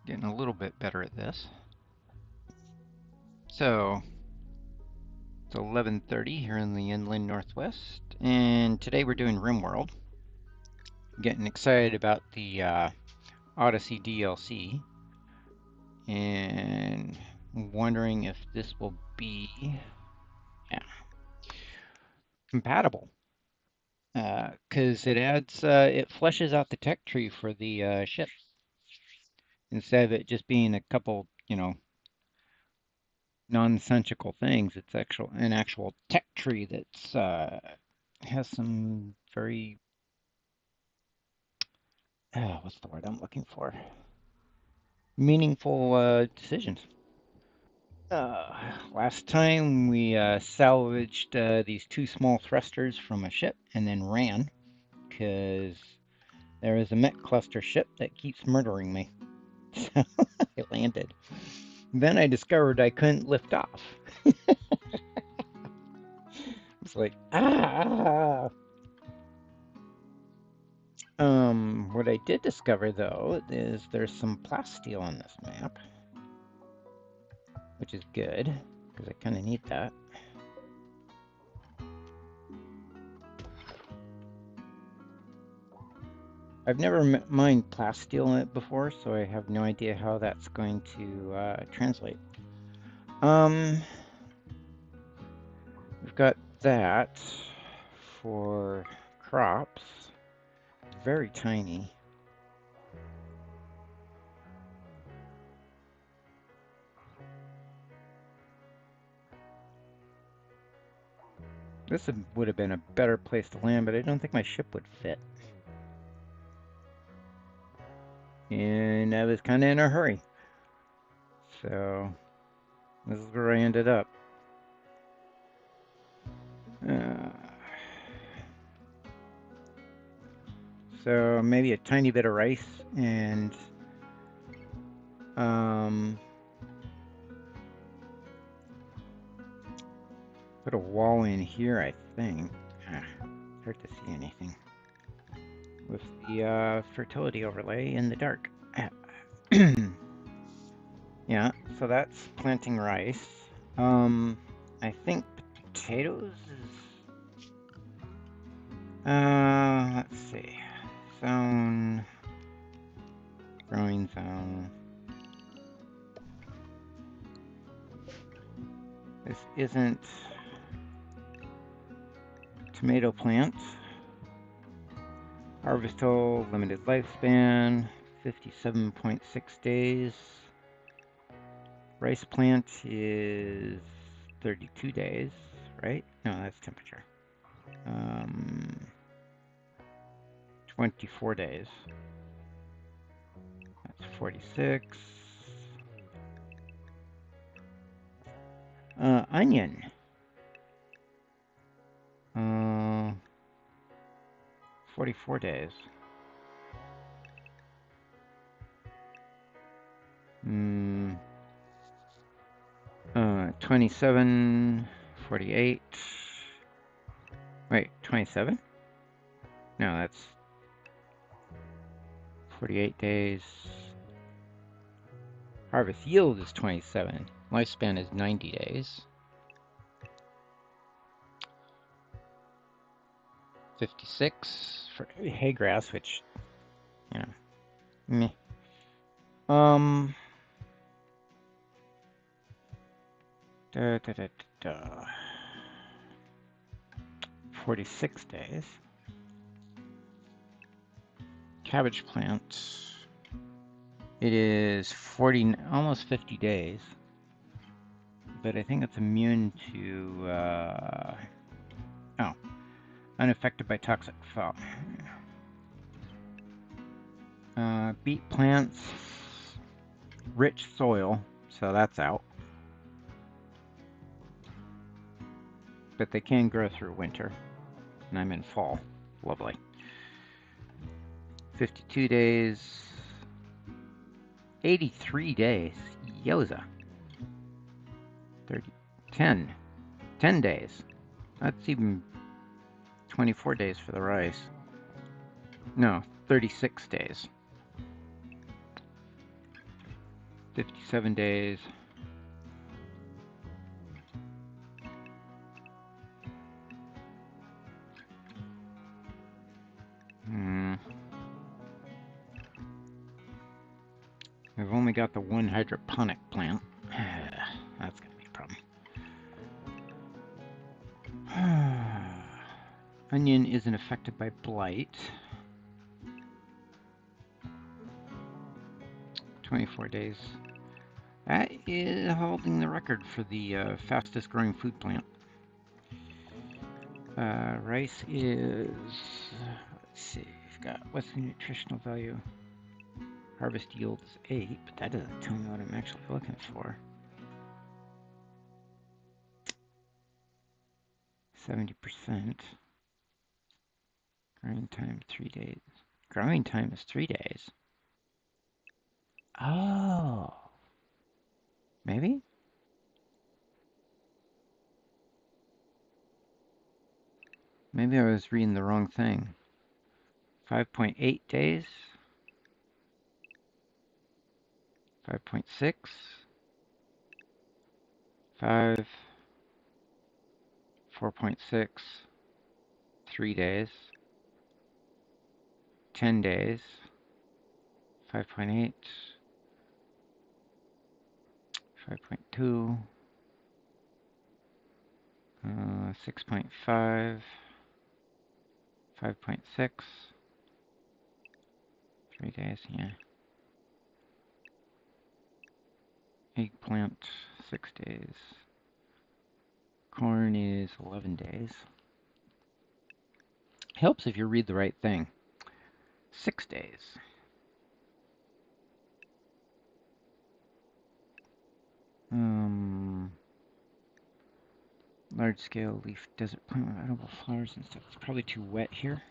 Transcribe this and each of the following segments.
Getting a little bit better at this. So it's 11:30 here in the inland northwest, and today we're doing RimWorld. Getting excited about the Odyssey DLC, and wondering if this will be compatible. Because it fleshes out the tech tree for the ship instead of it just being a couple, nonsensical things. It's an actual tech tree that's has some very what's the word I'm looking for? Meaningful decisions. Last time we salvaged these two small thrusters from a ship and then ran because there is a mech cluster ship that keeps murdering me. So I landed. Then I discovered I couldn't lift off. It's like, ah. What I did discover though is there's some plasteel on this map, which is good because I kind of need that. I've never mined plasteel in it before, so I have no idea how that's going to translate. We've got that for crops. Very tiny. This would have been a better place to land, but I don't think my ship would fit. And I was kind of in a hurry. So this is where I ended up. So maybe a tiny bit of rice and put a wall in here, I think. Hard to see anything with the fertility overlay in the dark. Yeah, so that's planting rice. I think potatoes is let's see. Zone, growing zone. This isn't tomato plant. Harvestal, limited lifespan, 57.6 days. Rice plant is 32 days, right? No, that's temperature. 24 days. That's 46. Onion. 44 days. Hmm. 27, 48. Wait, 27? No, that's 48 days. Harvest yield is 27. Lifespan is 90 days. 56 for hay grass, which, meh. 46 days. Cabbage plant. It is 40, almost 50 days. But I think it's immune to, unaffected by toxic fall. Beet plants, rich soil, so that's out. But they can grow through winter, and I'm in fall. Lovely. 52 days, 83 days, Yoza. 10 days. That's even 24 days for the rice. No, 36 days. 57 days. We've only got the one hydroponic plant. That's going to be a problem. Onion isn't affected by blight. 24 days. That is holding the record for the fastest growing food plant. Rice is, let's see, we've got, what's the nutritional value? Harvest yield is 8, but that doesn't tell me what I'm actually looking for. 70%. Growing time 3 days. Growing time is 3 days. Oh. Maybe? Maybe I was reading the wrong thing. 5.8 days. 5.6. 5. 4.6. 3 days. 10 days. 5.8. 5.2. 6.5. 5.6. 3 days, yeah. Eggplant, 6 days. Corn is 11 days. Helps if you read the right thing. 6 days. Large scale leaf desert plant with edible flowers and stuff. It's probably too wet here,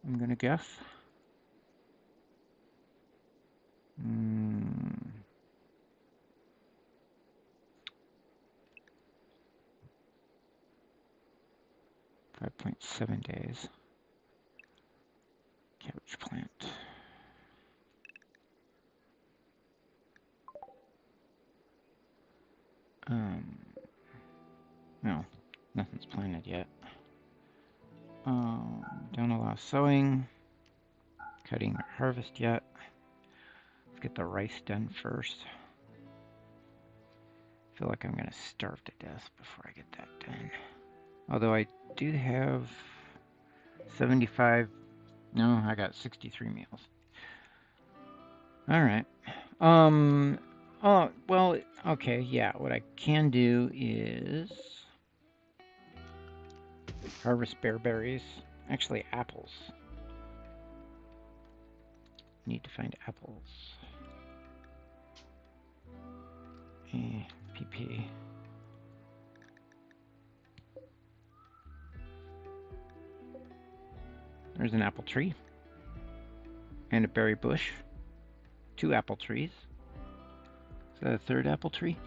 I'm gonna guess. 5.7 days. Cabbage plant. No, nothing's planted yet. Don't allow sowing. Cutting or harvest yet. Let's get the rice done first. I feel like I'm gonna starve to death before I get that done. Although I do have 75, no, I got 63 meals. All right. Oh, well, okay, yeah, what I can do is harvest bearberries. Actually, apples. Need to find apples. PP. There's an apple tree. And a berry bush. 2 apple trees. Is that a third apple tree?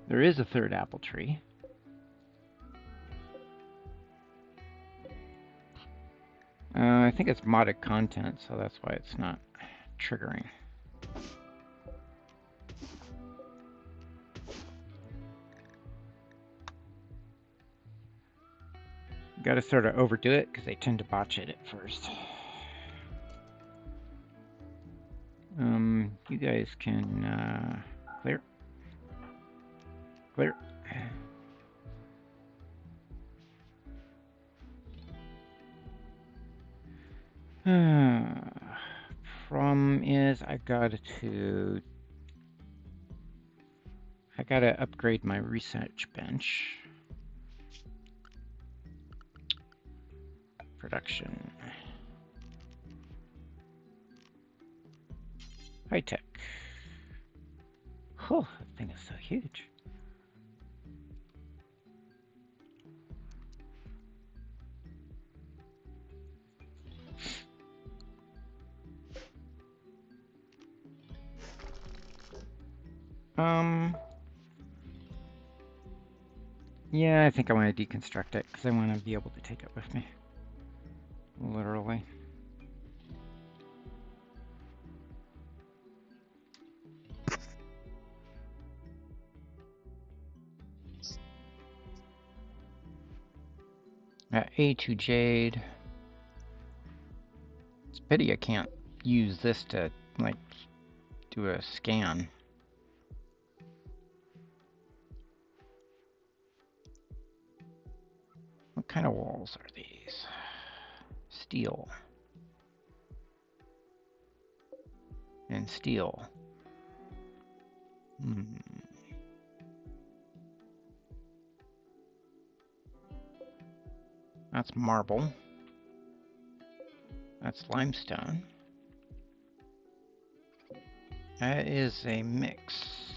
There is a third apple tree. I think it's modded content, so that's why it's not triggering. Got to sort of overdo it because they tend to botch it at first. You guys can clear. Clear. Problem is I gotta upgrade my research bench. Production. High tech. Oh, that thing is so huge. Yeah, I think I want to deconstruct it because I want to be able to take it with me. Literally. A2 jade. It's a pity I can't use this to, like, do a scan. What kind of walls are these? Steel. And steel. That's marble. That's limestone. That is a mix.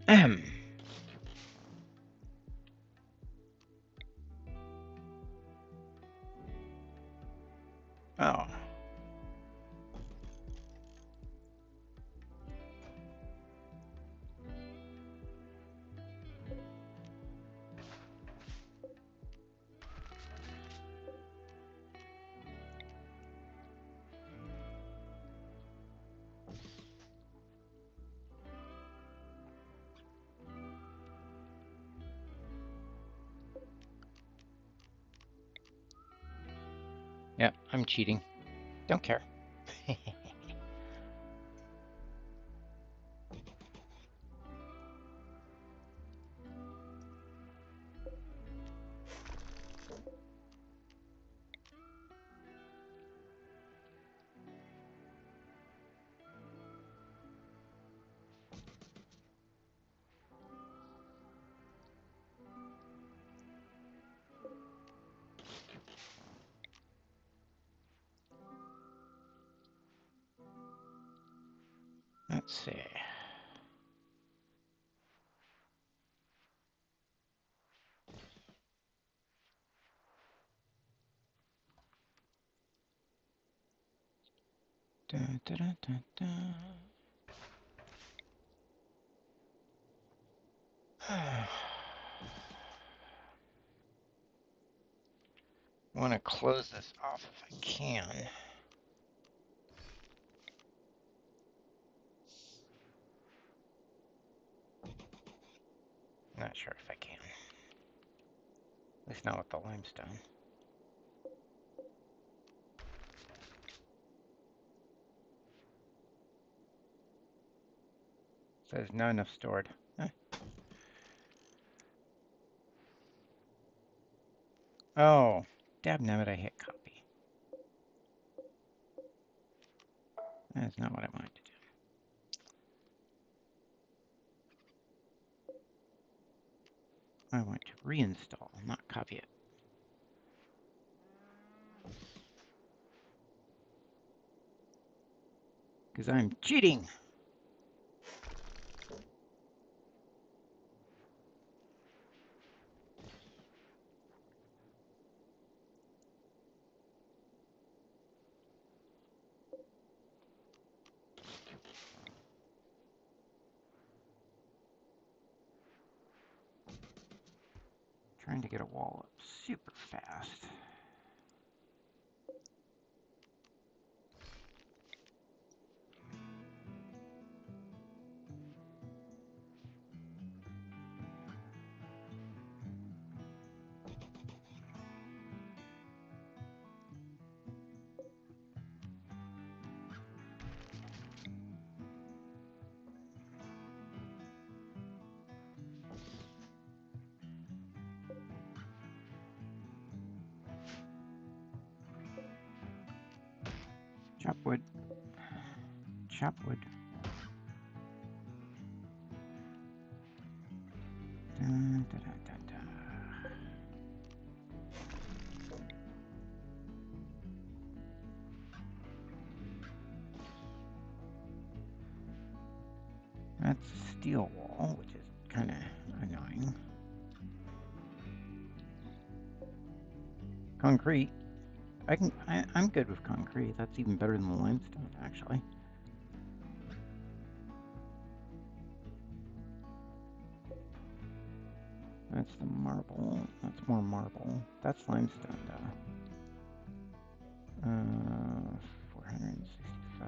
Ahem. Oh. Yep, I'm cheating. Don't care. Let's see. Da, da, da, da, da. I want to close this off if I can. Not sure if I can. At least not with the limestone. Says not enough stored. Huh. Oh, dabnabbit, I hit copy. That's not what I wanted to do. I want to reinstall, not copy it. Because I'm cheating. Trying to get a wall up super fast. Chop wood. Chop wood. Da, da, da, da, da. That's a steel wall, which is kind of annoying. Concrete. I'm good with concrete. That's even better than the limestone, actually. That's the marble. That's more marble. That's limestone, though. 465.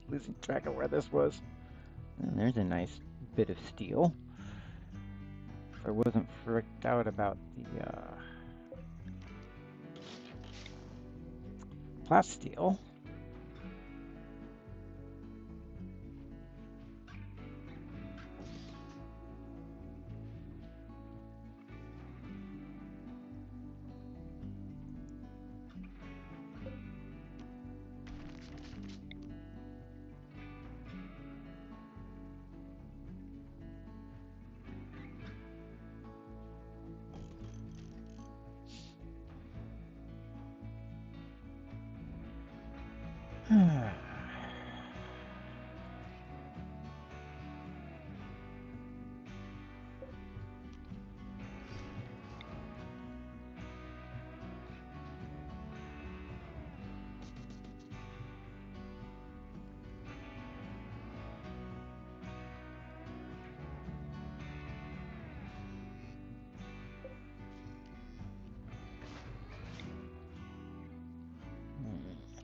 Losing track of where this was. And there's a nice bit of steel. If I wasn't freaked out about the plasteel.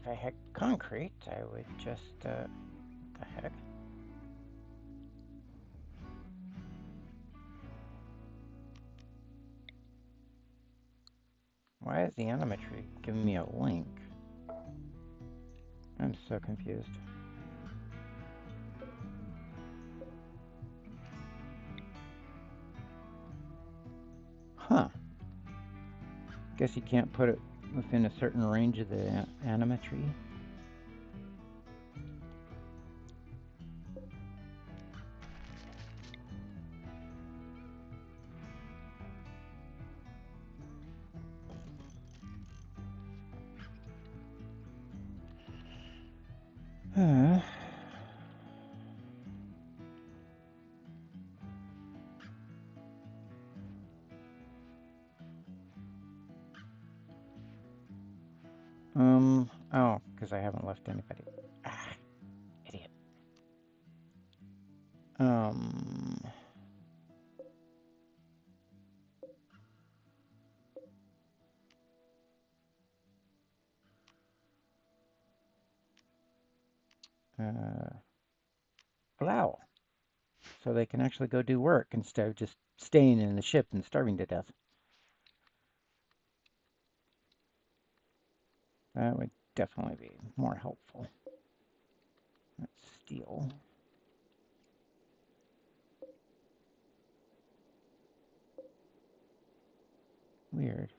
If I had concrete, I would just, what the heck? Why is the animatry giving me a link? I'm so confused. Huh. Guess you can't put it within a certain range of the animatry. Oh, because I haven't left anybody. Ah, idiot. Allow. So they can actually go do work instead of just staying in the ship and starving to death. That would definitely be more helpful. That's steel. Weird.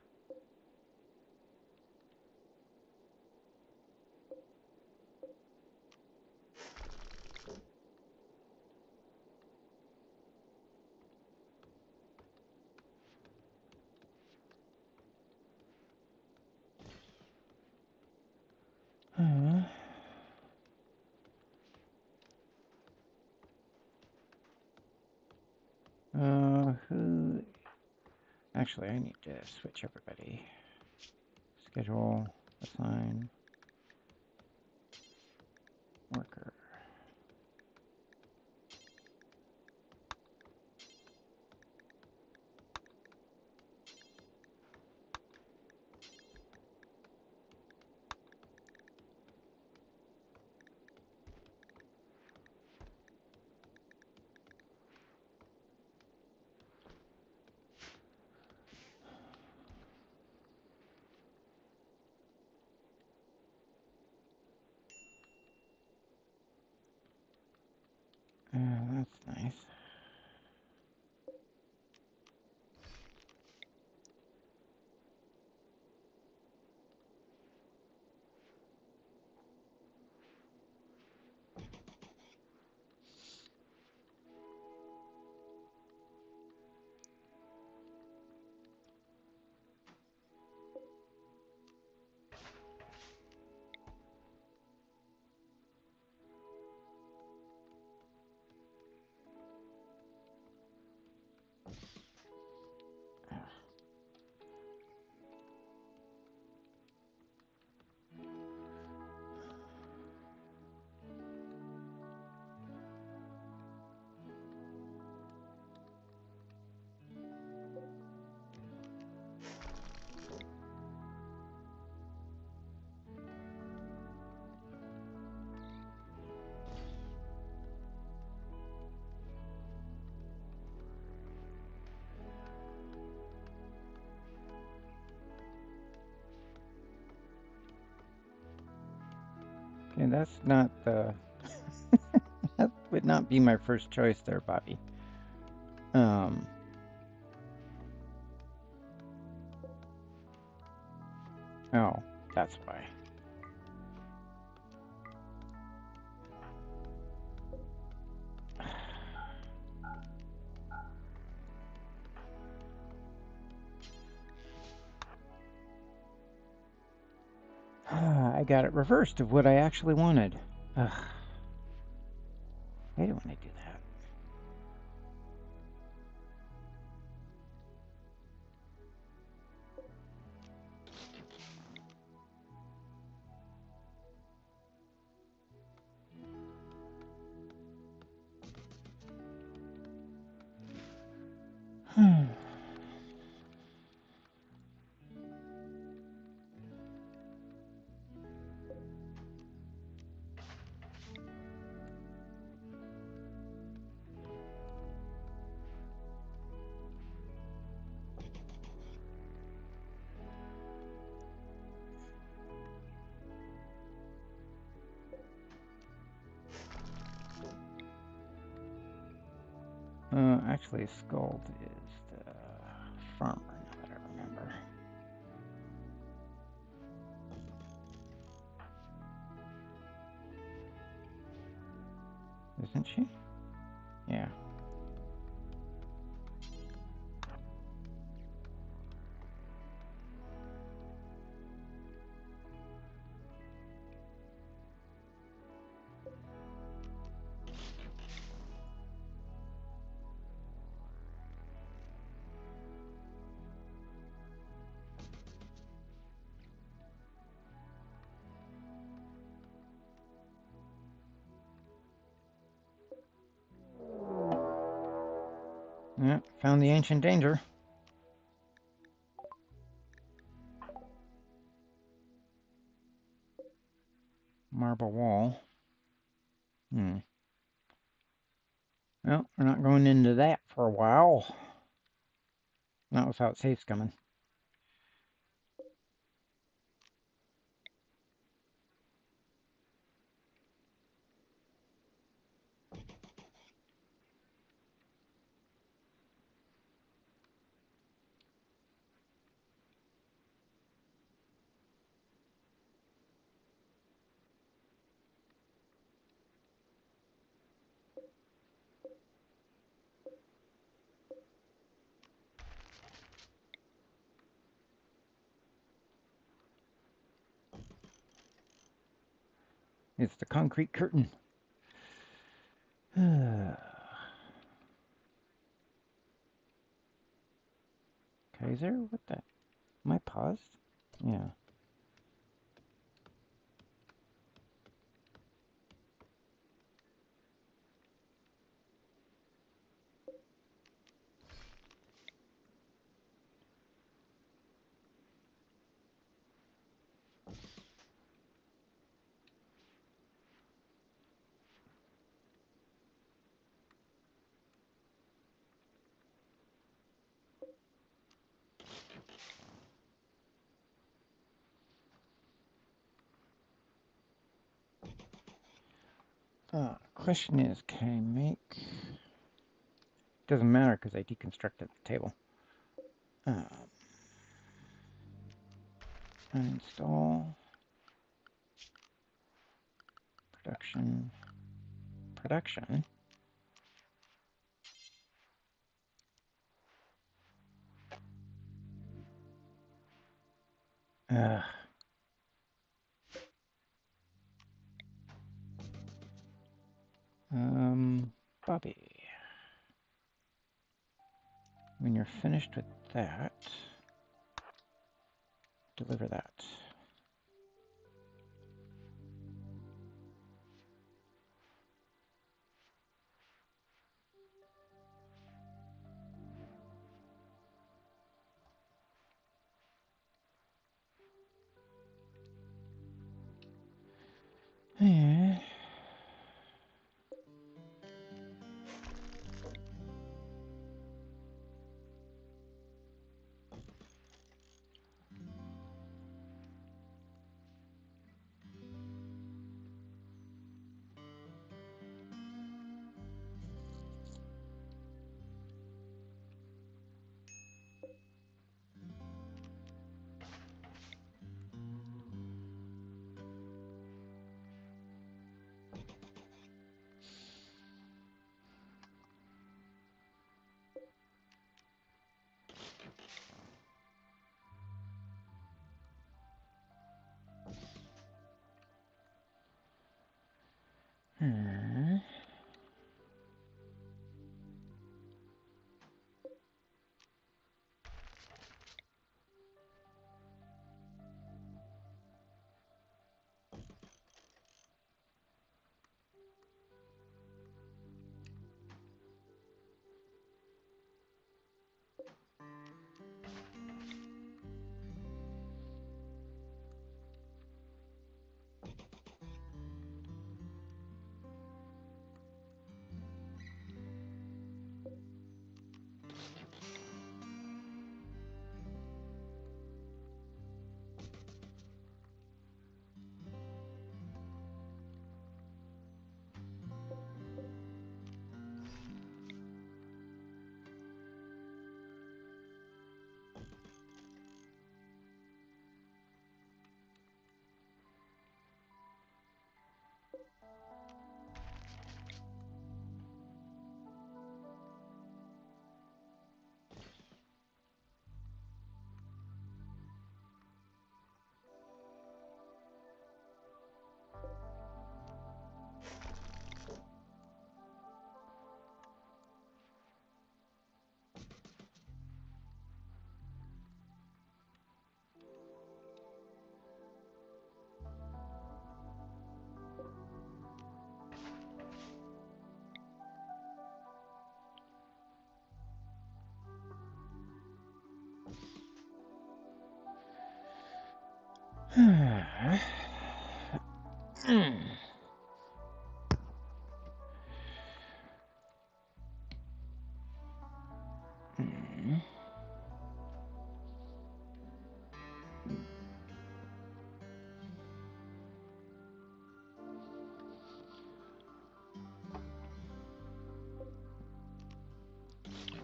Who? Actually, I need to switch everybody. Schedule, assign, worker. Okay, that's not the... that would not be my first choice there, Bobby. Oh, that's why. I got it reversed of what I actually wanted. Ugh. I don't want to do that. Actually, Skuld is the farmer, now that I remember. Isn't she? Yeah. Yeah, found the ancient danger. Marble wall. Well, we're not going into that for a while. Not without safes coming. It's the concrete curtain. Kaiser? What the? Am I paused? Yeah. Question is, can I make... Doesn't matter because I deconstructed the table. Uninstall. Production. Production. Bobby. When you're finished with that, deliver that.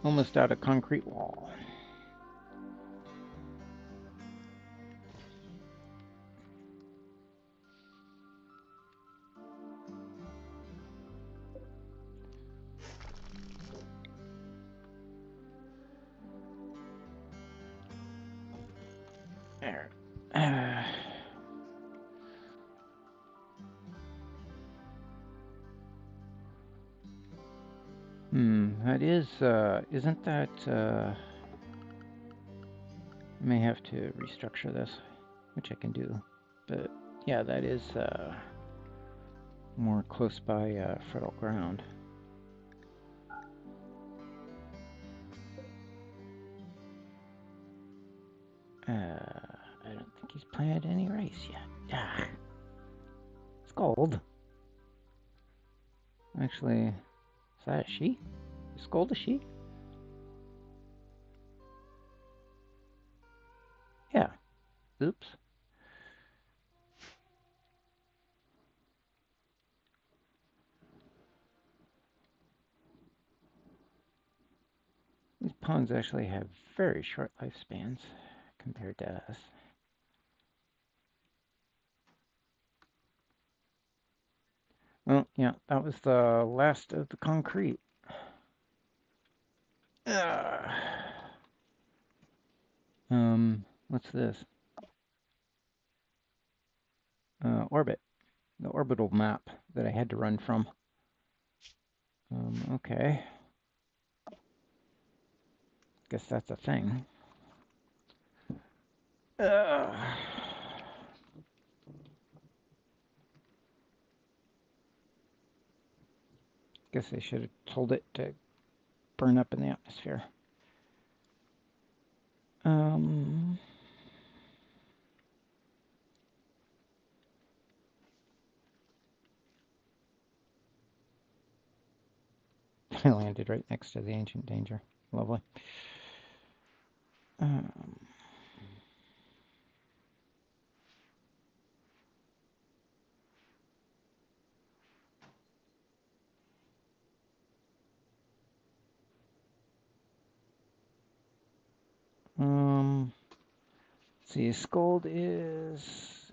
Almost out of concrete wall. There. That is, isn't that, I may have to restructure this, which I can do, but yeah, that is, more close by, fertile ground. I don't think he's planted any rice yet. Ah, it's gold. Actually, is that a she? Is gold a she? Yeah. Oops. These ponds actually have very short lifespans compared to us. Well, yeah, that was the last of the concrete. What's this? Orbit. The orbital map that I had to run from. Okay. Guess that's a thing. Guess I should have told it to burn up in the atmosphere. I landed right next to the ancient danger. Lovely. Let's see, Scold is...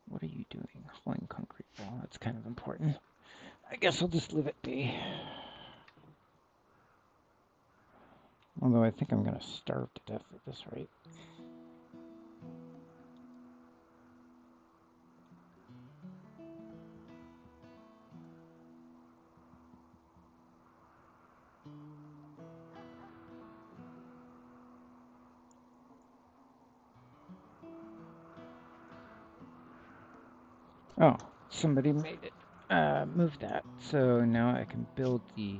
What are you doing? Hauling concrete wall. That's kind of important. I guess I'll just leave it be. Although I think I'm going to starve to death at this rate. Oh, somebody made it. Move that. So now I can build the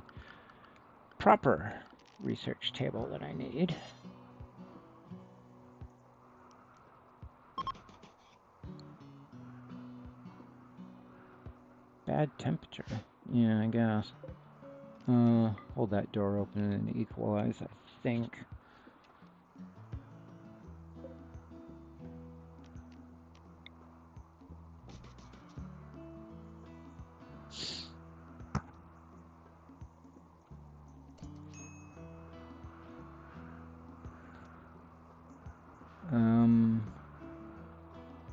proper research table that I need. Bad temperature. Yeah, I guess. Hold that door open and equalize, I think.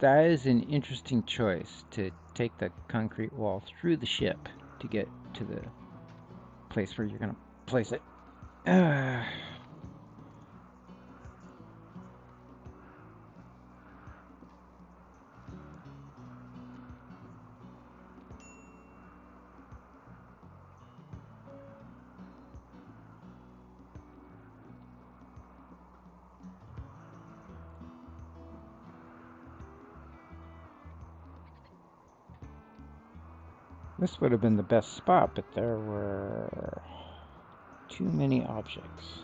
That is an interesting choice, to take the concrete wall through the ship to get to the place where you're going to place it. This would have been the best spot, but there were too many objects.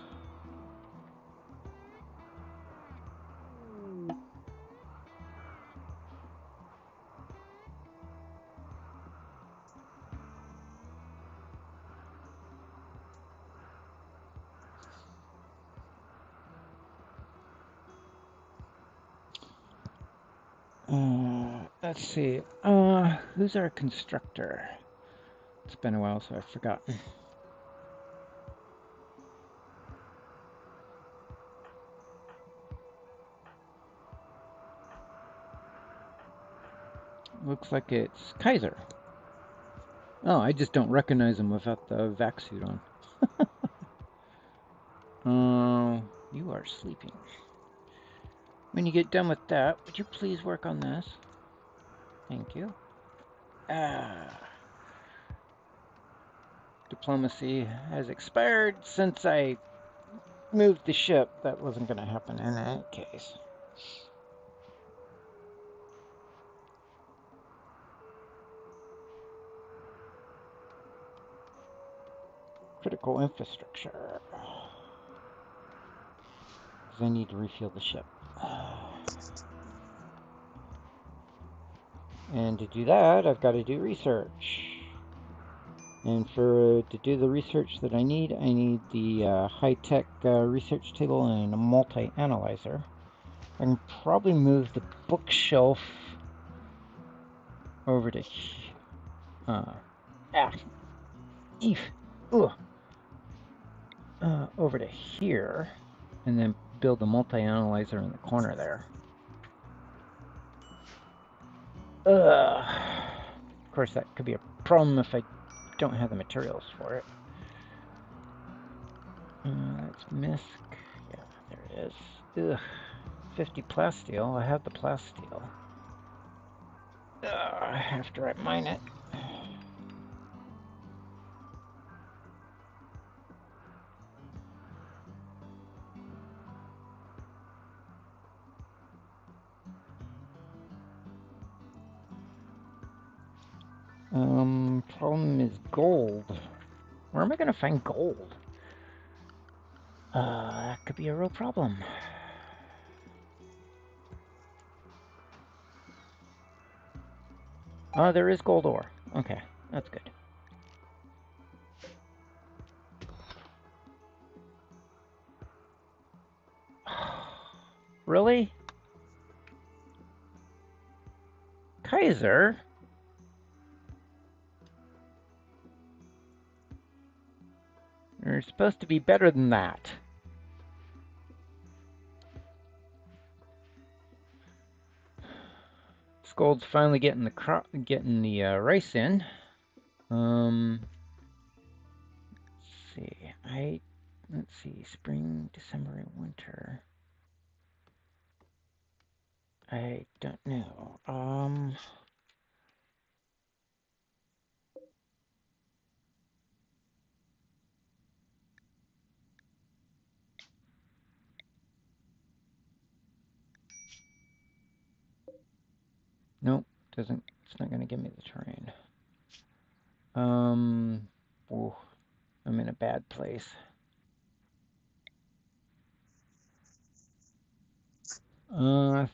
Let's see. Who's our constructor? It's been a while, so I've forgotten. Looks like it's Kaiser. Oh, I just don't recognize him without the vac suit on. You are sleeping. When you get done with that, would you please work on this? Thank you. Diplomacy has expired since I moved the ship. That wasn't going to happen in any case. Critical infrastructure. Because I need to refuel the ship. And to do that, I've got to do research. And to do the research that I need the high-tech research table and a multi-analyzer. I can probably move the bookshelf over to over to here, and then build a multi-analyzer in the corner there. Of course, that could be a problem if I don't have the materials for it. That's misc. Yeah, there it is. 50 plasteel. I have the plasteel. After I mine it. Problem is gold. Where am I gonna find gold? That could be a real problem. Oh, there is gold ore. Okay, that's good. Really? Kaiser? You're supposed to be better than that. Gold's finally getting the rice in. Let's see. Let's see. Spring, December, and winter. I don't know. Nope, doesn't It's not going to give me the terrain. Oh, I'm in a bad place.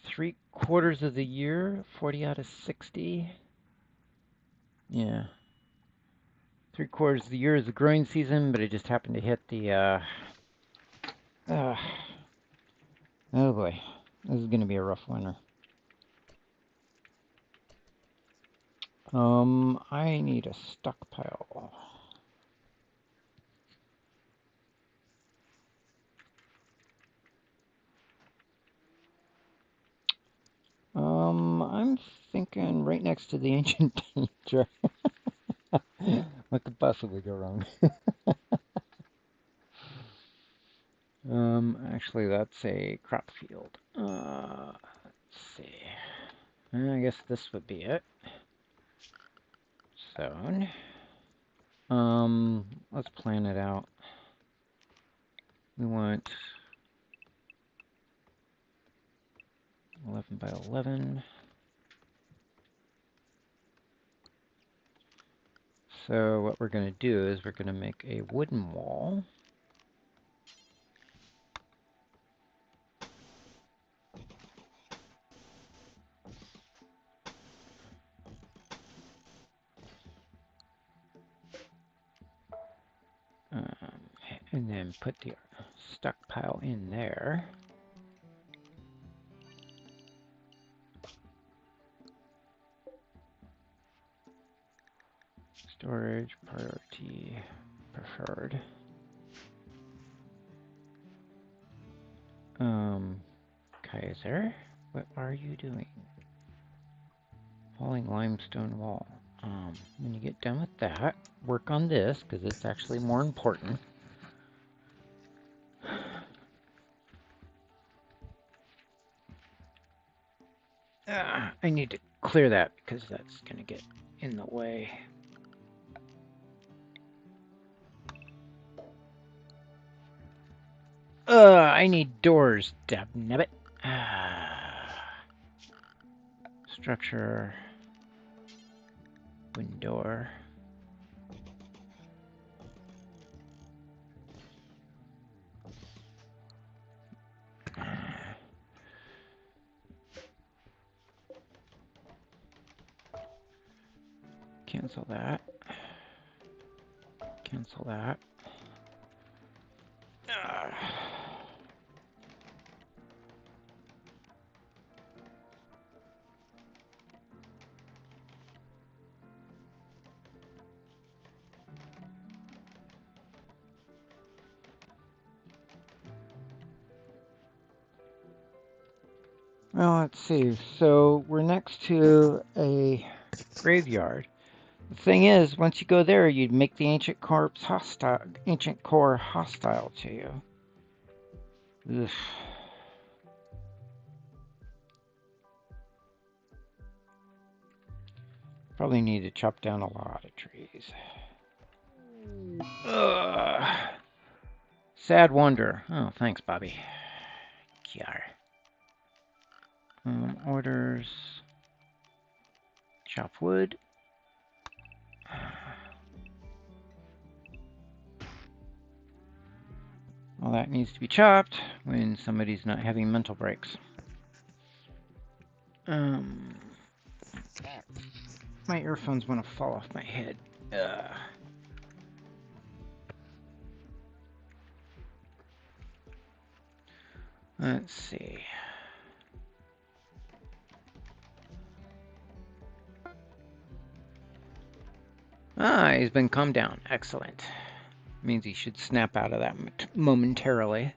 Three-quarters of the year, 40 out of 60. Yeah. Three-quarters of the year is the growing season, but it just happened to hit the, oh boy. This is going to be a rough winter. I need a stockpile. I'm thinking right next to the ancient danger. What could possibly go wrong? Actually, that's a crop field. Let's see. I guess this would be it. Zone. Let's plan it out. We want 11 by 11. So what we're going to do is we're going to make a wooden wall. And then put the stockpile in there. Storage priority preferred. Kaiser, what are you doing? Hauling limestone wall. When you get done with that, work on this because it's actually more important. I need to clear that because that's going to get in the way. I need doors, dabnabbit. Structure. Window. Cancel that. Cancel that. Well, let's see. So we're next to a graveyard. The thing is, once you go there, you'd make the ancient core hostile to you. Ugh. Probably need to chop down a lot of trees. Ugh. Sad wonder. Oh, thanks, Bobby. Kiar. Orders. Chop wood. All that needs to be chopped when somebody's not having mental breaks. My earphones want to fall off my head. Let's see. He's been calmed down. Excellent. Means he should snap out of that momentarily.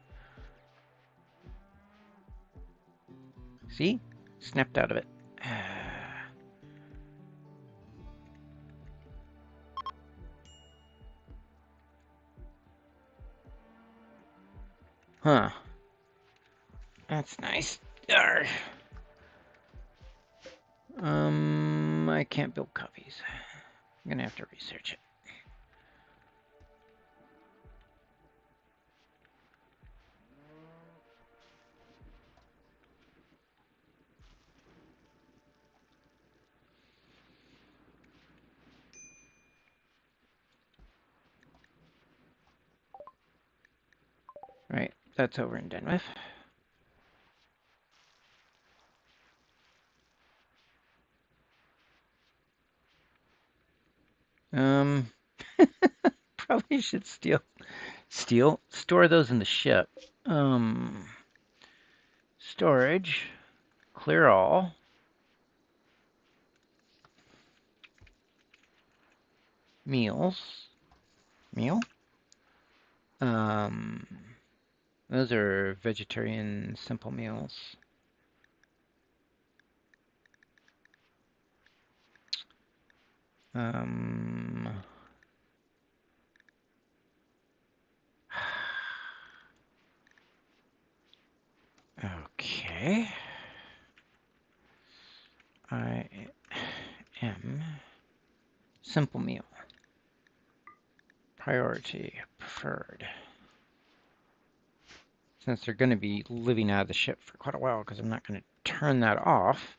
See? Snapped out of it. Huh. That's nice. Arr. I can't build copies. I'm gonna have to research it. Right, that's over and done with. Um, Probably should store those in the ship. Storage, clear all, meals, meal. Um, those are vegetarian simple meals. Um, okay. I am simple meal. Priority, preferred. Since they're going to be living out of the ship for quite a while, because I'm not going to turn that off.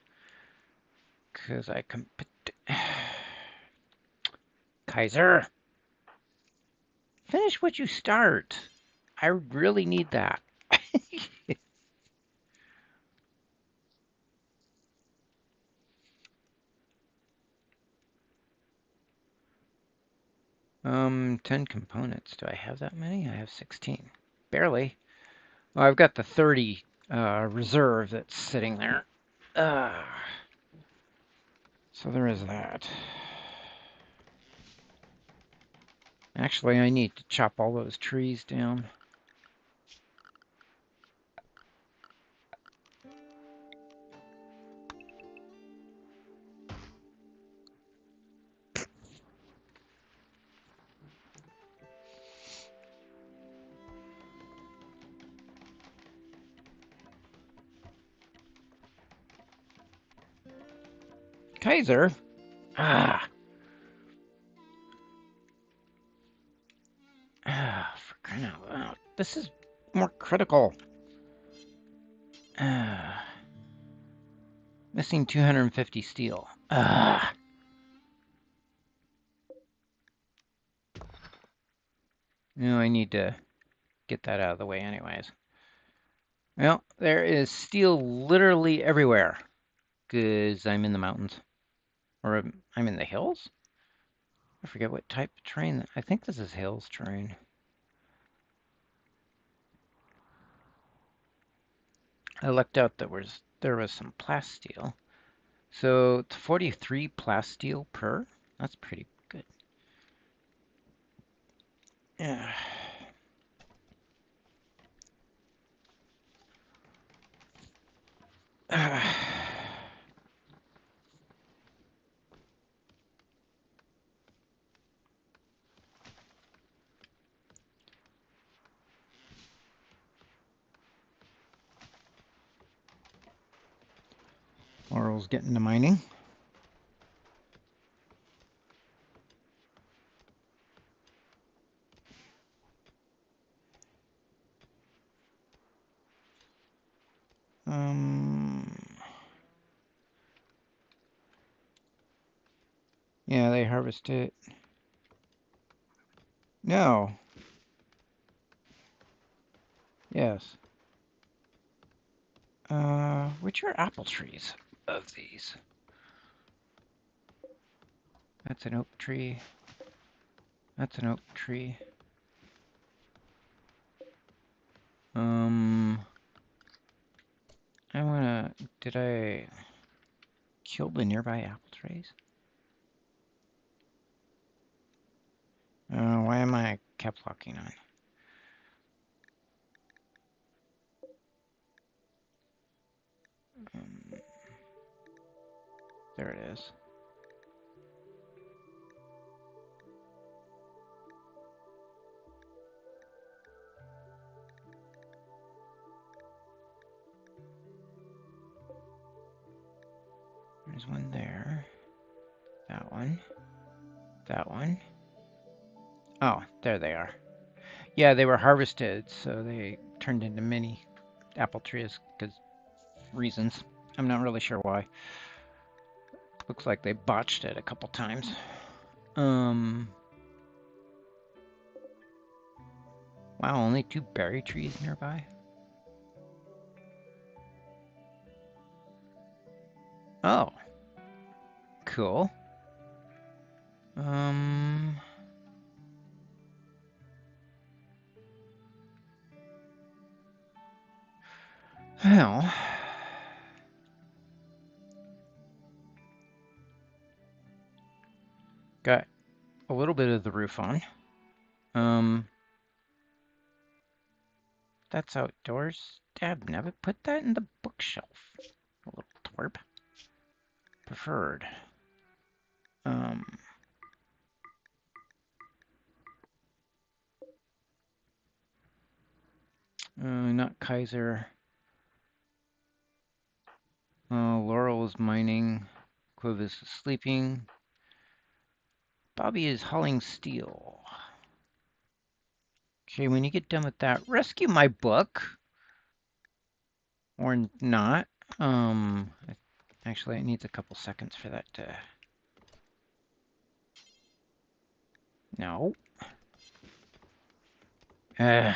Because I can... Kaiser! Finish what you start. I really need that. 10 components. Do I have that many? I have 16. Barely. Well, I've got the 30 reserve that's sitting there. So there is that. Actually, I need to chop all those trees down. Kaiser? Ah. For crying out loud. This is more critical. Missing 250 steel. No, I need to get that out of the way anyways. Well, there is steel literally everywhere. Because I'm in the mountains. Or I'm in the hills? I forget what type of terrain. I think this is hills terrain. I looked out that there was some plasteel. So it's 43 plasteel per. That's pretty good. Yeah. Laurel's getting to mining. Yeah, they harvest it. No. Yes. Which are apple trees of these? That's an oak tree. That's an oak tree. I wanna... Did I kill the nearby apple trees? Why am I cap locking on? There it is. There's one there. That one. That one. Oh, there they are. Yeah, they were harvested, so they turned into mini apple trees because reasons. I'm not really sure why. Looks like they botched it a couple times. Wow, only 2 berry trees nearby? Oh, cool. Well, got a little bit of the roof on. That's outdoors. Dad, never put that in the bookshelf. A little twerp. Preferred. Not Kaiser. Laurel is mining. Clovis is sleeping. Bobby is hauling steel. Okay, when you get done with that, rescue my book. Or not. Actually, it needs a couple seconds for that to... No. Ugh.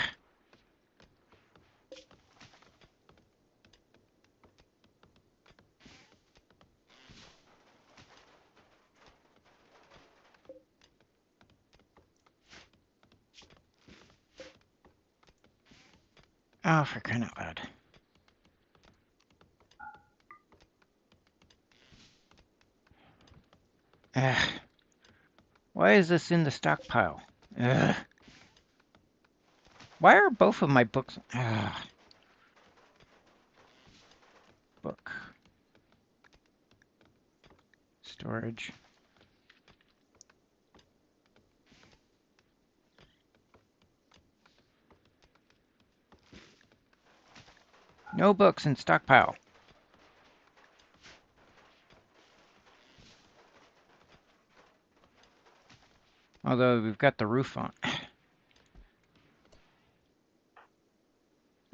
Oh, for crying out loud. Ugh. Why is this in the stockpile? Ugh. Why are both of my books... Ugh. Book. Storage. No books in stockpile. Although we've got the roof on.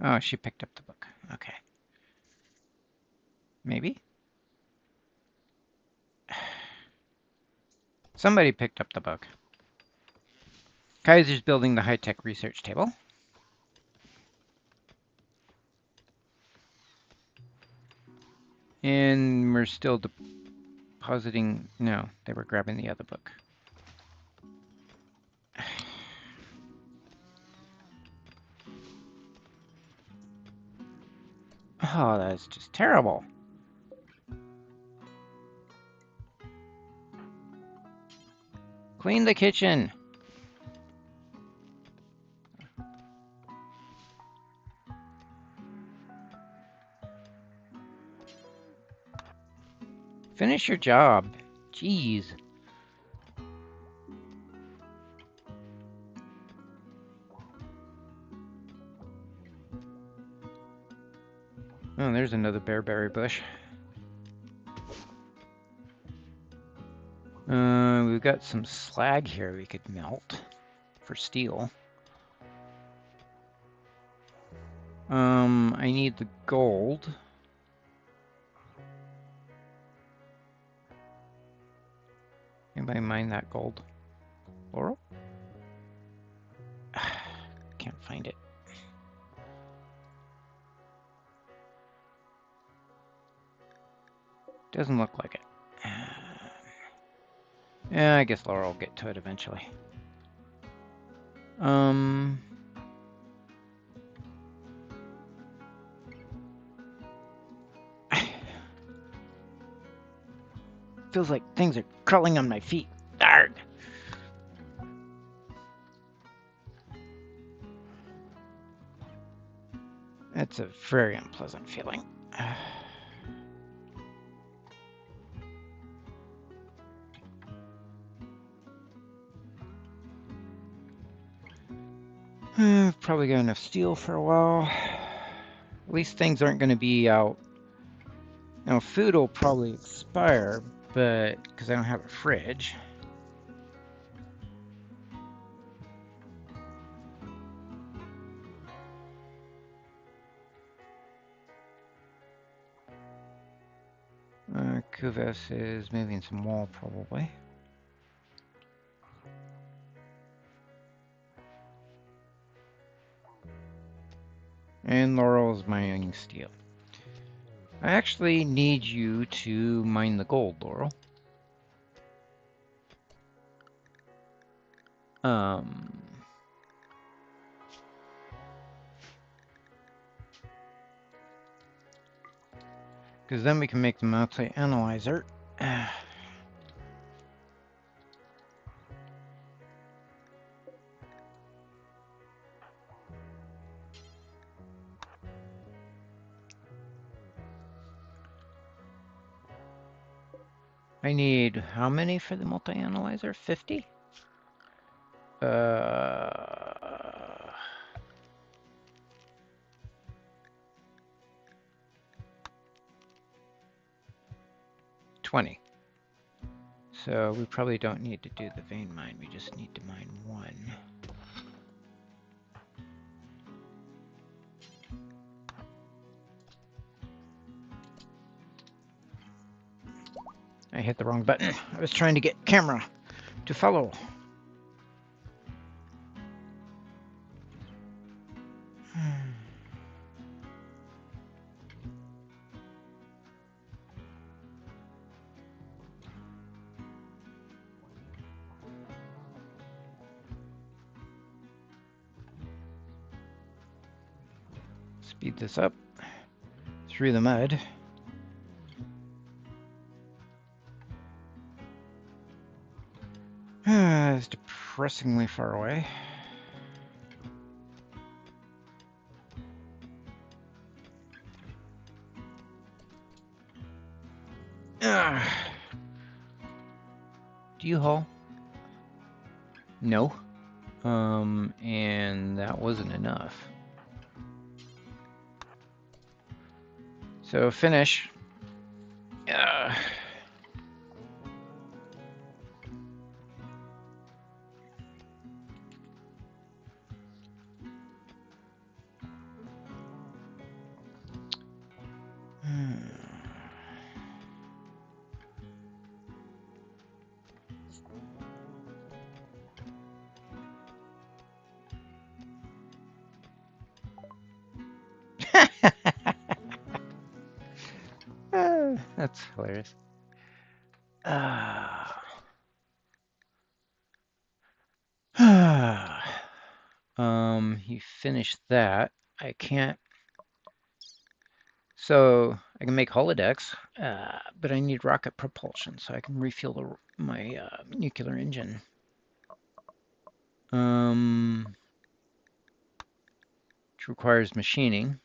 Oh, she picked up the book. Okay. Maybe? Somebody picked up the book. Kaiser's building the high-tech research table. And we're still depositing... No, they were grabbing the other book. Oh, that's just terrible. Clean the kitchen. Finish your job. Jeez. Oh, there's another bearberry bush. We've got some slag here we could melt for steel. I need the gold. Anybody mine that gold? Laurel? Can't find it. Doesn't look like it. Yeah, I guess Laurel will get to it eventually. Feels like things are crawling on my feet. Darn. That's a very unpleasant feeling. Probably got enough steel for a while. At least things aren't going to be out. Now, food will probably expire, but because I don't have a fridge. Kuvas is moving some wall, probably. is mining steel. I actually need you to mine the gold, Laurel. Because then we can make the multi-analyzer. I need how many for the multi-analyzer? 50? 20. So we probably don't need to do the vein mine, we just need to mine one. I hit the wrong button. I was trying to get camera to follow. Speed this up through the mud. It's depressingly far away. Do you haul? No. And that wasn't enough. So finish. That's hilarious. You finished that. I can't. So I can make holodecks, but I need rocket propulsion so I can refuel my nuclear engine. Which requires machining.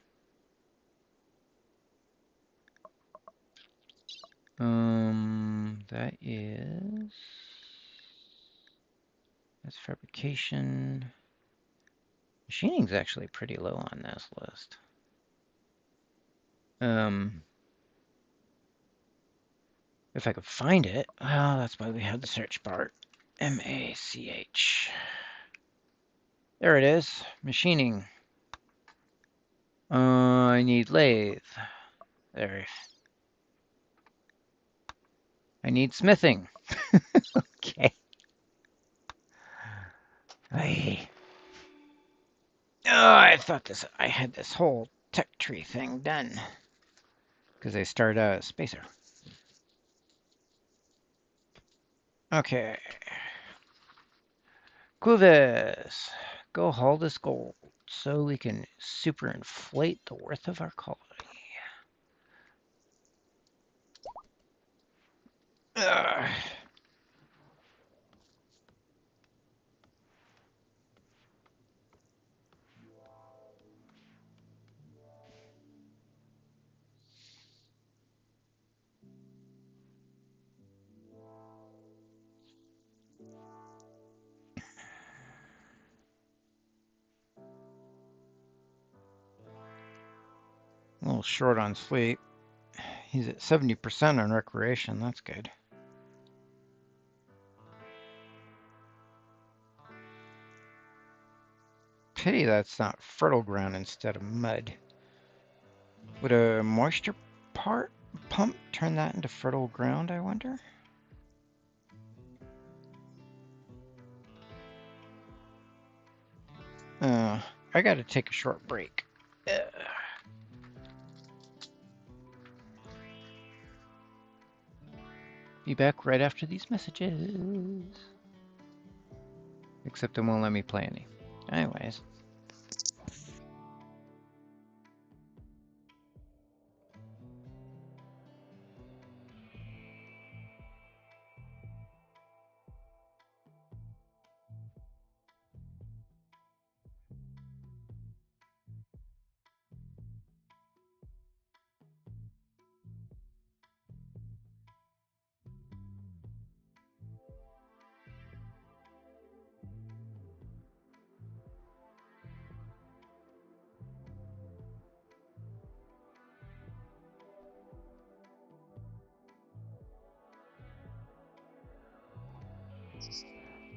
That's fabrication. Machining's actually pretty low on this list. If I could find it, well, that's why we have the search bar. M-A-C-H. There it is, machining. I need lathe. There. I need smithing. Okay. I thought I had this whole tech tree thing done. Because I started out as spacer. Okay. Clovis, go haul this gold so we can superinflate the worth of our colony. A little short on sleep. He's at 70% on recreation. That's good. Pity that's not fertile ground instead of mud. Would a moisture pump turn that into fertile ground, I wonder? I gotta take a short break. Be back right after these messages. Except it won't let me play any. Anyways.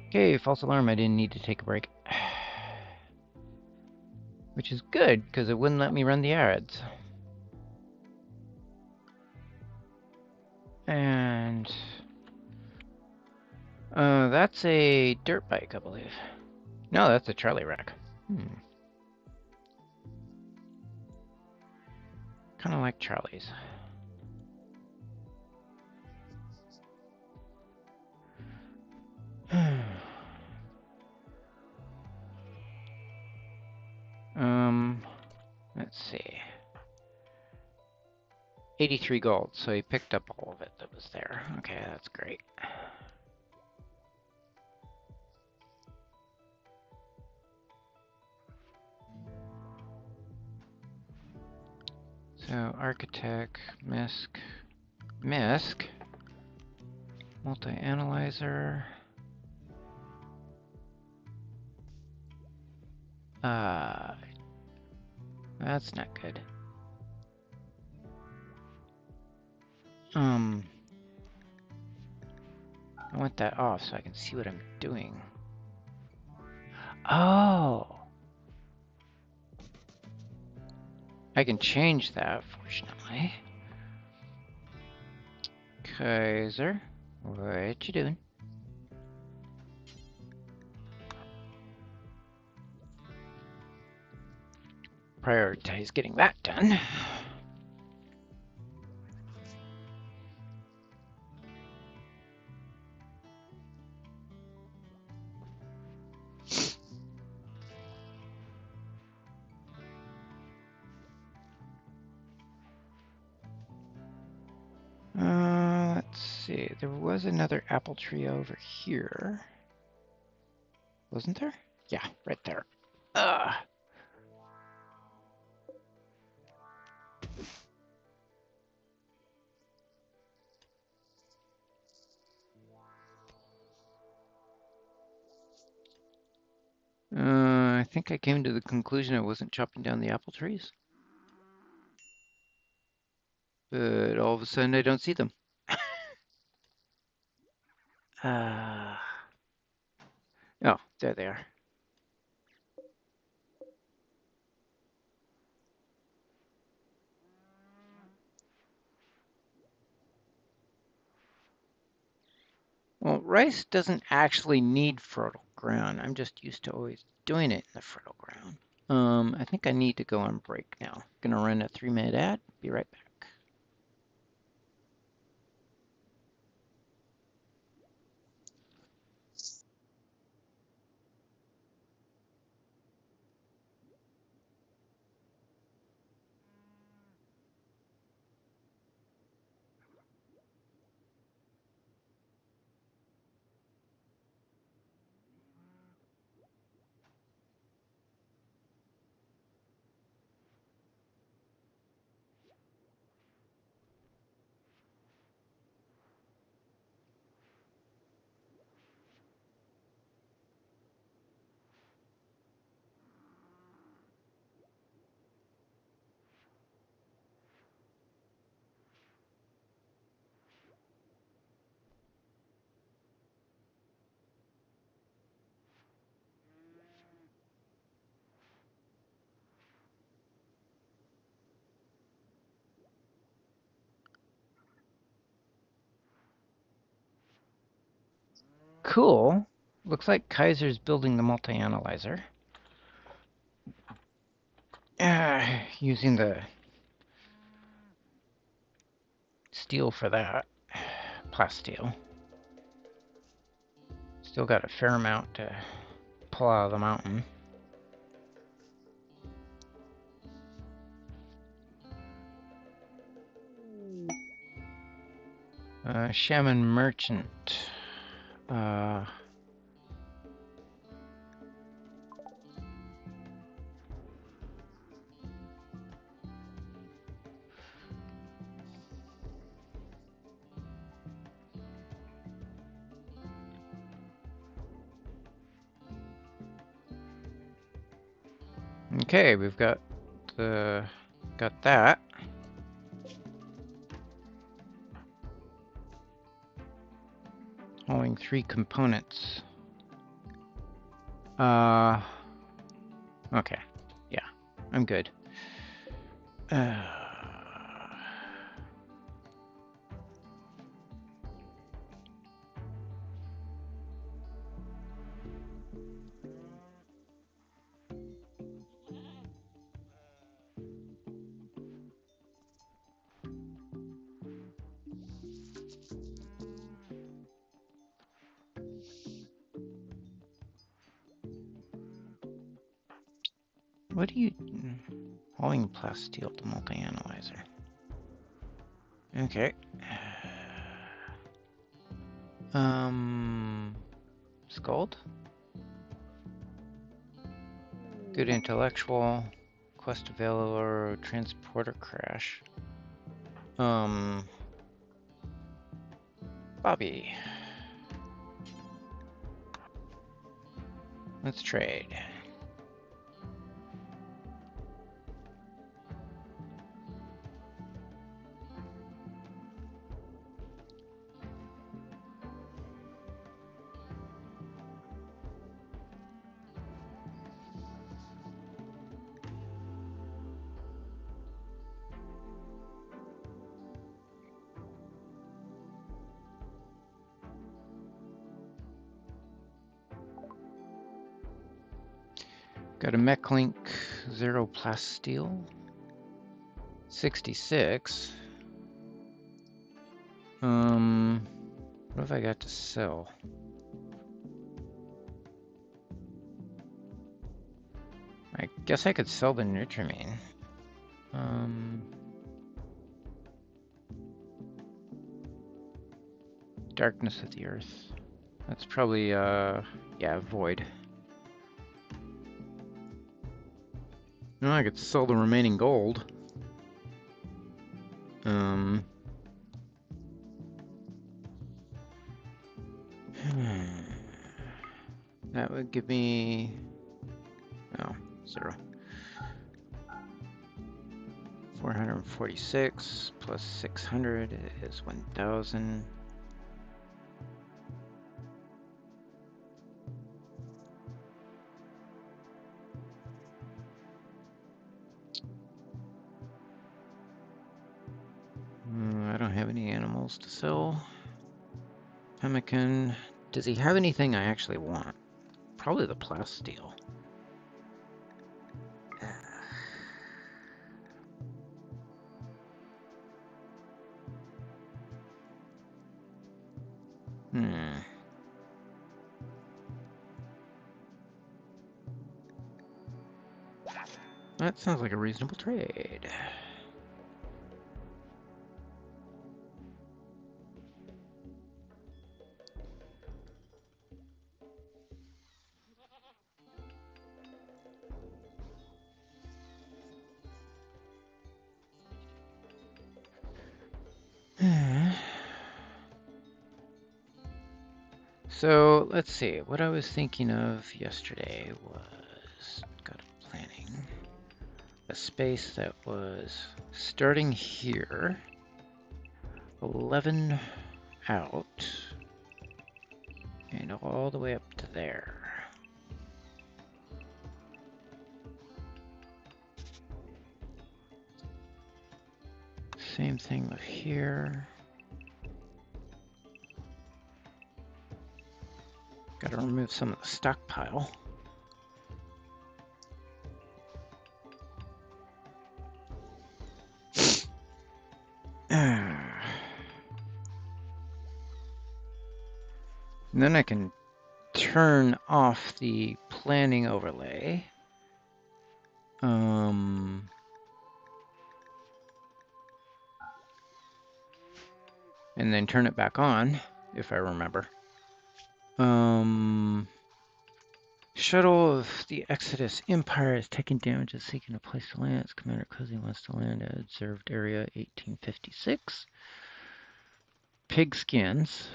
Okay, false alarm. I didn't need to take a break. Which is good, because it wouldn't let me run the ads. And that's a dirt bike, I believe. No, that's a Charlie rack. Kind of like Charlie's. Let's see. 83 gold, so he picked up all of it that was there. Okay, that's great. So, architect, MISC, multi-analyzer. That's not good. I want that off so I can see what I'm doing. Oh! I can change that, fortunately. Kaiser, what you doing? Prioritize getting that done. Let's see. There was another apple tree over here. Wasn't there? Yeah, right there. I think I came to the conclusion I wasn't chopping down the apple trees. But all of a sudden I don't see them. Oh, there they are. Well, rice doesn't actually need fertile ground. I'm just used to always doing it in the fertile ground. I think I need to go on break now. Gonna run a 3-minute ad. Be right back. Cool. Looks like Kaiser's building the multi-analyzer. Using the steel for that. plasteel. Still got a fair amount to pull out of the mountain. Shaman Merchant. Okay, we've got that. Hauling 3 components. Okay. Yeah, I'm good. What do you... Hauling plasteel to multi-analyzer. Okay. Scald? Good intellectual. Quest available, transporter crash. Bobby. Let's trade. Got a mech link, 0 plasteel. 66. What have I got to sell? I guess I could sell the nutrimine. Darkness of the earth. That's probably, yeah, void. No, I could sell the remaining gold. That would give me... Oh, 0. 446 plus 600 is 1,000. I don't have any animals to sell. Pemmican. Does he have anything I actually want? Probably the plasteel. That sounds like a reasonable trade. So let's see. What I was thinking of yesterday was planning a space that was starting here, 11 out, and all the way up to there. Same thing with here. Gotta remove some of the stockpile. And then I can turn off the planning overlay. And then turn it back on, if I remember. Shuttle of the Exodus Empire is taking damage and seeking a place to land. Its commander Cozy wants to land at observed area 1856. Pig skins.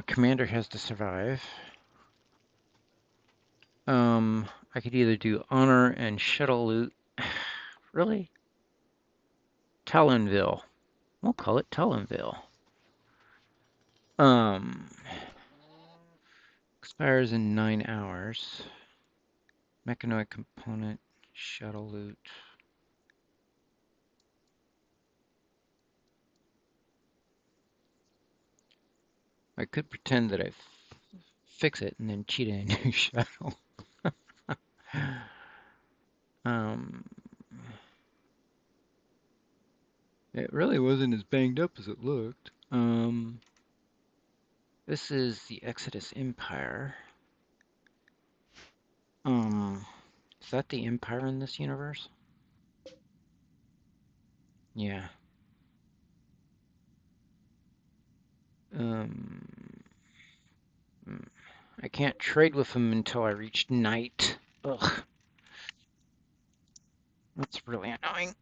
Commander has to survive. I could either do honor and shuttle loot. Really? Talonville. We'll call it Talonville. Expires in 9 hours. Mechanoid component, shuttle loot. I could pretend that I fix it and then cheat a new shuttle. It really wasn't as banged up as it looked. This is the Exodus Empire. Is that the Empire in this universe? Yeah. I can't trade with him until I reach night. Ugh. That's really annoying.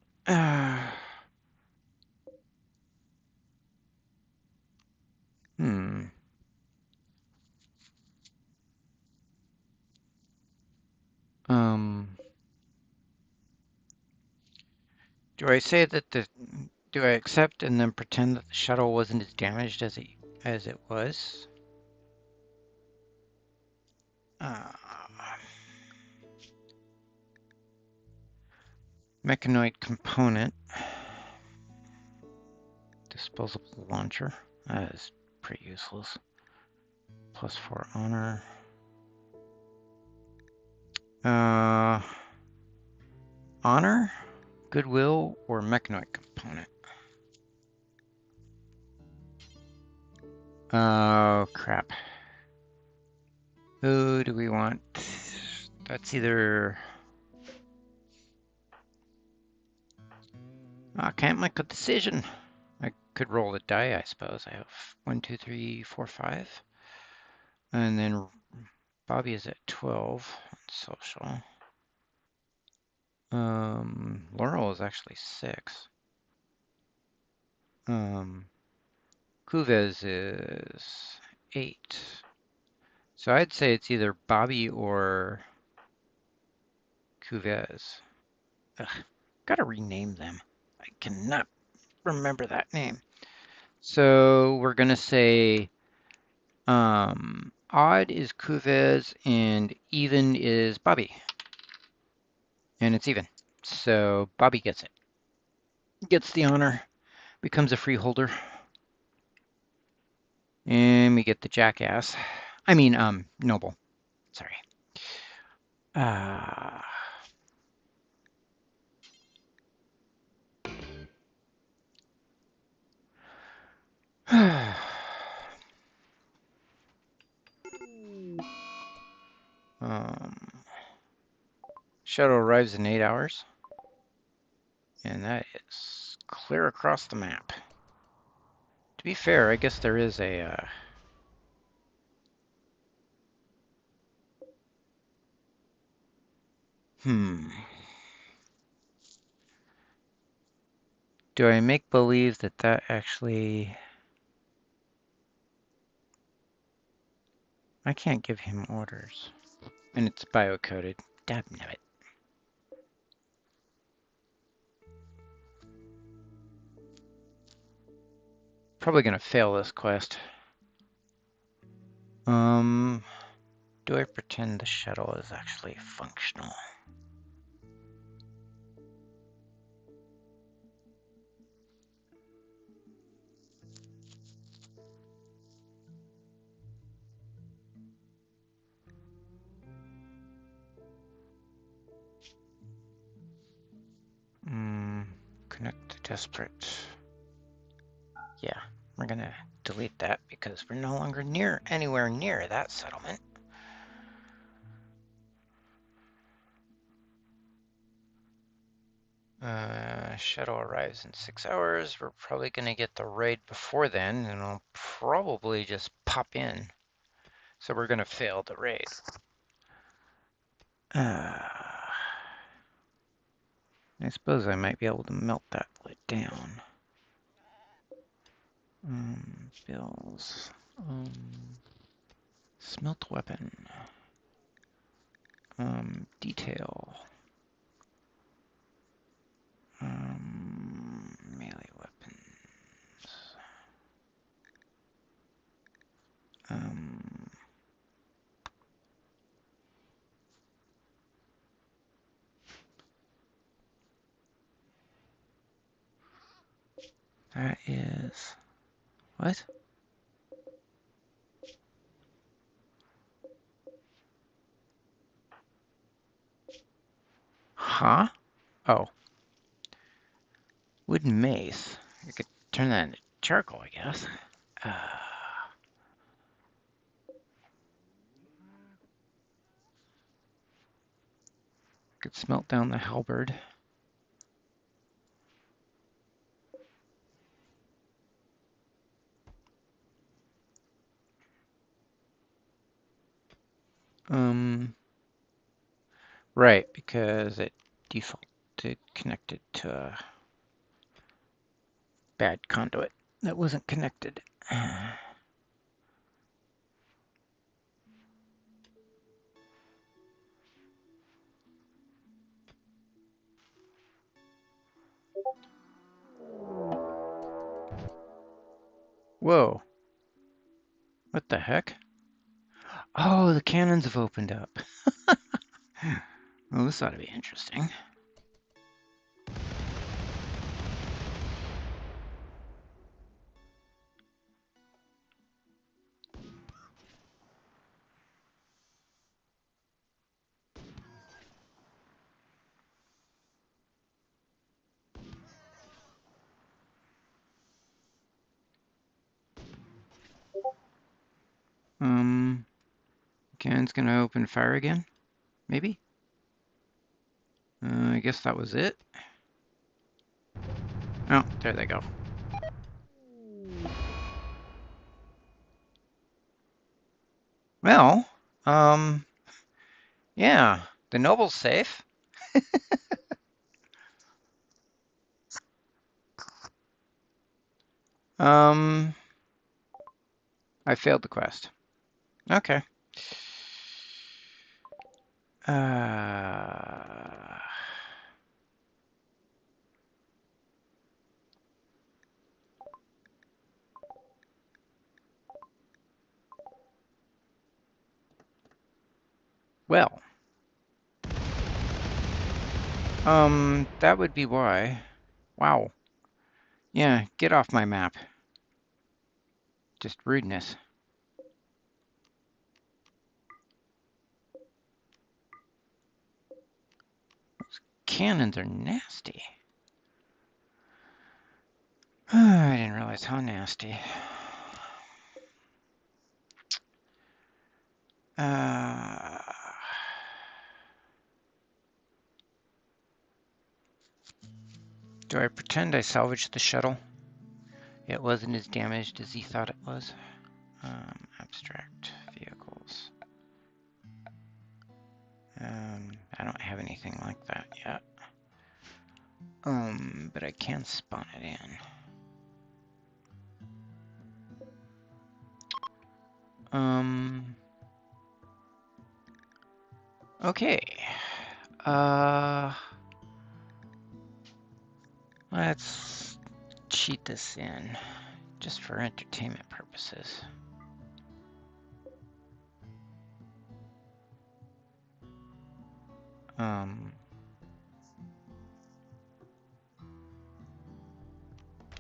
Do I say that do I accept and then pretend that the shuttle wasn't as damaged as it was? Mechanoid component. Disposable launcher. That is pretty useless. +4 honor. Honor, goodwill, or mechanoid component? Oh, crap. Who do we want? That's either... I can't make a decision. I could roll the die, I suppose. I have 1, 2, 3, 4, 5. And then Bobby is at 12 on social. Laurel is actually 6. Cuvez is 8. So I'd say it's either Bobby or Cuvez. Ugh, gotta rename them. I cannot remember that name. So we're gonna say odd is Cuvez and even is Bobby. And it's even. So Bobby gets it. Gets the honor, becomes a freeholder. And we get the jackass. I mean, noble. Sorry. Shuttle arrives in 8 hours. And that is clear across the map. To be fair, I guess there is a... Do I make believe that that actually... I can't give him orders. And it's bio-coded. Dabnabbit. Probably gonna fail this quest. Do I pretend the shuttle is actually functional? Desperate. Yeah, we're gonna delete that because we're no longer anywhere near that settlement. Shuttle arrives in 6 hours. We're probably gonna get the raid before then, and I'll probably just pop in. So we're gonna fail the raid. I suppose I might be able to melt that wood down. Bills. Smelt weapon. Detail. Melee weapons. That is what? Huh? Oh. Wooden mace. I could turn that into charcoal, I guess. Could smelt down the halberd. Right, because it defaulted connected to a bad conduit that wasn't connected. Whoa. What the heck? Oh, the cannons have opened up. Well, this ought to be interesting. Cannon's gonna open fire again? Maybe? I guess that was it. Oh, there they go. Well, yeah, the noble's safe. I failed the quest. Okay. Well. That would be why. Wow. Yeah, get off my map. Just rudeness. Those cannons are nasty. I didn't realize how nasty. Do I pretend I salvaged the shuttle? It wasn't as damaged as he thought it was. Abstract vehicles. I don't have anything like that yet. But I can spawn it in. Okay. Let's cheat this in, just for entertainment purposes.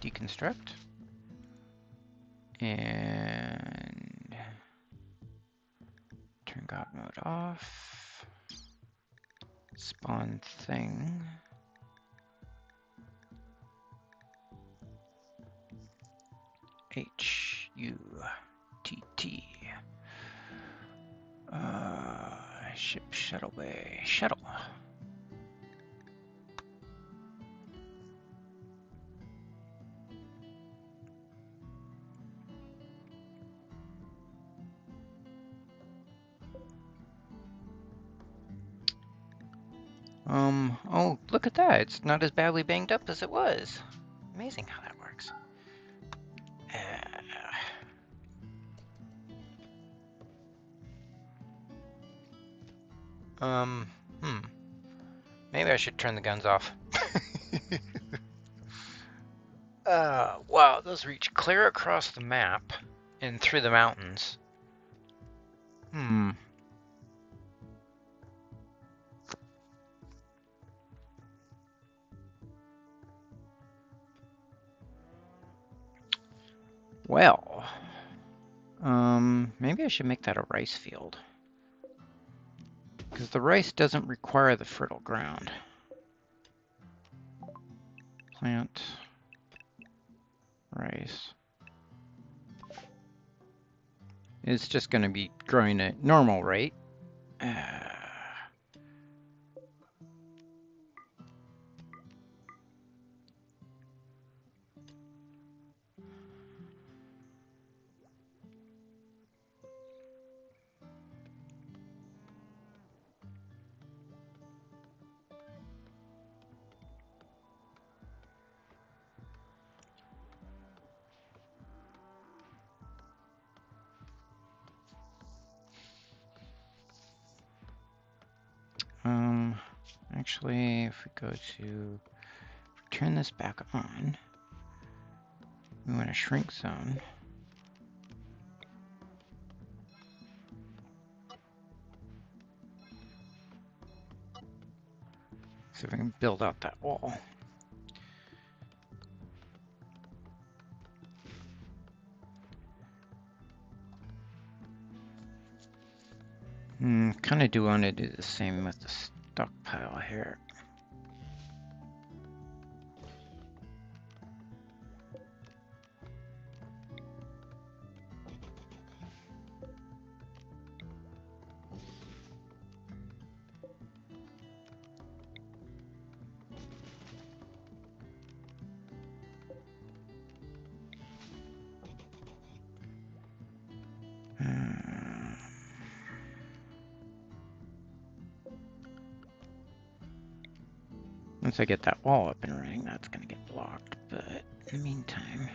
Deconstruct. And turn God mode off. Spawn thing. H-U-T-T. Ship shuttle bay. Shuttle. Oh, look at that. It's not as badly banged up as it was. Amazing how that works. Maybe I should turn the guns off. Wow, those reach clear across the map and through the mountains. Well, maybe I should make that a rice field. Because the rice doesn't require the fertile ground. Plant rice. It's just going to be growing at normal rate. Actually, if we go to turn this back on, we want a shrink zone. So we can build out that wall. Kind of do want to do the same with the stockpile here. Once I get that wall up and running, that's going to get blocked, but in the meantime...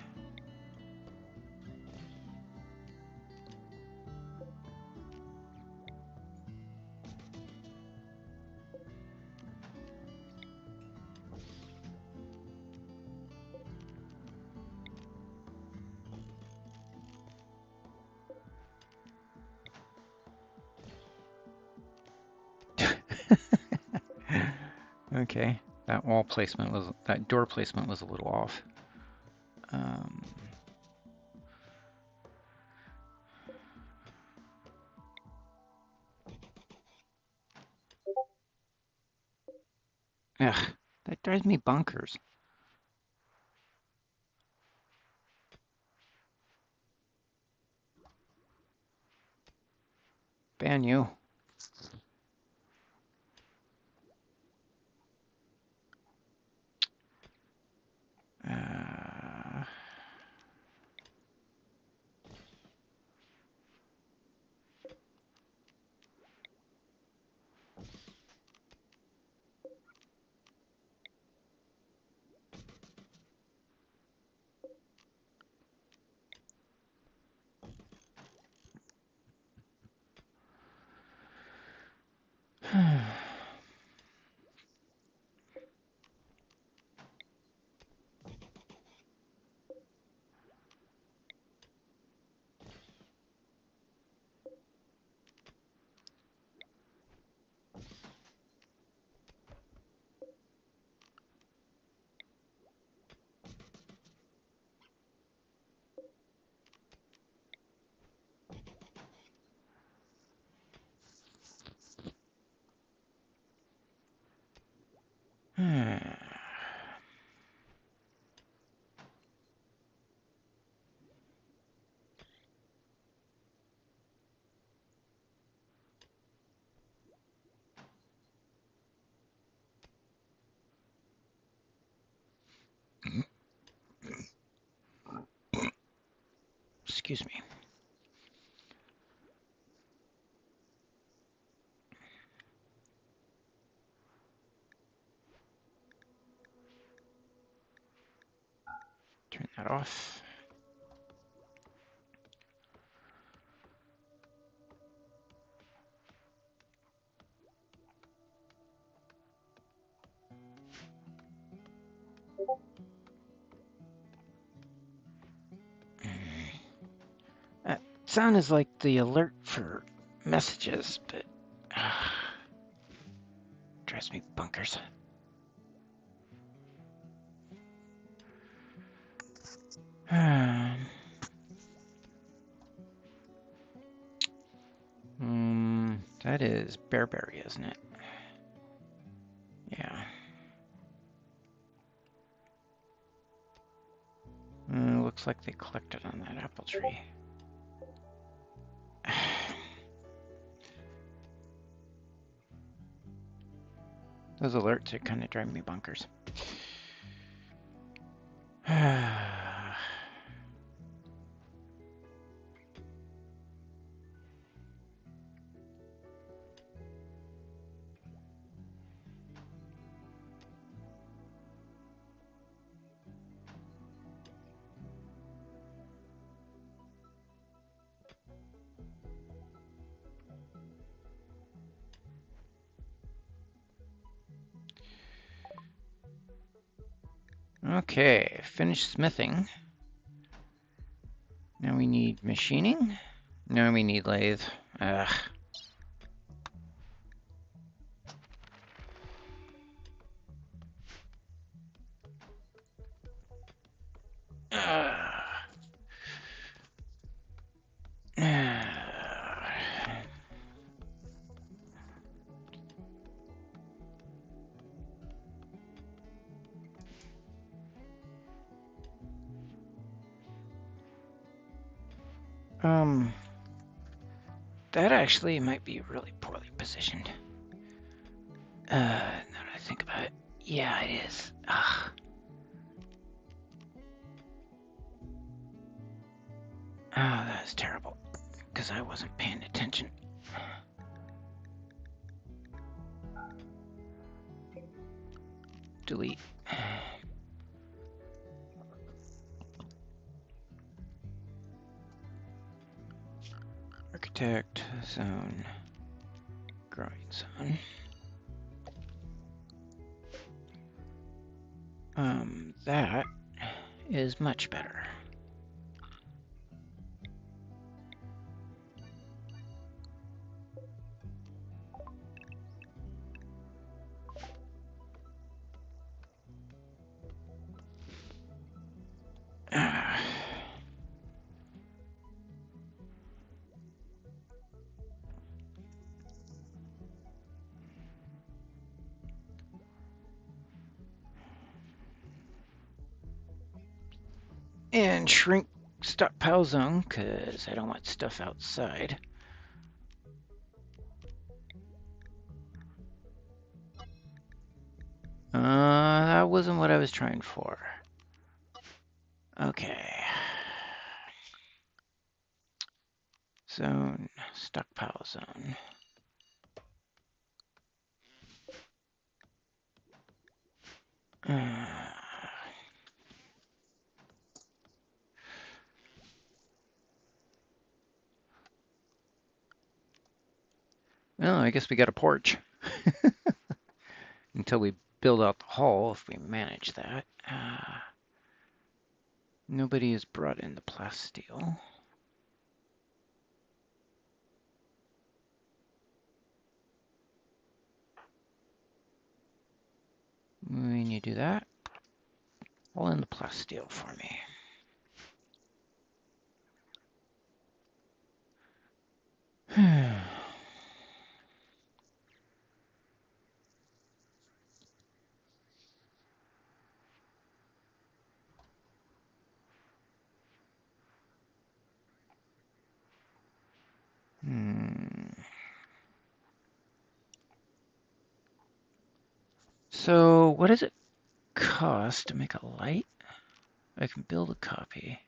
Okay, that door placement was a little off. Ugh, that drives me bonkers. Ban you. Excuse me. Turn that off. That sound is like the alert for messages, but drives me bunkers. That is bearberry, isn't it? Yeah. Looks like they collected on that apple tree. Those alerts are kind of driving me bonkers. Okay, finished smithing. Now we need machining. Now we need lathe. Ugh. That actually might be really poorly positioned. Now that I think about it, yeah, it is. Ugh. Oh, that's terrible, because I wasn't paying attention. Delete. Architect, zone, growing zone. That is much better. And shrink stockpile zone, because I don't want stuff outside. That wasn't what I was trying for. Okay. Zone, stockpile zone. Well, I guess we got a porch. Until we build out the hall, if we manage that. Nobody has brought in the plasteel. When you do that, all in the plasteel for me. So what does it cost to make a light? I can build a copy.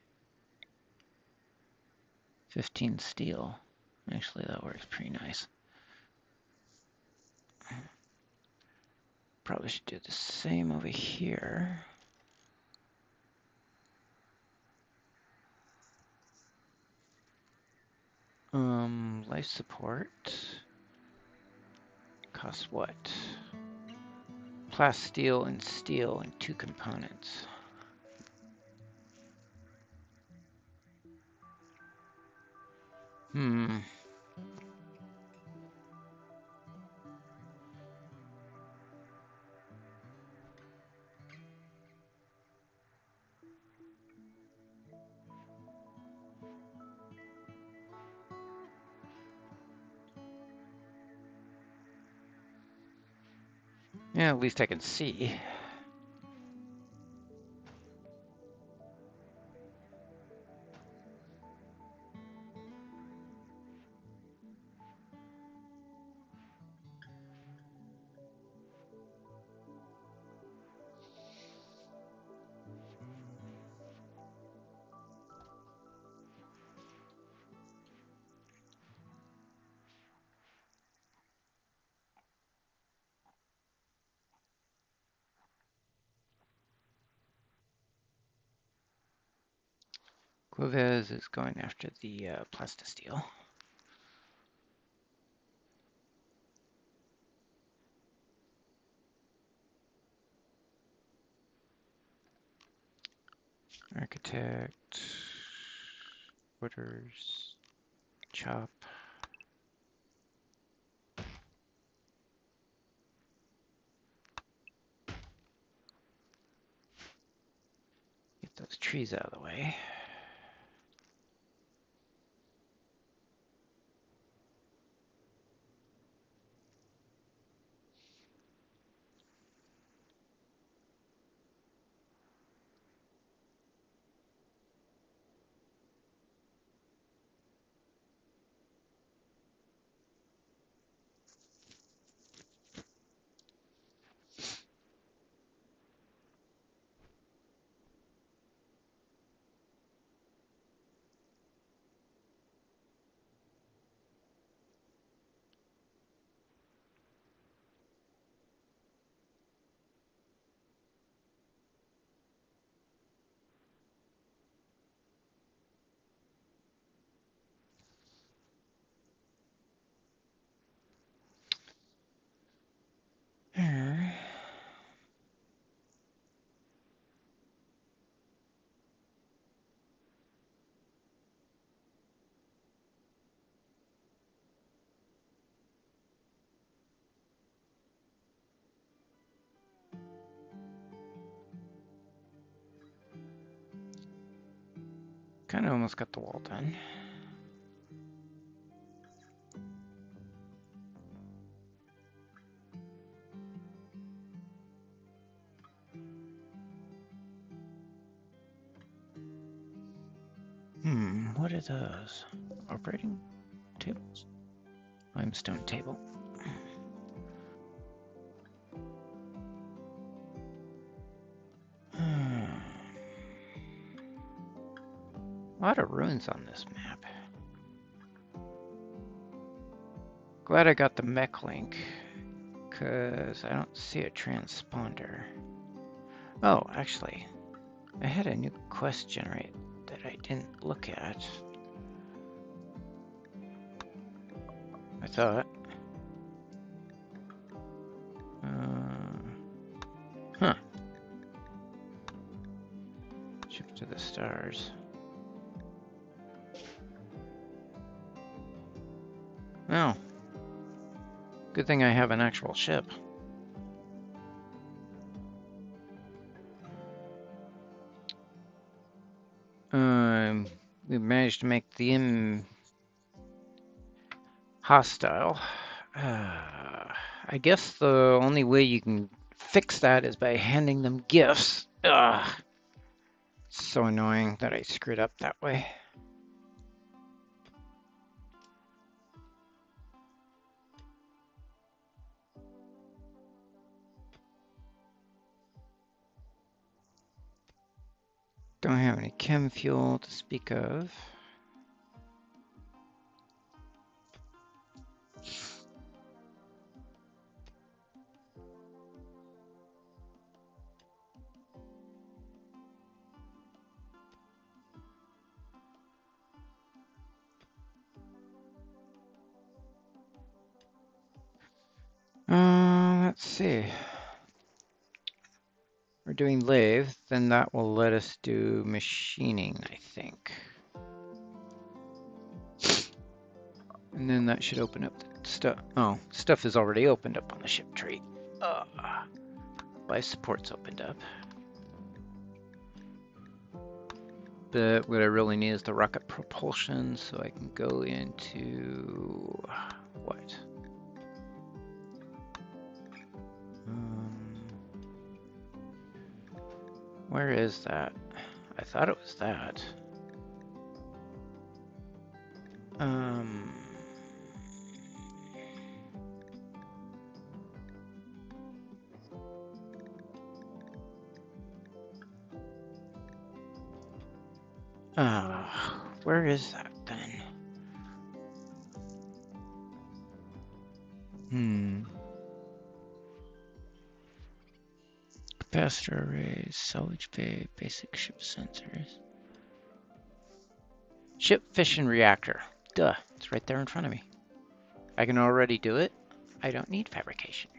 15 steel. Actually, that works pretty nice. Probably should do the same over here. Life support. Costs what? Plasteel and steel in 2 components. Yeah, at least I can see. Clovis is going after the plastisteel. Architect. Orders. Chop. Get those trees out of the way. Kind of almost got the wall done. What are those? Operating tables? Limestone table. A lot of ruins on this map. Glad I got the mech link, because I don't see a transponder. Oh, actually, I had a new quest generate that I didn't look at. I thought. Huh. Ship to the stars. Oh. Good thing I have an actual ship. We managed to make the M hostile. I guess the only way you can fix that is by handing them gifts. It's so annoying that I screwed up that way. Don't have any chem fuel to speak of. Let's see. We're doing lathe, then that will let us do machining, I think. And then that should open up the stuff. Oh, stuff is already opened up on the ship tree. Life support's opened up. But what I really need is the rocket propulsion, so I can go into what? Where is that? I thought it was that. Where is that then? Capacitor arrays, salvage bay, basic ship sensors. Ship fission reactor. Duh, it's right there in front of me. I can already do it. I don't need fabrication.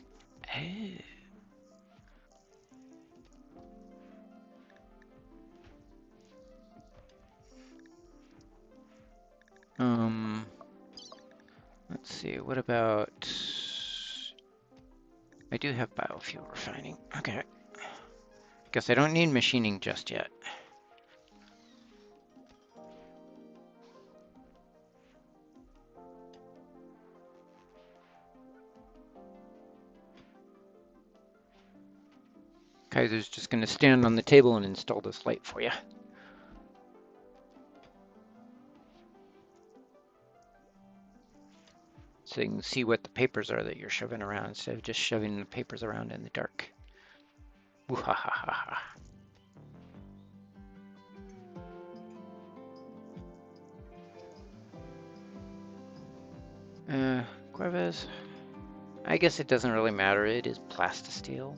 Let's see, what about... I do have biofuel refining. Okay. Guess I don't need machining just yet. Kaiser's just going to stand on the table and install this light for you. So you can see what the papers are that you're shoving around instead of just shoving the papers around in the dark. Woo-ha-ha-ha-ha. Corvez. I guess it doesn't really matter. It is plastisteel,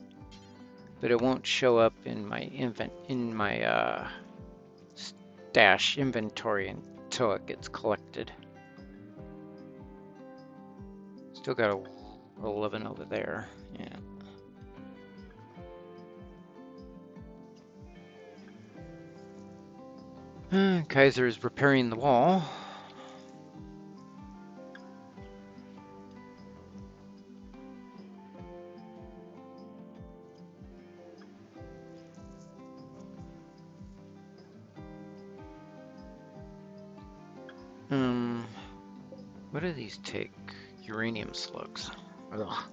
but it won't show up in my stash inventory until it gets collected. Still got a 11 over there. Yeah. Kaiser is repairing the wall. What do these take? Uranium slugs. Ugh.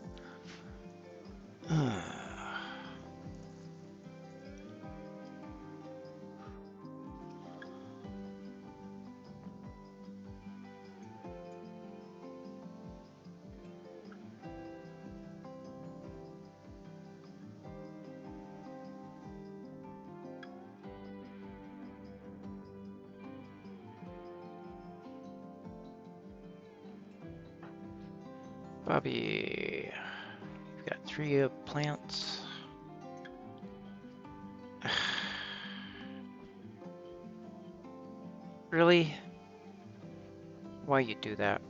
Bobby, you've got 3 plants. Really? Why you do that?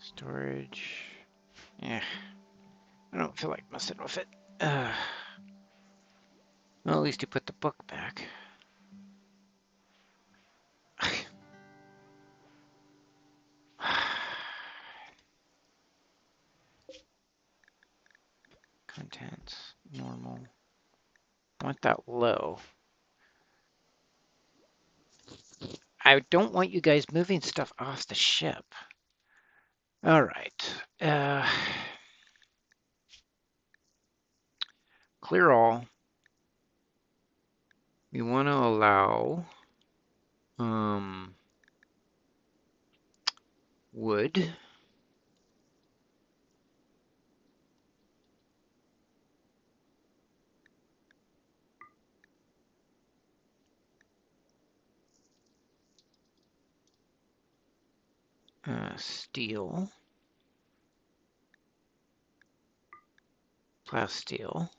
Storage. Yeah, I don't feel like messing with it. Well, at least you put the book back. Contents, normal. I want that low. I don't want you guys moving stuff off the ship. All right. clear all. We want to allow wood. Steel. Plasteel.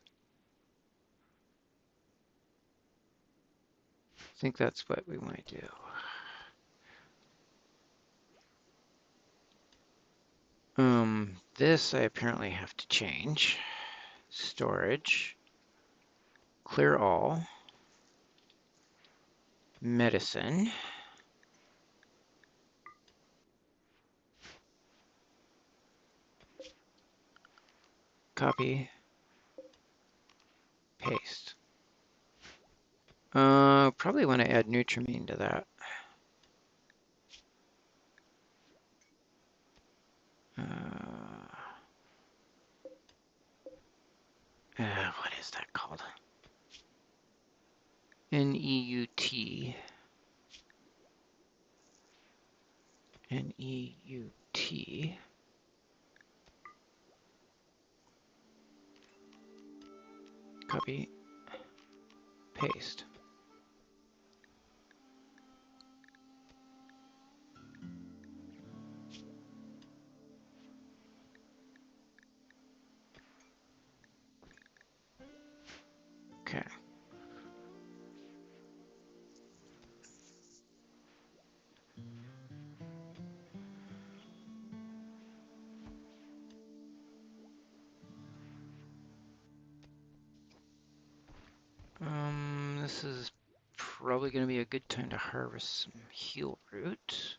I think that's what we want to do. This I apparently have to change. Storage. Clear all. Medicine. Copy. Paste. Probably want to add Nutrimine to that. What is that called? Neut. Neut. Copy. Paste. Okay. This is probably going to be a good time to harvest some heel root.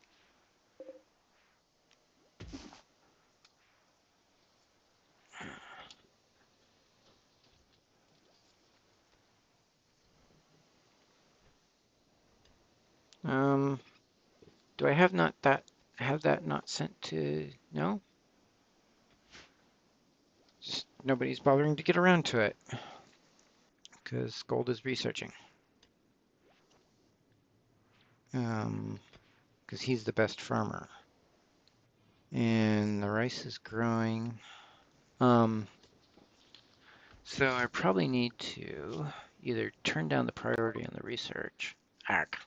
Do I have that not sent to, no? Just nobody's bothering to get around to it because Gold is researching. Because he's the best farmer. And the rice is growing. So I probably need to either turn down the priority on the research. Arc.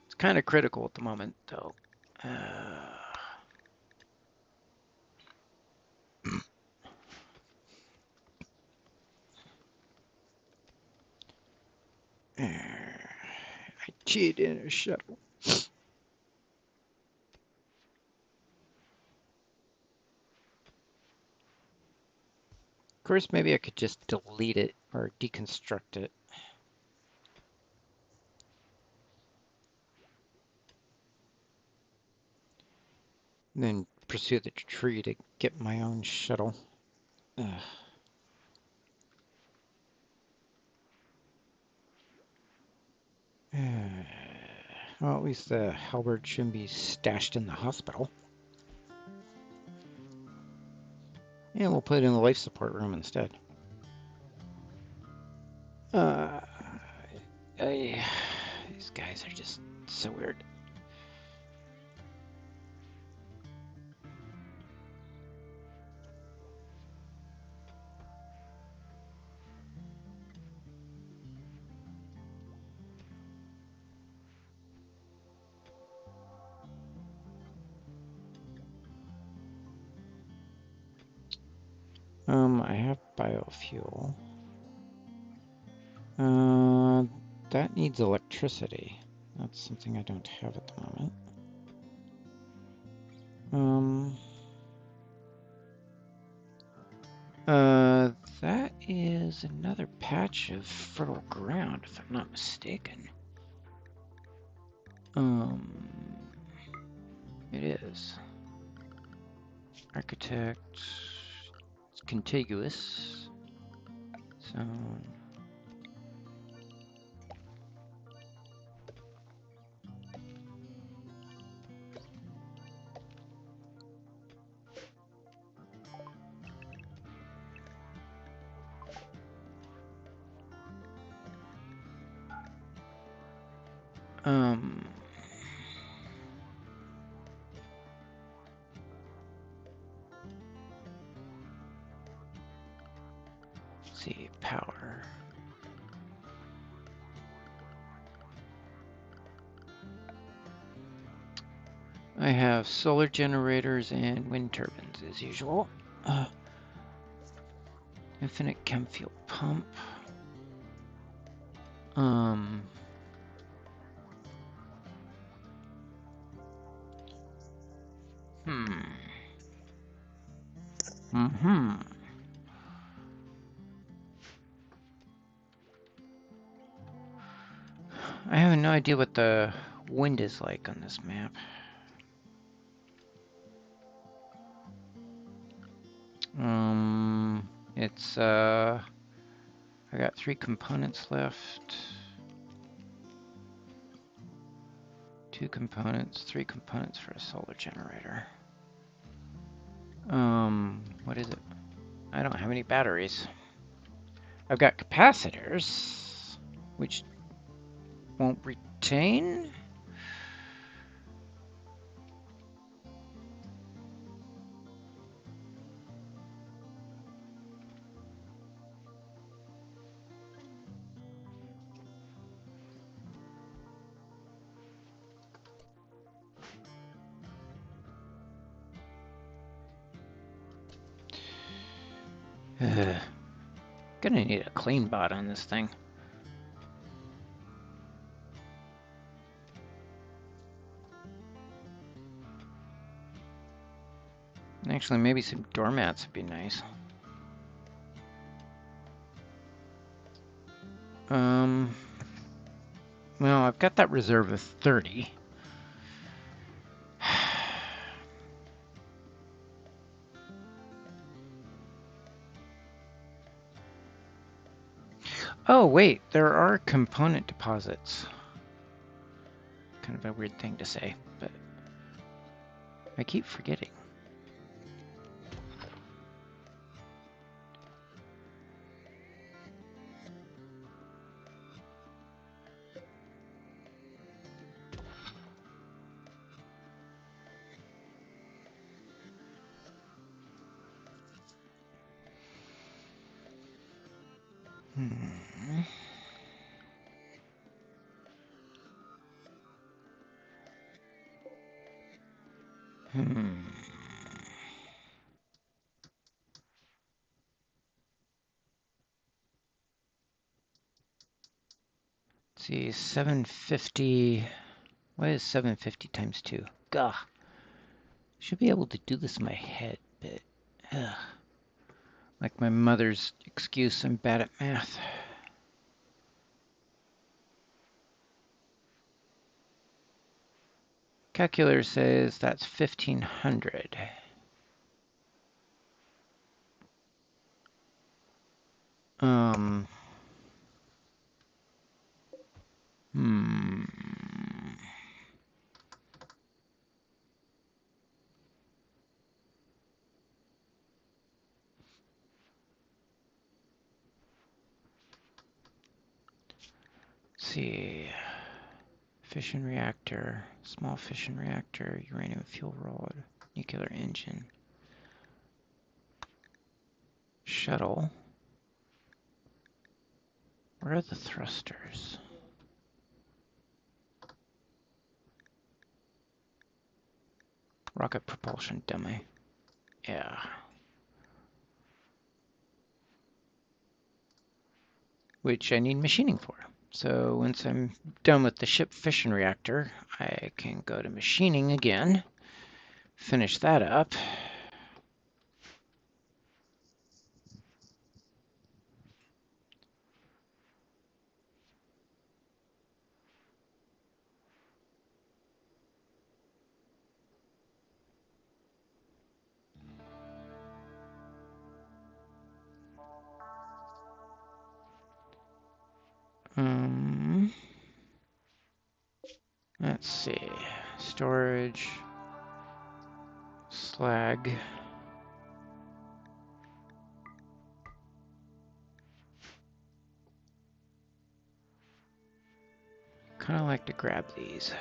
It's kind of critical at the moment, though. I cheated in a shuttle. Of course, maybe I could just delete it or deconstruct it. And then pursue the tree to get my own shuttle. Well, at least the halberd shouldn't be stashed in the hospital. Yeah, we'll put it in the life support room instead. These guys are just so weird. I have biofuel. That needs electricity. That's something I don't have at the moment. That is another patch of fertile ground, if I'm not mistaken. It is. Architect. It's contiguous. So. Um, let's see, power. I have solar generators and wind turbines as usual. Infinite chem fuel pump. Um, hmm. Mm-hmm. I have no idea what the wind is like on this map. It's I got 3 components left. 2 components, 3 components for a solar generator. What is it? I don't have any batteries. I've got capacitors, which won't retain. Gonna need a clean bot on this thing. Actually, maybe some doormats would be nice. Well, I've got that reserve of 30. Oh, wait, there are component deposits. Kind of a weird thing to say, but I keep forgetting. Hmm. Hmm. Let's see, 750. What is 750 times 2? Gah. Should be able to do this in my head, but like my mother's excuse, I'm bad at math. Calculator says that's 1500. Um. Hmm. Let's see. Fission reactor, small fission reactor, uranium fuel rod, nuclear engine, shuttle. Where are the thrusters? Rocket propulsion dummy. Yeah. Which I need machining for. So once I'm done with the ship fission reactor, I can go to machining again, finish that up. Let's see. Storage, slag. kind of like to grab these.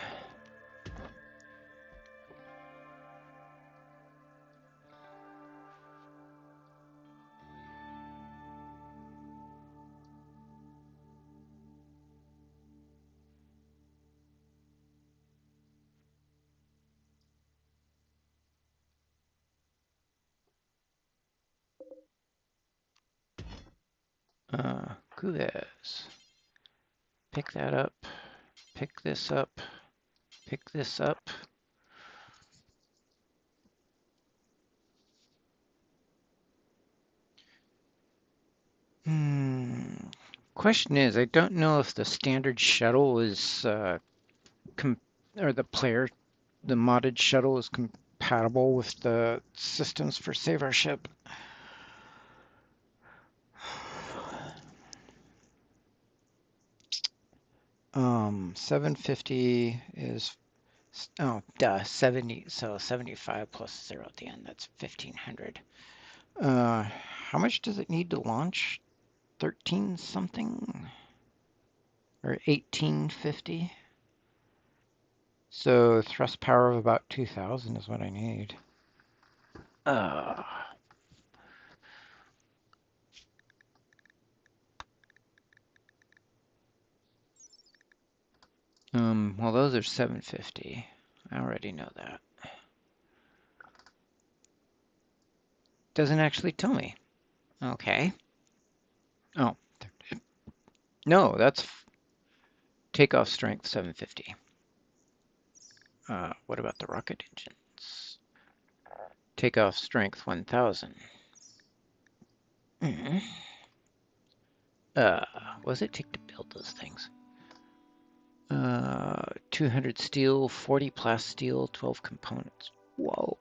Kuves. Pick that up. Pick this up. Pick this up. Question is, I don't know if the standard shuttle is or the modded shuttle is compatible with the systems for Save Our Ship. 750 is 70, so 75 plus 0 at the end, that's 1500. How much does it need to launch? 13 something? Or 1850? So thrust power of about 2000 is what I need. Well, those are 750. I already know that. Doesn't actually tell me. Okay. Oh, no, that's takeoff strength 750. What about the rocket engines? Takeoff strength 1000. What does it take to build those things? 200 steel, 40 plasteel, 12 components. Whoa.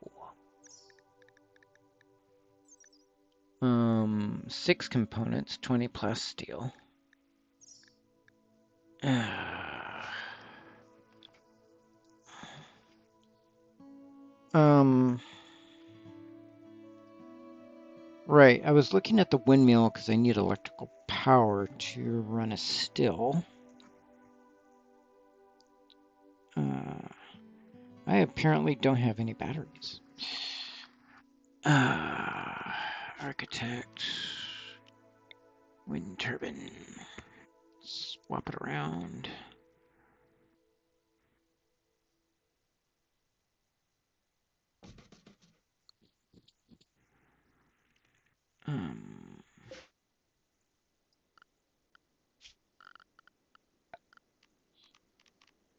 6 components, 20 plasteel. Right, I was looking at the windmill because I need electrical power to run a still. I apparently don't have any batteries. Architect, wind turbine, swap it around.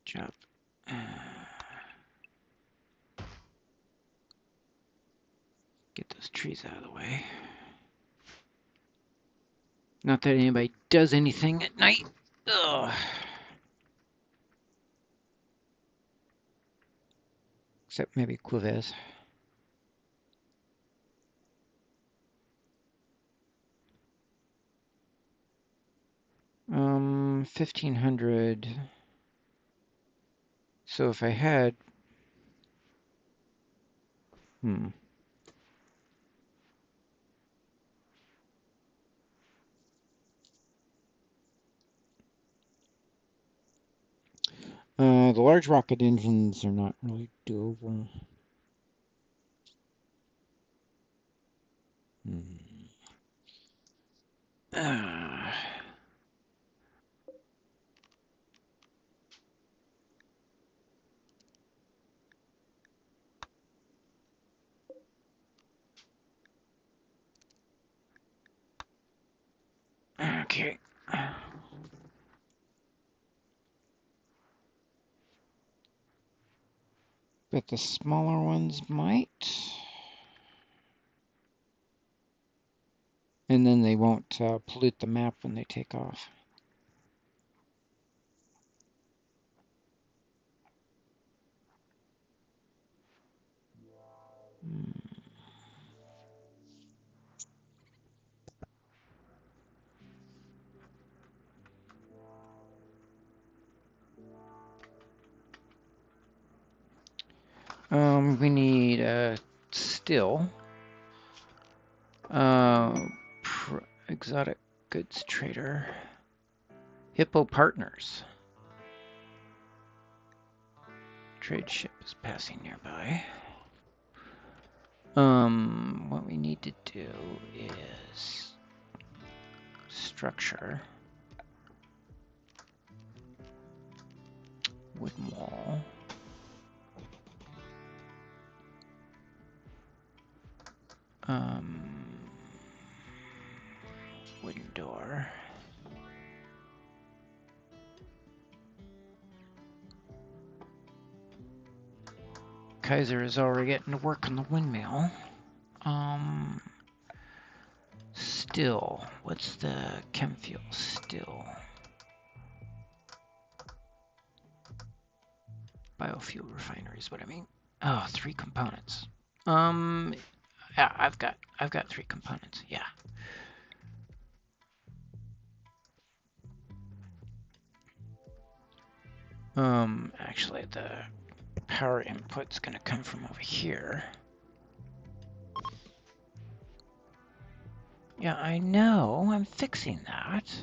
Job. Get those trees out of the way. Not that anybody does anything at night. Ugh. Except maybe Cuevas. Um, 1500. So if I had, the large rocket engines are not really doable. Okay. But the smaller ones might. And then they won't pollute the map when they take off. We need a still. Exotic goods trader. Hippo partners. Trade ship is passing nearby. What we need to do is structure wooden wall. Wooden door. Kaiser is already getting to work on the windmill. Still, what's the chem fuel? Still. Biofuel refinery is what I mean. Oh, 3 components. Yeah, I've got 3 components. Yeah. Actually, the power input's gonna come from over here. Yeah, I know. I'm fixing that.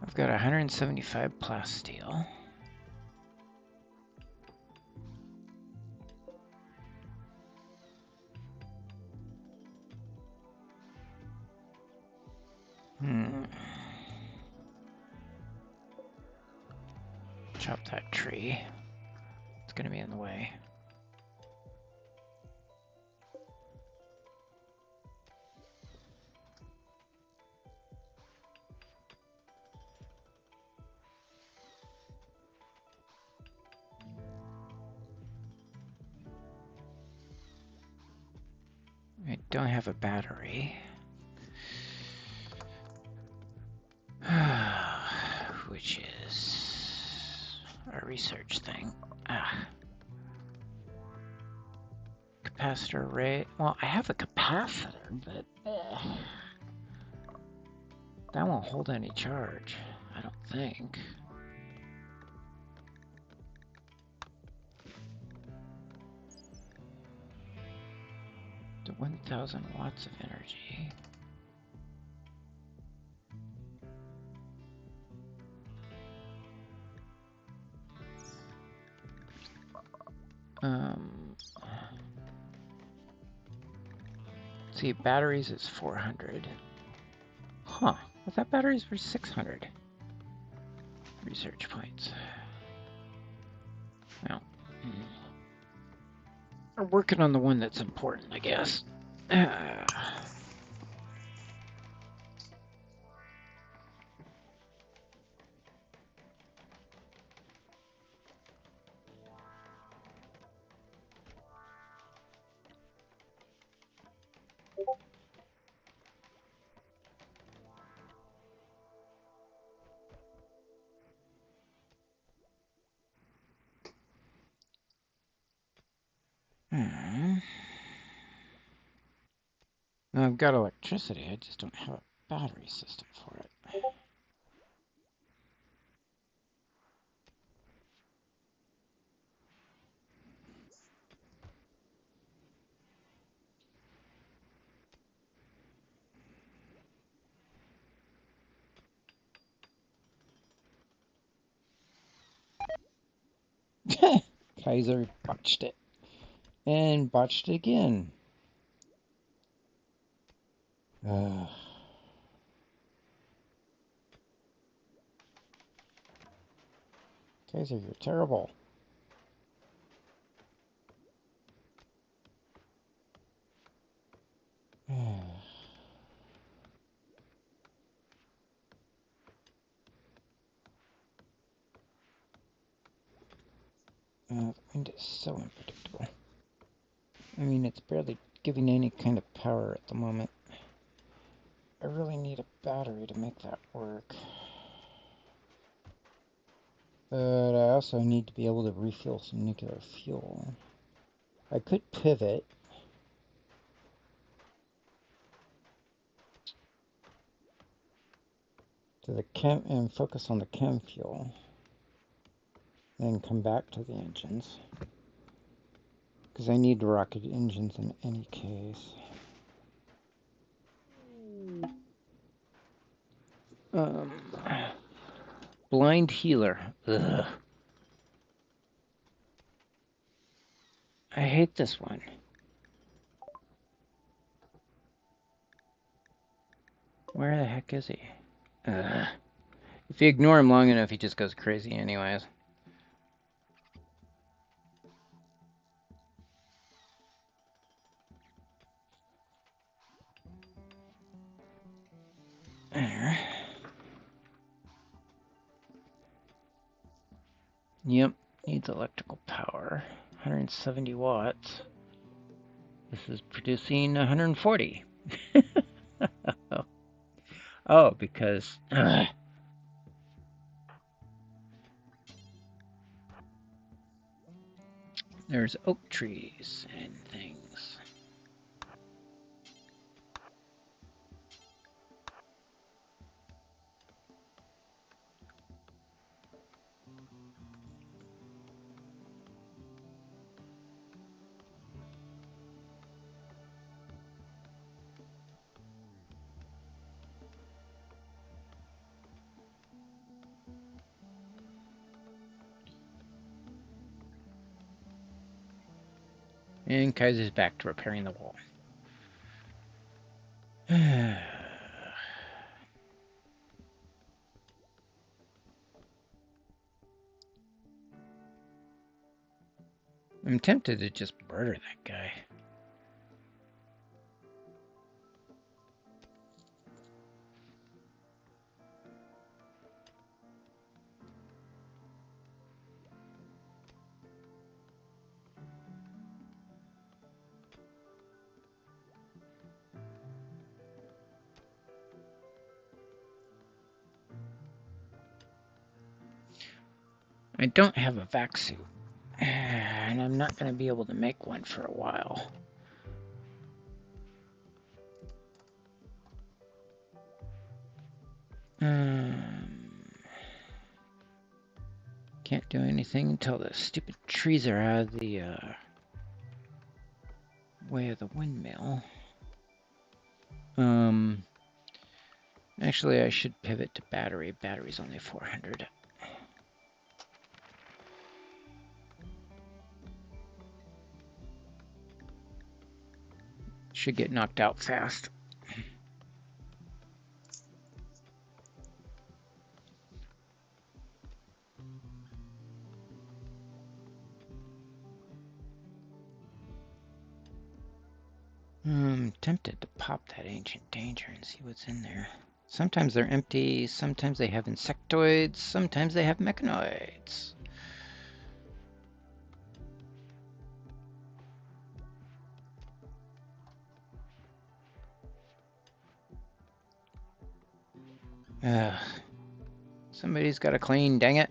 I've got 175 plasteel. Chop that tree. It's gonna be in the way. I don't have a battery. Which is a research thing. Capacitor array. Well, I have a capacitor, but that won't hold any charge, I don't think. To 1,000 watts of energy. See, batteries is 400. Huh, I thought batteries were 600. Research points. Well, we're working on the one that's important, I guess. I've got electricity, I just don't have a battery system for it. Kaiser botched it. And botched it again. Kaiser, you're terrible. The wind is so unpredictable. I mean, it's barely giving any kind of power at the moment. I really need a battery to make that work. But I also need to be able to refuel some nuclear fuel. I could pivot to the chem and focus on the chem fuel. and come back to the engines. Because I need rocket engines in any case. Blind healer. Ugh. I hate this one. Where the heck is he? Ugh. If you ignore him long enough, he just goes crazy anyways. There. Yep, needs electrical power. 170 watts. This is producing 140. Oh, because... there's oak trees and things. And Kaiser's back to repairing the wall. I'm tempted to just murder that guy. I don't have a vac suit, and I'm not going to be able to make one for a while. Can't do anything until the stupid trees are out of the way of the windmill. Actually, I should pivot to battery. Battery's only 400. Should get knocked out fast. I'm tempted to pop that ancient danger and see what's in there. Sometimes they're empty, sometimes they have insectoids, sometimes they have mechanoids. Ugh. Somebody's got to clean, dang it.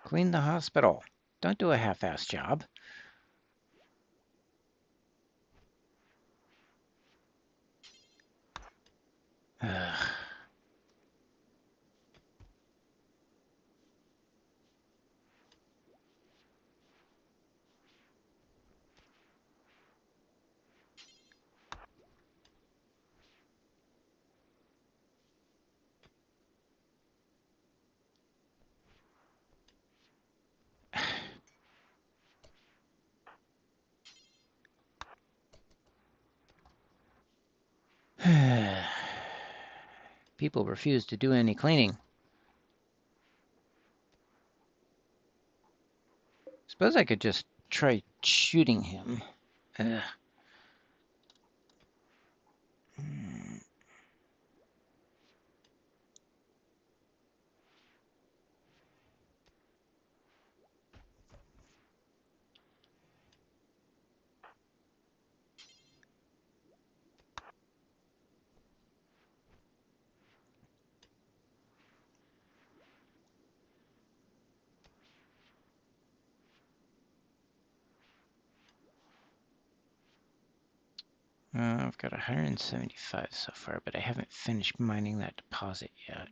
Clean the hospital. Don't do a half-assed job. Ugh. People refuse to do any cleaning. Suppose I could just try shooting him. Ugh. I've got 175 so far, but I haven't finished mining that deposit yet.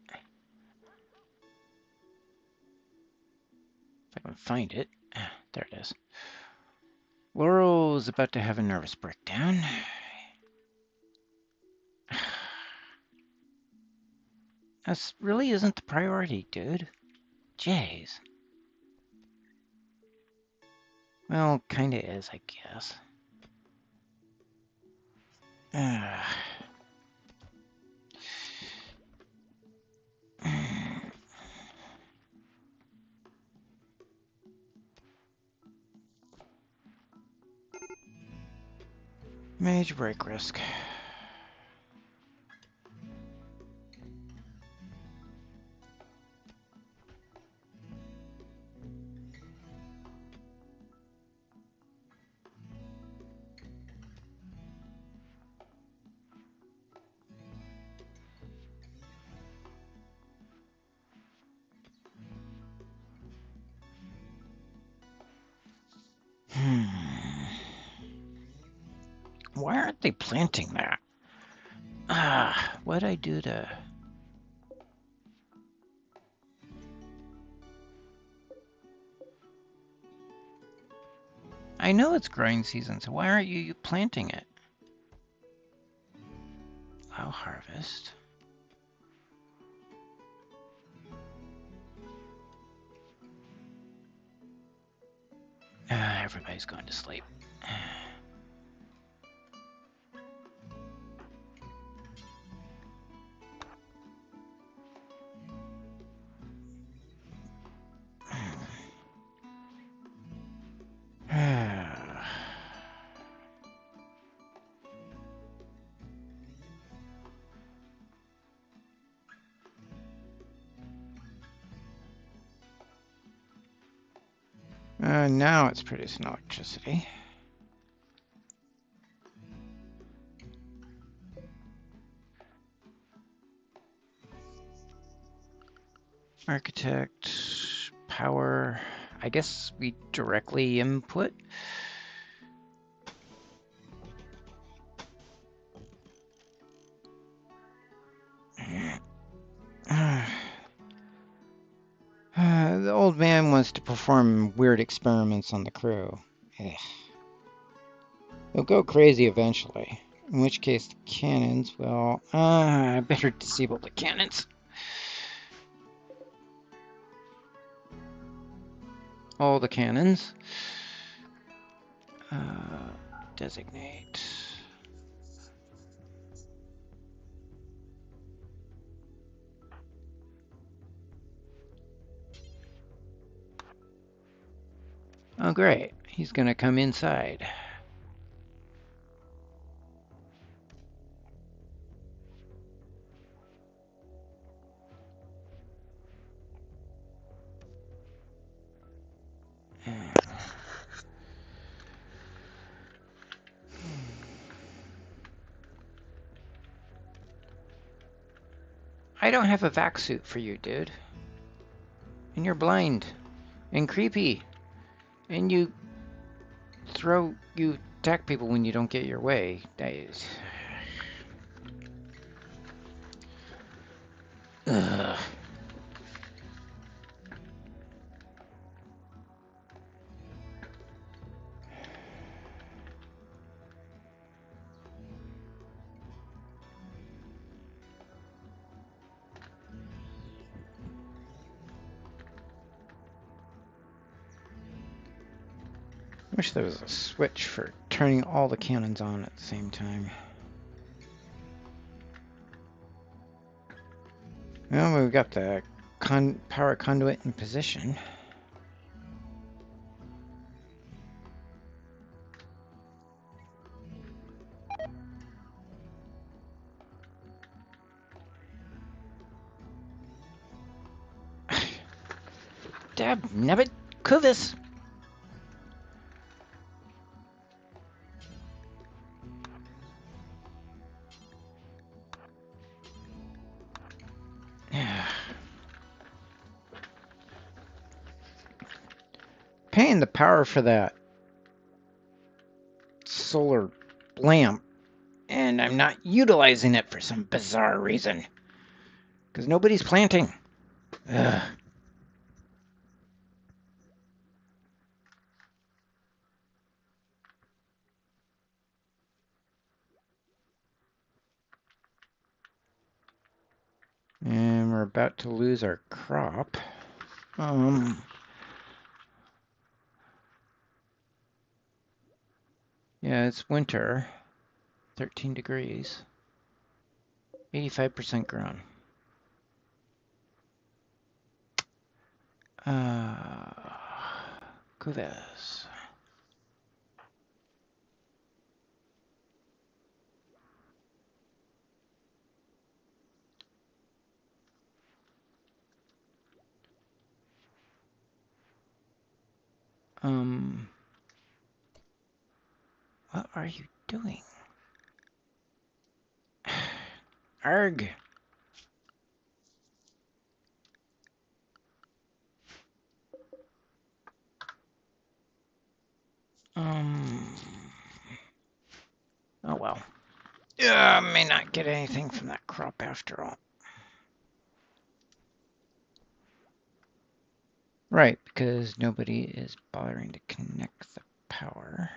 If I can find it. There it is. Laurel's about to have a nervous breakdown. This really isn't the priority, dude. Jeez. Well, kinda is, I guess. Major break risk. Why aren't they planting that? What'd I do to... I know it's growing season, so why aren't you planting it? Allow harvest. Everybody's going to sleep. Now it's producing electricity. Architect, power. I guess we directly input. The old man wants to perform weird experiments on the crew. Ugh. They'll go crazy eventually. In which case the cannons, well, I better disable the cannons. All the cannons. Designate. Oh, great. He's gonna come inside. I don't have a vac suit for you, dude. And you're blind. And creepy. And you attack people when you don't get your way. That is... Ugh. Wish there was a switch for turning all the cannons on at the same time. Well, we've got the power conduit in position. Dab, nabbit, kuvis. Paying the power for that solar lamp, and I'm not utilizing it for some bizarre reason. Because nobody's planting. Ugh. And we're about to lose our crop. Yeah, it's winter. 13 degrees. 85% grown. Kuves. What are you doing? Arg. Oh well. May not get anything from that crop after all. Right, because nobody is bothering to connect the power.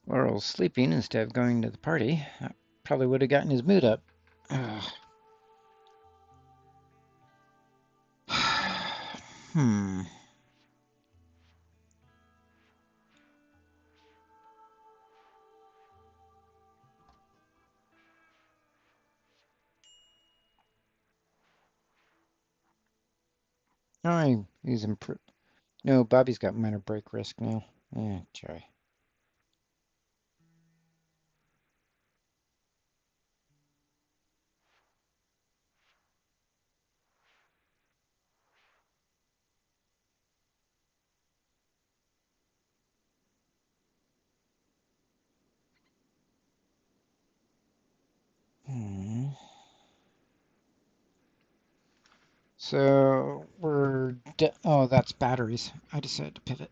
Laurel's sleeping instead of going to the party. That probably would have gotten his mood up. Hmm. Oh, he's improved. No, Bobby's got minor break risk now. Yeah, try. Hmm. So we're oh, that's batteries. I decided to pivot.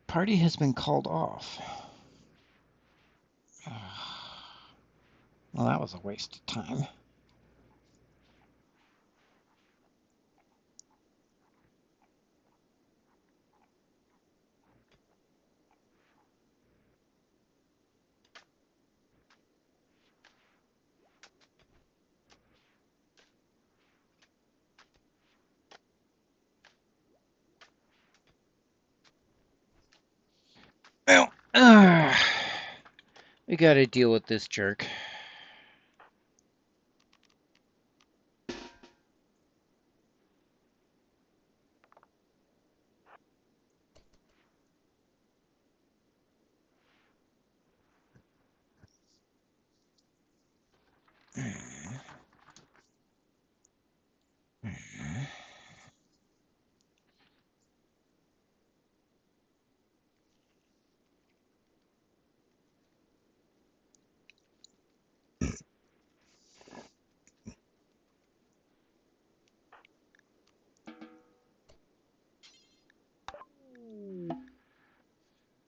Party has been called off. Well, that was a waste of time. Well, we got to deal with this jerk.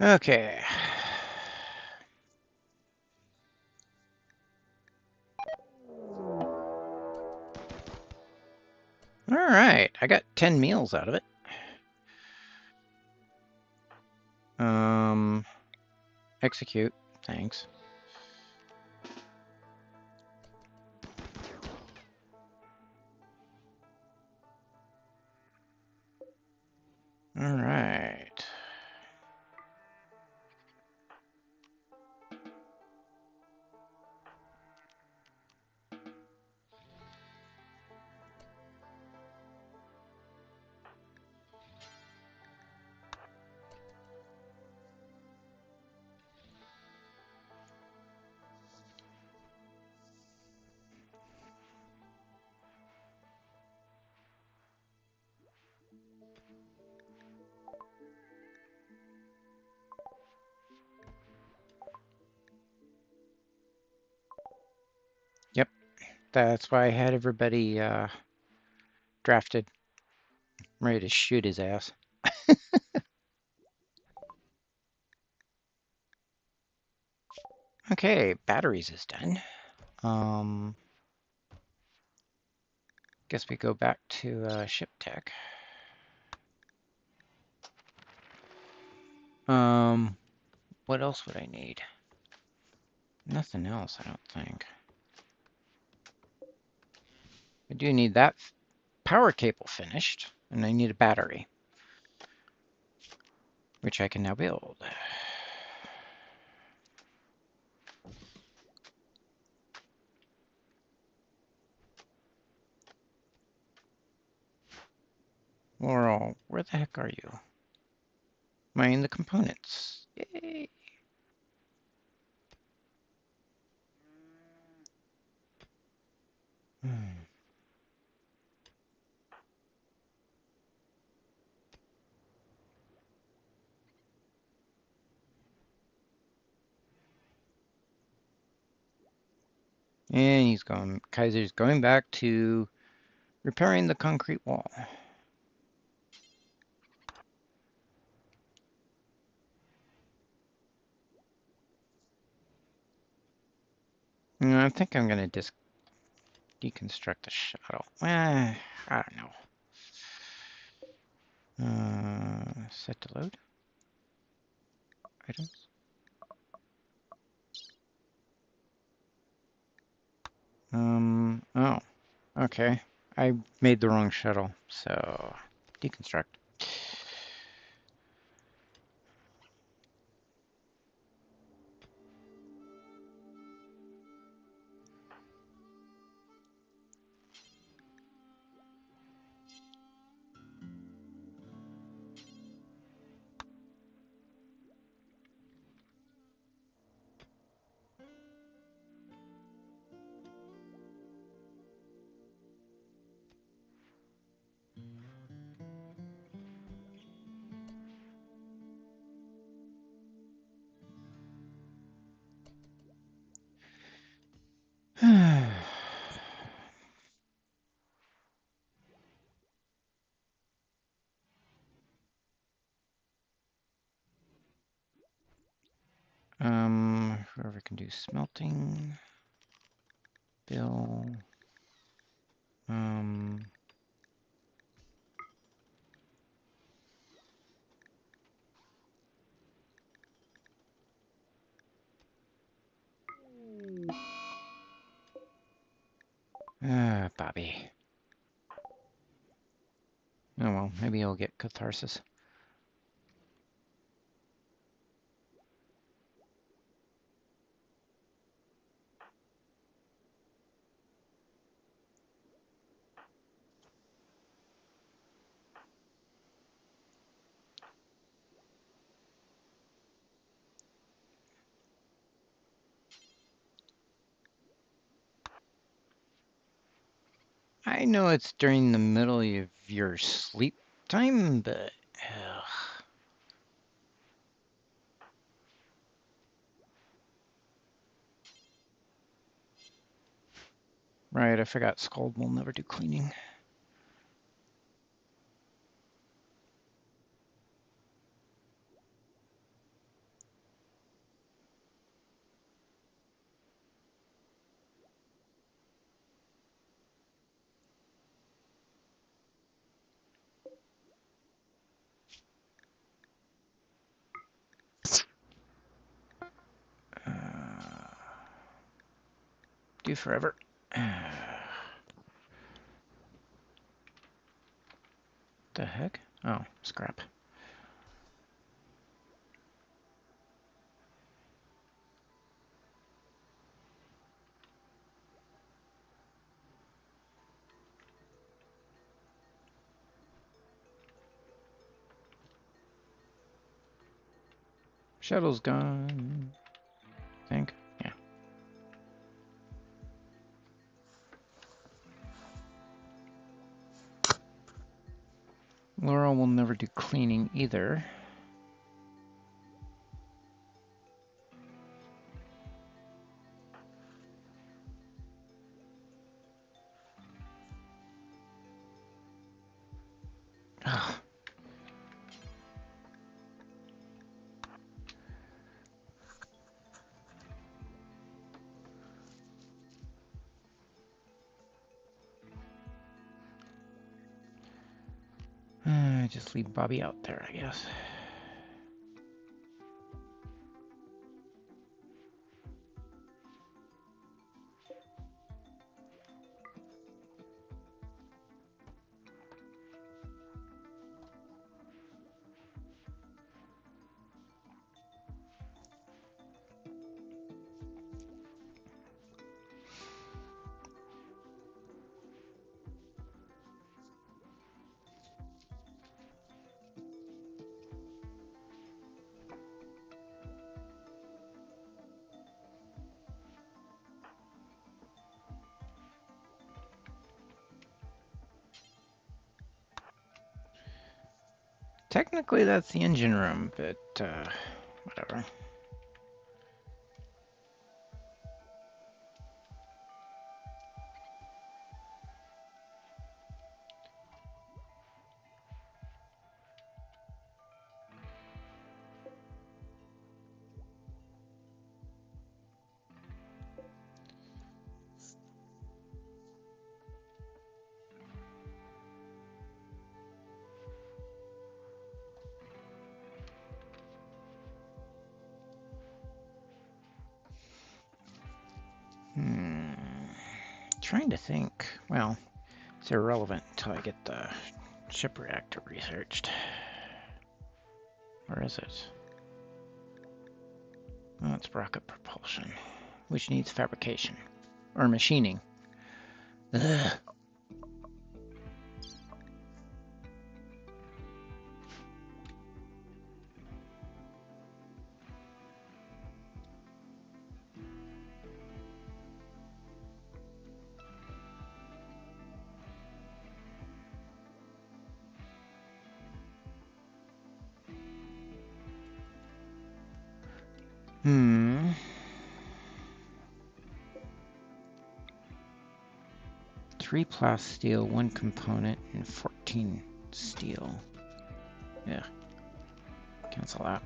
Okay. All right, I got 10 meals out of it. Execute. Thanks. All right. Yep, that's why I had everybody drafted, ready to shoot his ass. Okay, batteries is done. Guess we go back to ship tech. What else would I need? Nothing else, I don't think. I do need that power cable finished, and I need a battery, which I can now build. Laurel, where the heck are you? Am I in the components? Yay! And he's going, Kaiser's going back to repairing the concrete wall. I think I'm going to deconstruct the shuttle. I don't know. Set to load. Items. Oh, okay. I made the wrong shuttle, so deconstruct. Whoever can do smelting. Bill. Bobby. Oh well, maybe he'll get catharsis. I know it's during the middle of your sleep time, but right, I forgot Scold will never do cleaning. forever. The heck? Oh, scrap. Shuttle's gone. I think. Yeah. Laurel will never do cleaning either. Ugh. Just leave Bobby out there, I guess. Technically, that's the engine room, but whatever. Trying to think. Well, it's irrelevant until I get the ship reactor researched. Where is it? Oh, it's rocket propulsion, which needs fabrication or machining. Ugh. Hmm. 3 plasteel, 1 component, and 14 steel. Yeah. Cancel out.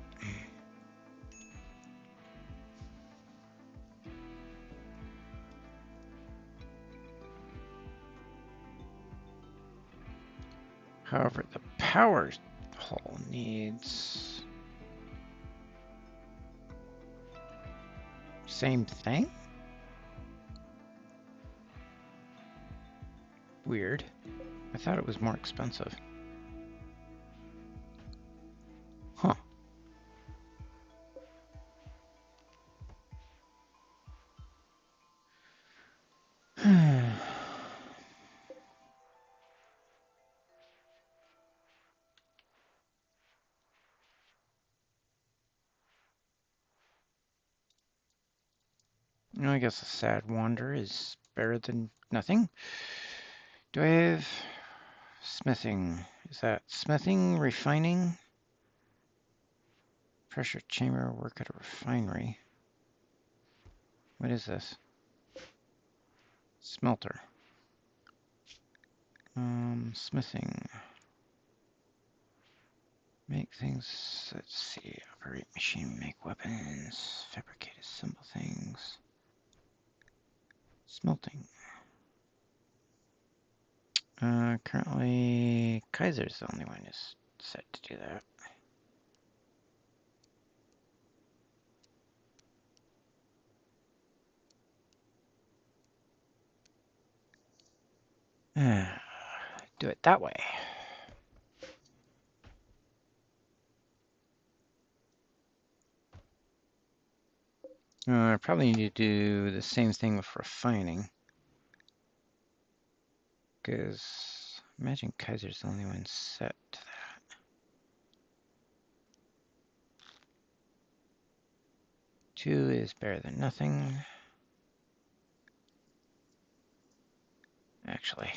However, the power hull needs same thing? Weird. I thought it was more expensive. Huh. I guess a sad wander is better than nothing. Do I have smithing? Is that smithing, refining? Pressure chamber, work at a refinery. What is this? Smelter. Smithing. Make things, let's see, operate machine, make weapons, fabricate, assemble things. Smelting. Currently, Kaiser's the only one who's set to do that. Do it that way. I probably need to do the same thing with refining. Because I imagine Kaiser's the only one set to that. 2 is better than nothing. Actually.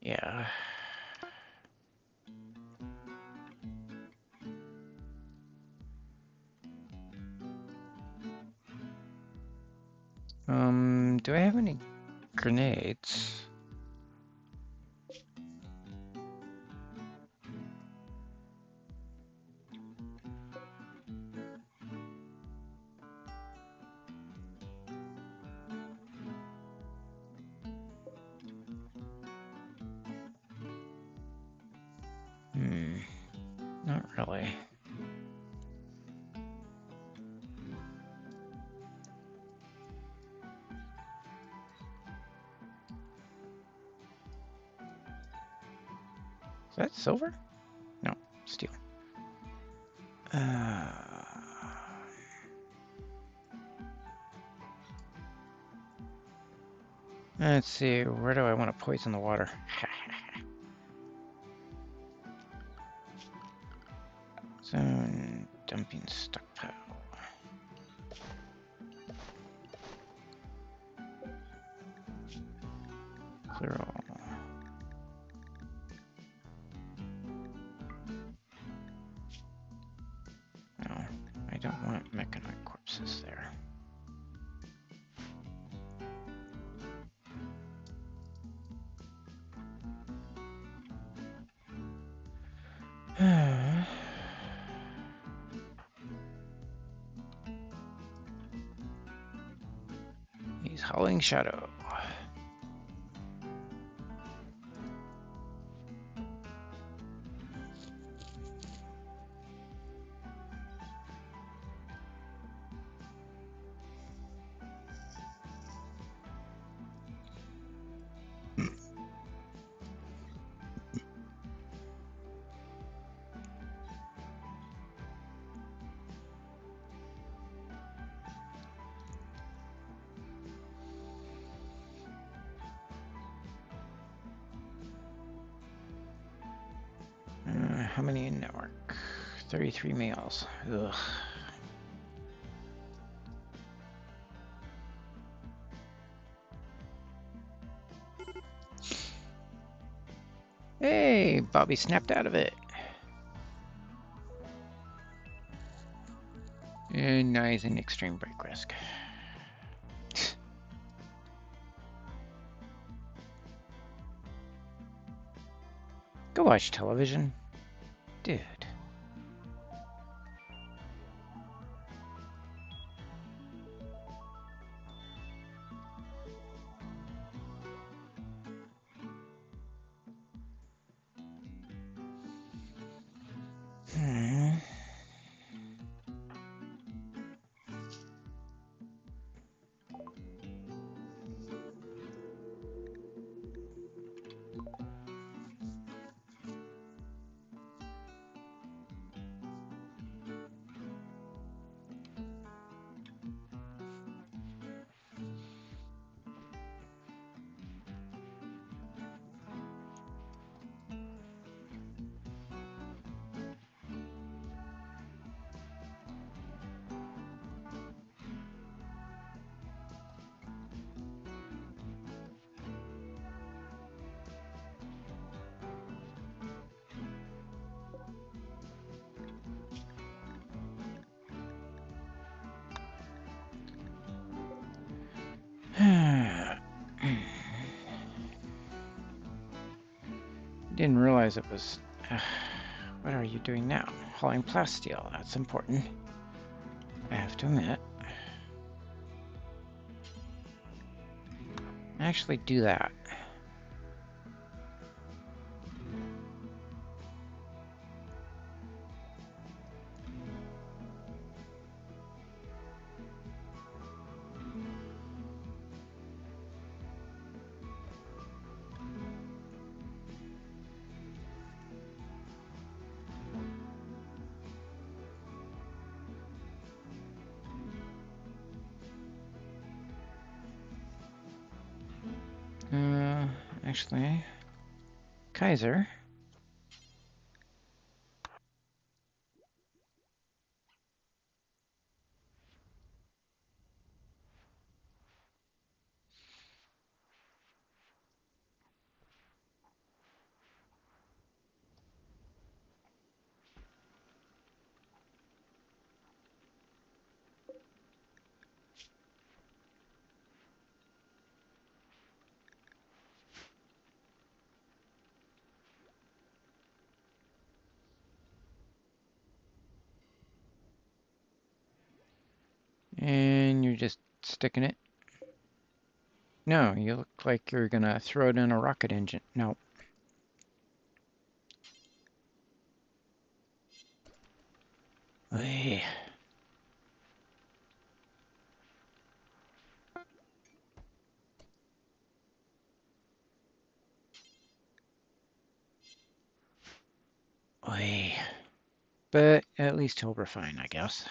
Yeah. Do I have any grenades? Not really. Is that silver? No, steel. Let's see, where do I want to poison the water? Zone dumping stockpile. Clear all. No, I don't want mechanoid corpses there. He's howling shadow. How many in network? 33 males. Ugh. Hey, Bobby snapped out of it. And now he's in extreme break risk. Go watch television. Dude. Didn't realize it was... what are you doing now? Hauling plasteel. That's important. I have to admit. Actually do that. actually, Kaiser. And you're just sticking it. No, you look like you're gonna throw it in a rocket engine. No. Oy. Oy. But at least he'll refine, I guess.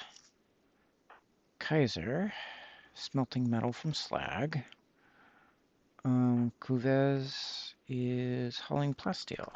Kaiser, smelting metal from slag. Cuvez is hauling plasteel.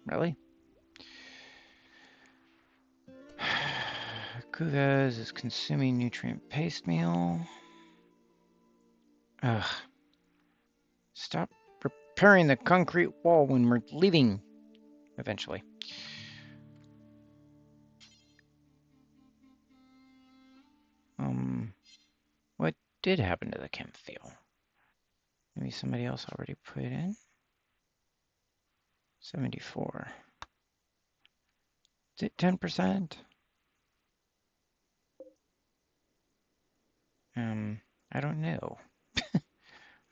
Really? Cuvez is consuming nutrient paste meal. Ugh. Stop repairing the concrete wall when we're leaving, eventually. What did happen to the chem fuel? Maybe somebody else already put it in? 74. Is it 10%? I don't know.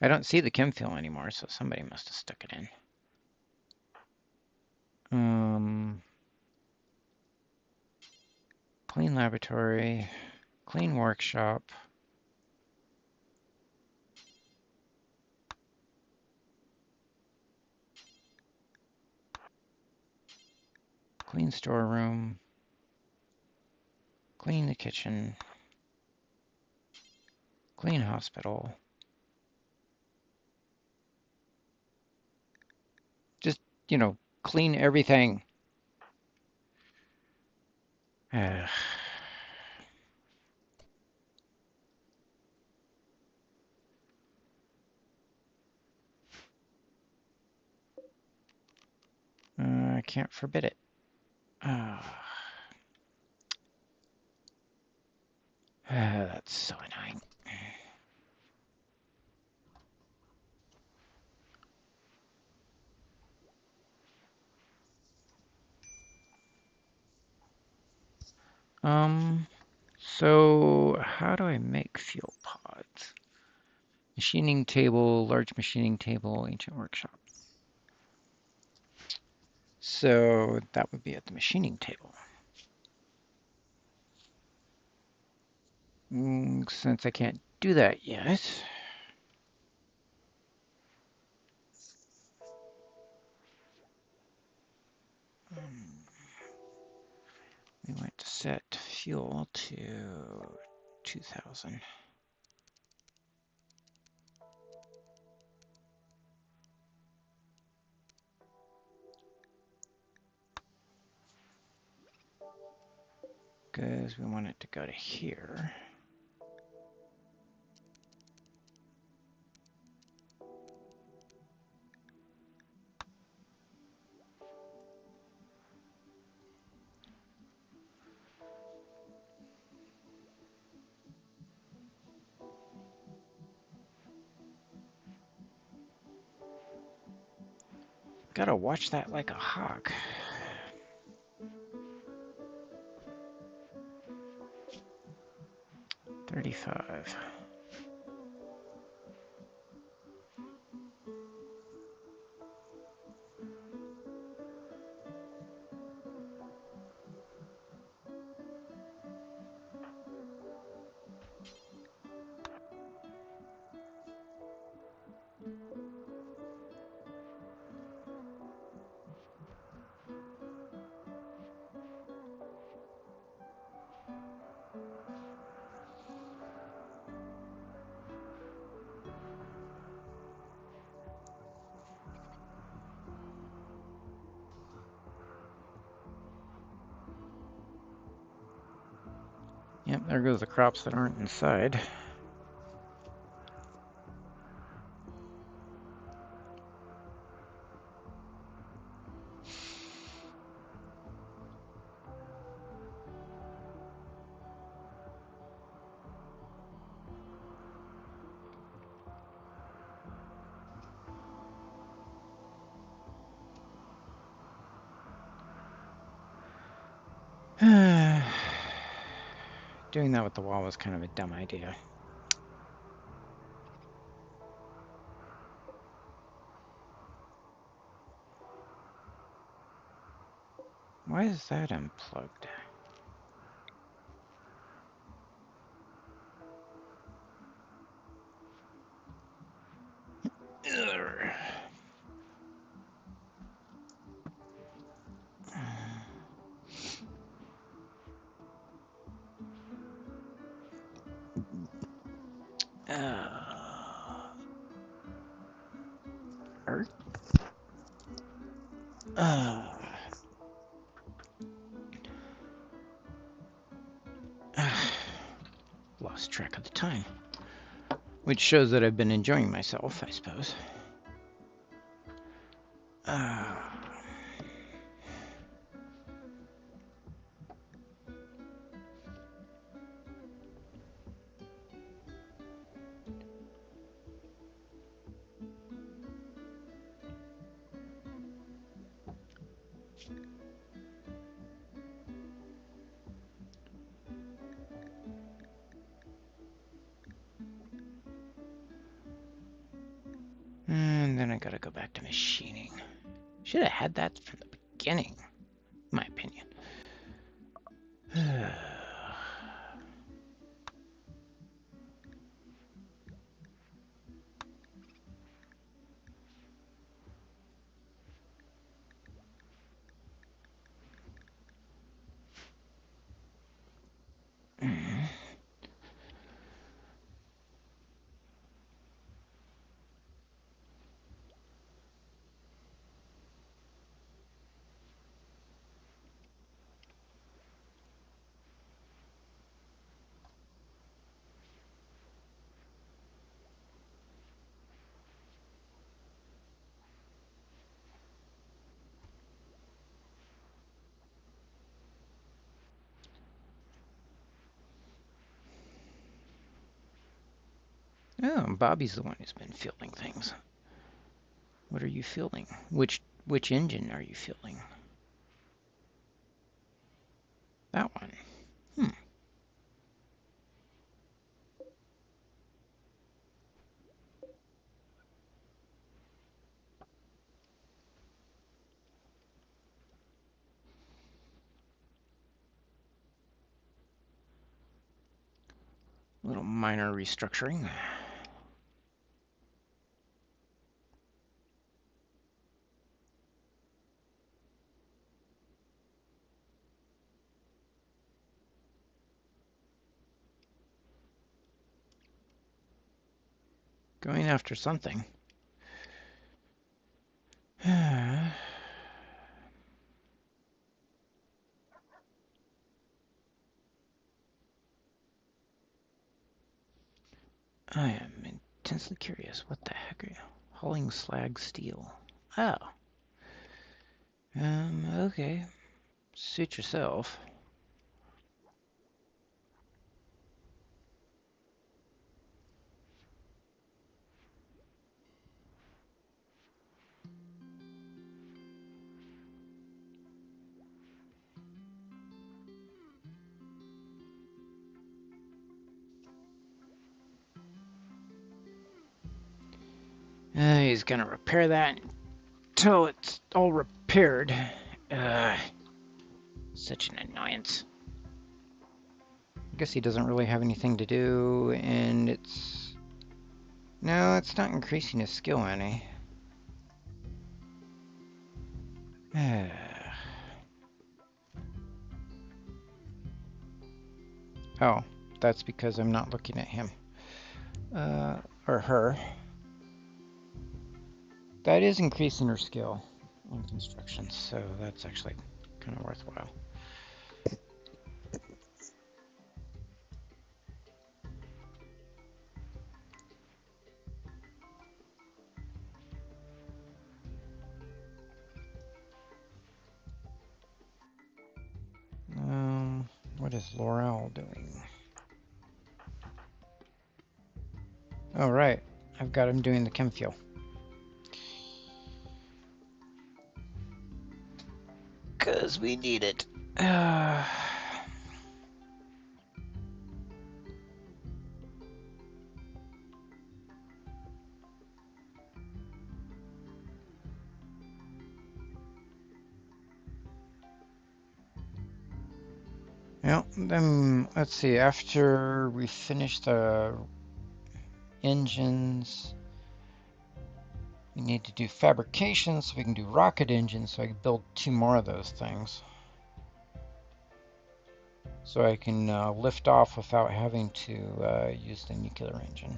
I don't see the chem fuel anymore, so somebody must have stuck it in. Clean laboratory, clean workshop. Clean storeroom. Clean the kitchen. Clean hospital. Just, clean everything. I can't forbid it. That's so annoying. So how do I make fuel pods? Machining table, large machining table, ancient workshop. So that would be at the machining table. Since I can't do that yet, we want to set fuel to 2000. Because we want it to go to here. Gotta watch that like a hawk. $35. there goes the crops that aren't inside. Doing that with the wall was kind of a dumb idea. Why is that unplugged? Art? Lost track of the time. Which shows that I've been enjoying myself, I suppose. And then I gotta go back to machining. Should have had that from the beginning, in my opinion. Oh, Bobby's the one who's been fielding things. What are you fielding? Which engine are you fielding? That one. Little minor restructuring. Going after something. I am intensely curious. What the heck are you? Hauling slag steel. Oh. Okay. Suit yourself. He's gonna repair that until it's all repaired. Such an annoyance. I guess he doesn't really have anything to do, and it's... No, it's not increasing his skill any. Oh, that's because I'm not looking at him. Or her. That is increasing her skill on construction, so that's actually kind of worthwhile. What is Laurel doing? Oh, right. I've got him doing the chem fuel. Because we need it. Well, then let's see. After we finish the engines, we need to do fabrication so we can do rocket engines so I can build 2 more of those things. So I can lift off without having to use the nuclear engine.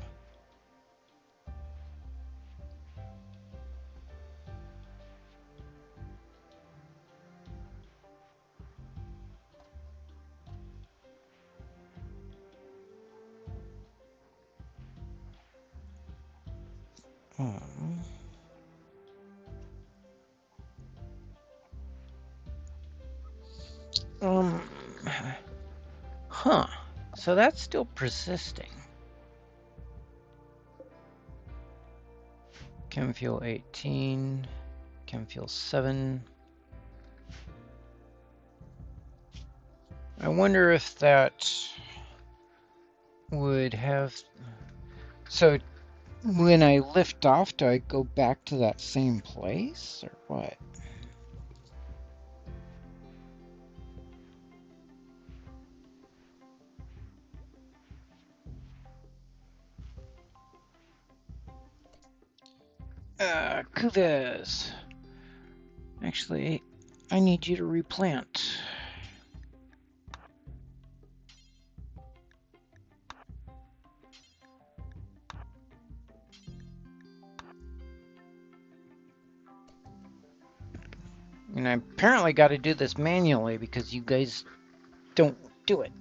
Um, huh. So that's still persisting. Chem fuel 18, chem fuel 7. I wonder if that would have... So when I lift off, do I go back to that same place or what? Kuvez. Actually, I need you to replant. And I apparently got to do this manually because you guys don't do it.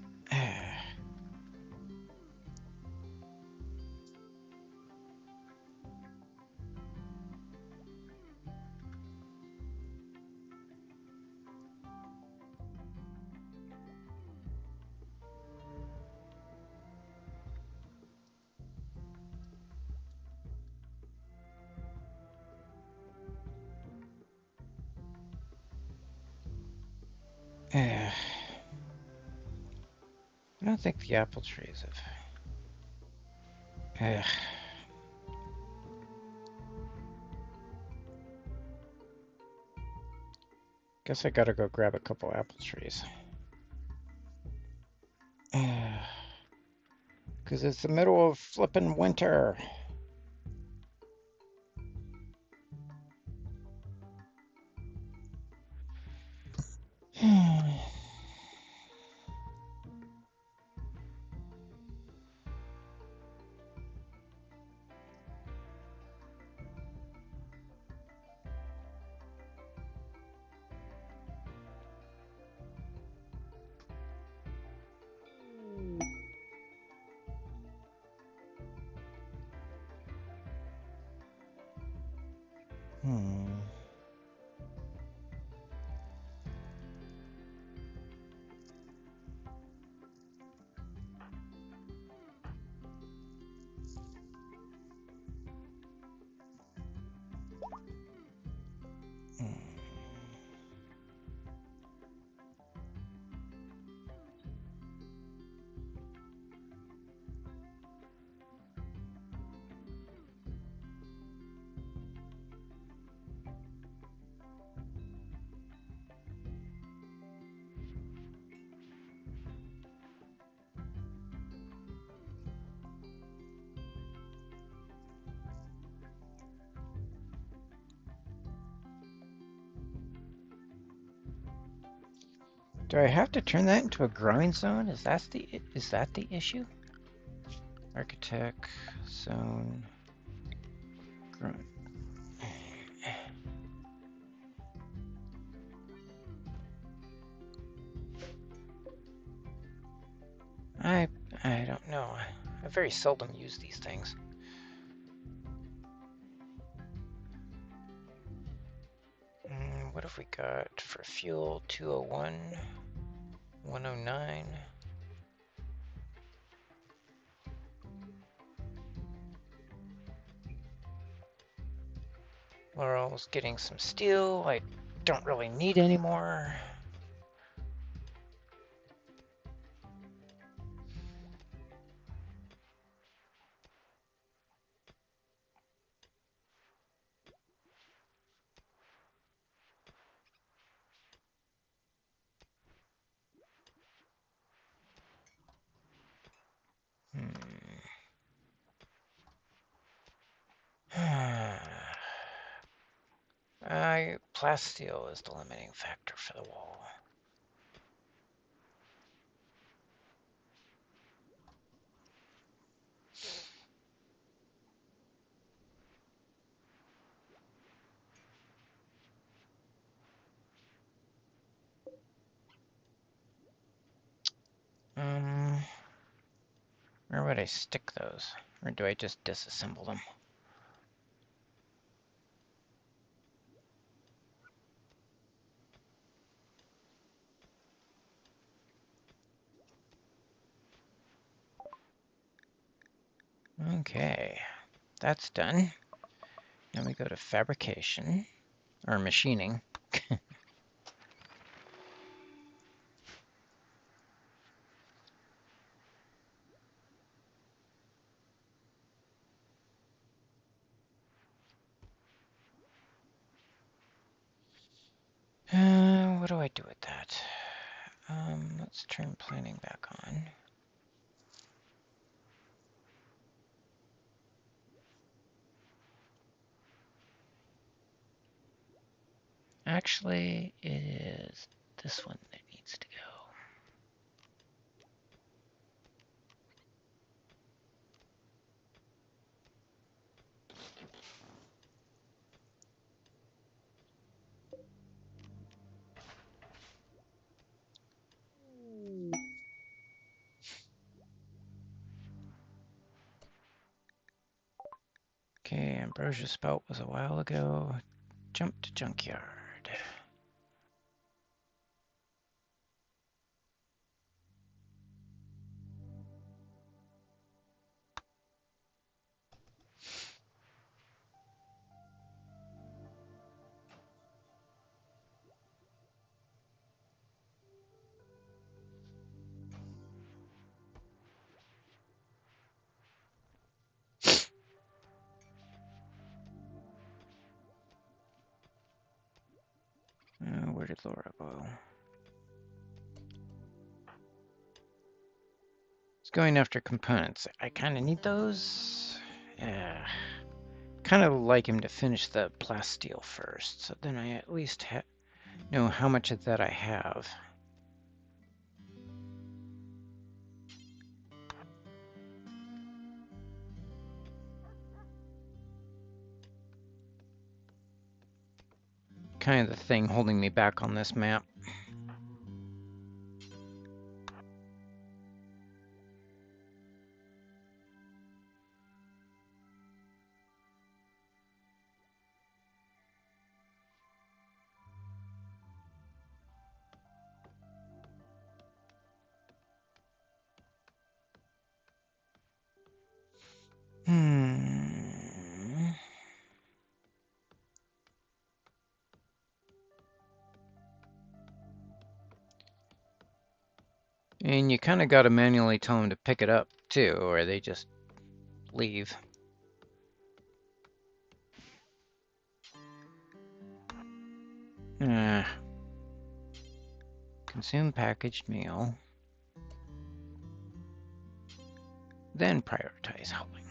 I don't think the apple trees have... Guess I gotta go grab a couple apple trees. Because it's the middle of flippin' winter. Do I have to turn that into a growing zone? Is that the issue? Architect zone growing. I don't know. I very seldom use these things. What have we got for fuel? 201. 109. Laurel's getting some steel I don't really need anymore. Plasteel is the limiting factor for the wall. Where would I stick those? Or do I just disassemble them? Okay, that's done. Now we go to fabrication, or machining. What do I do with that? Let's turn planning back on. Actually, it is this one that needs to go. Okay, ambrosia spout was a while ago. Jump to junkyard. Where did Laura go? It's going after components. I kind of need those. Yeah. Kind of like him to finish the plasteel first, so then I at least know how much of that I have. Kind of the thing holding me back on this map. And you kind of got to manually tell them to pick it up, too, or they just leave. Consume packaged meal. Then prioritize hauling.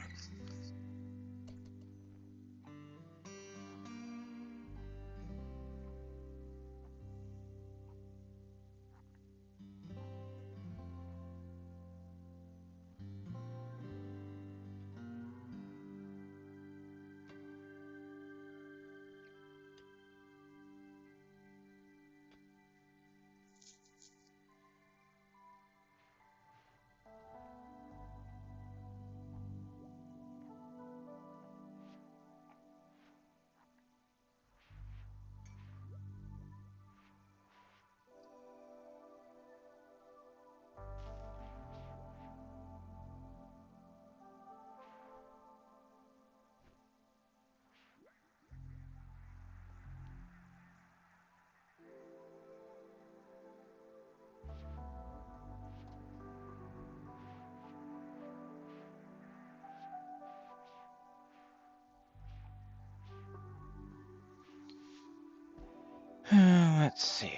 Let's see.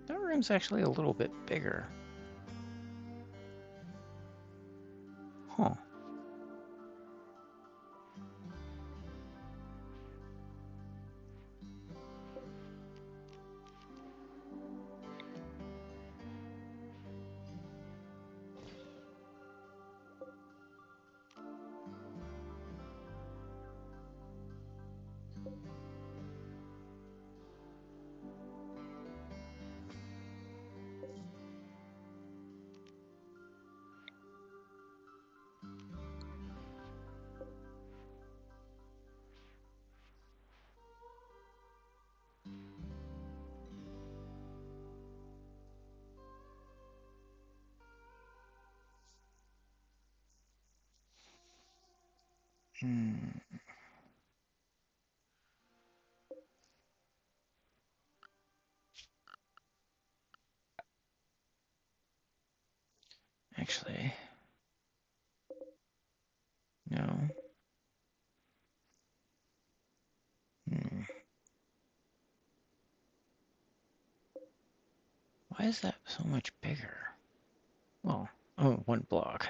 That room's actually a little bit bigger. Huh. Actually, no. Why is that so much bigger? Well, oh, one block.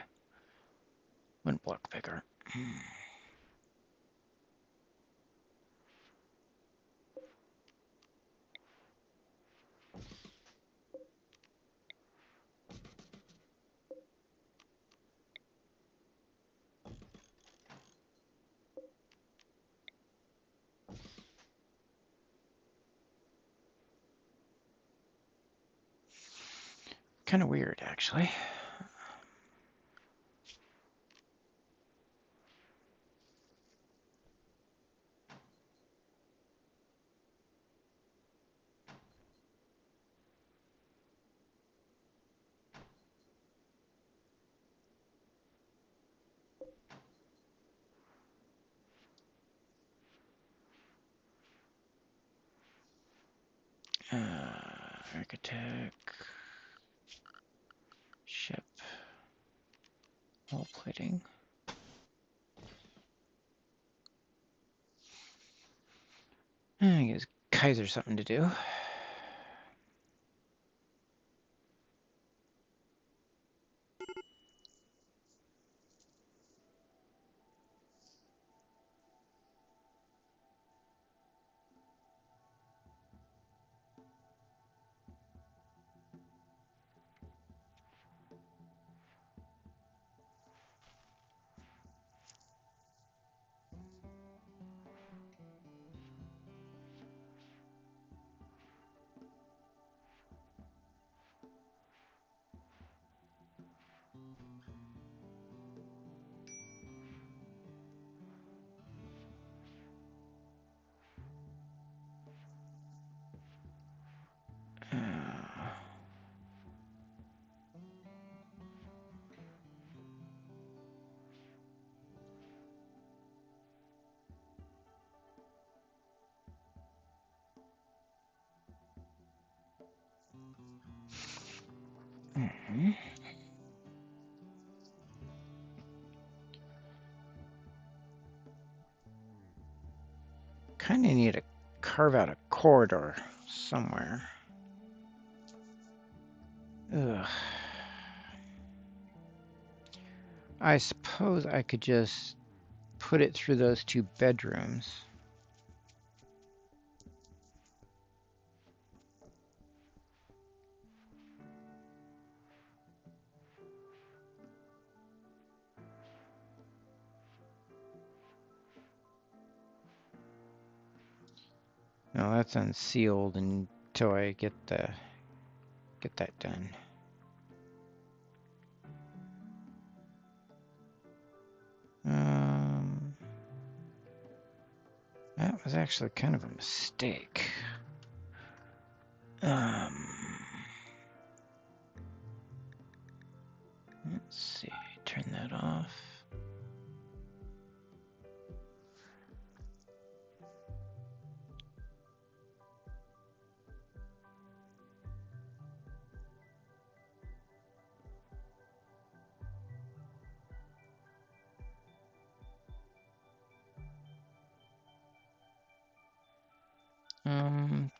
One block bigger. Kind of weird, actually. Architect, ship, wall plating. I guess Kaiser something to do. Kind of need to carve out a corridor somewhere. Ugh. I suppose I could just put it through those two bedrooms. No, that's unsealed until I get that done. was actually kind of a mistake. Let's see, turn that off.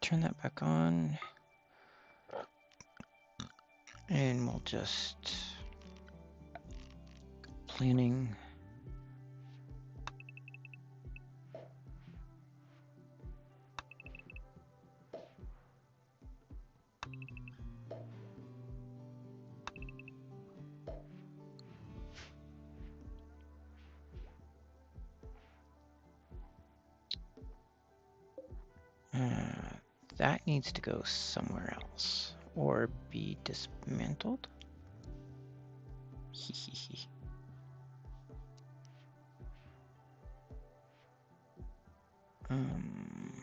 Turn that back on. And we'll just planning. That needs to go somewhere else or be dismantled. um,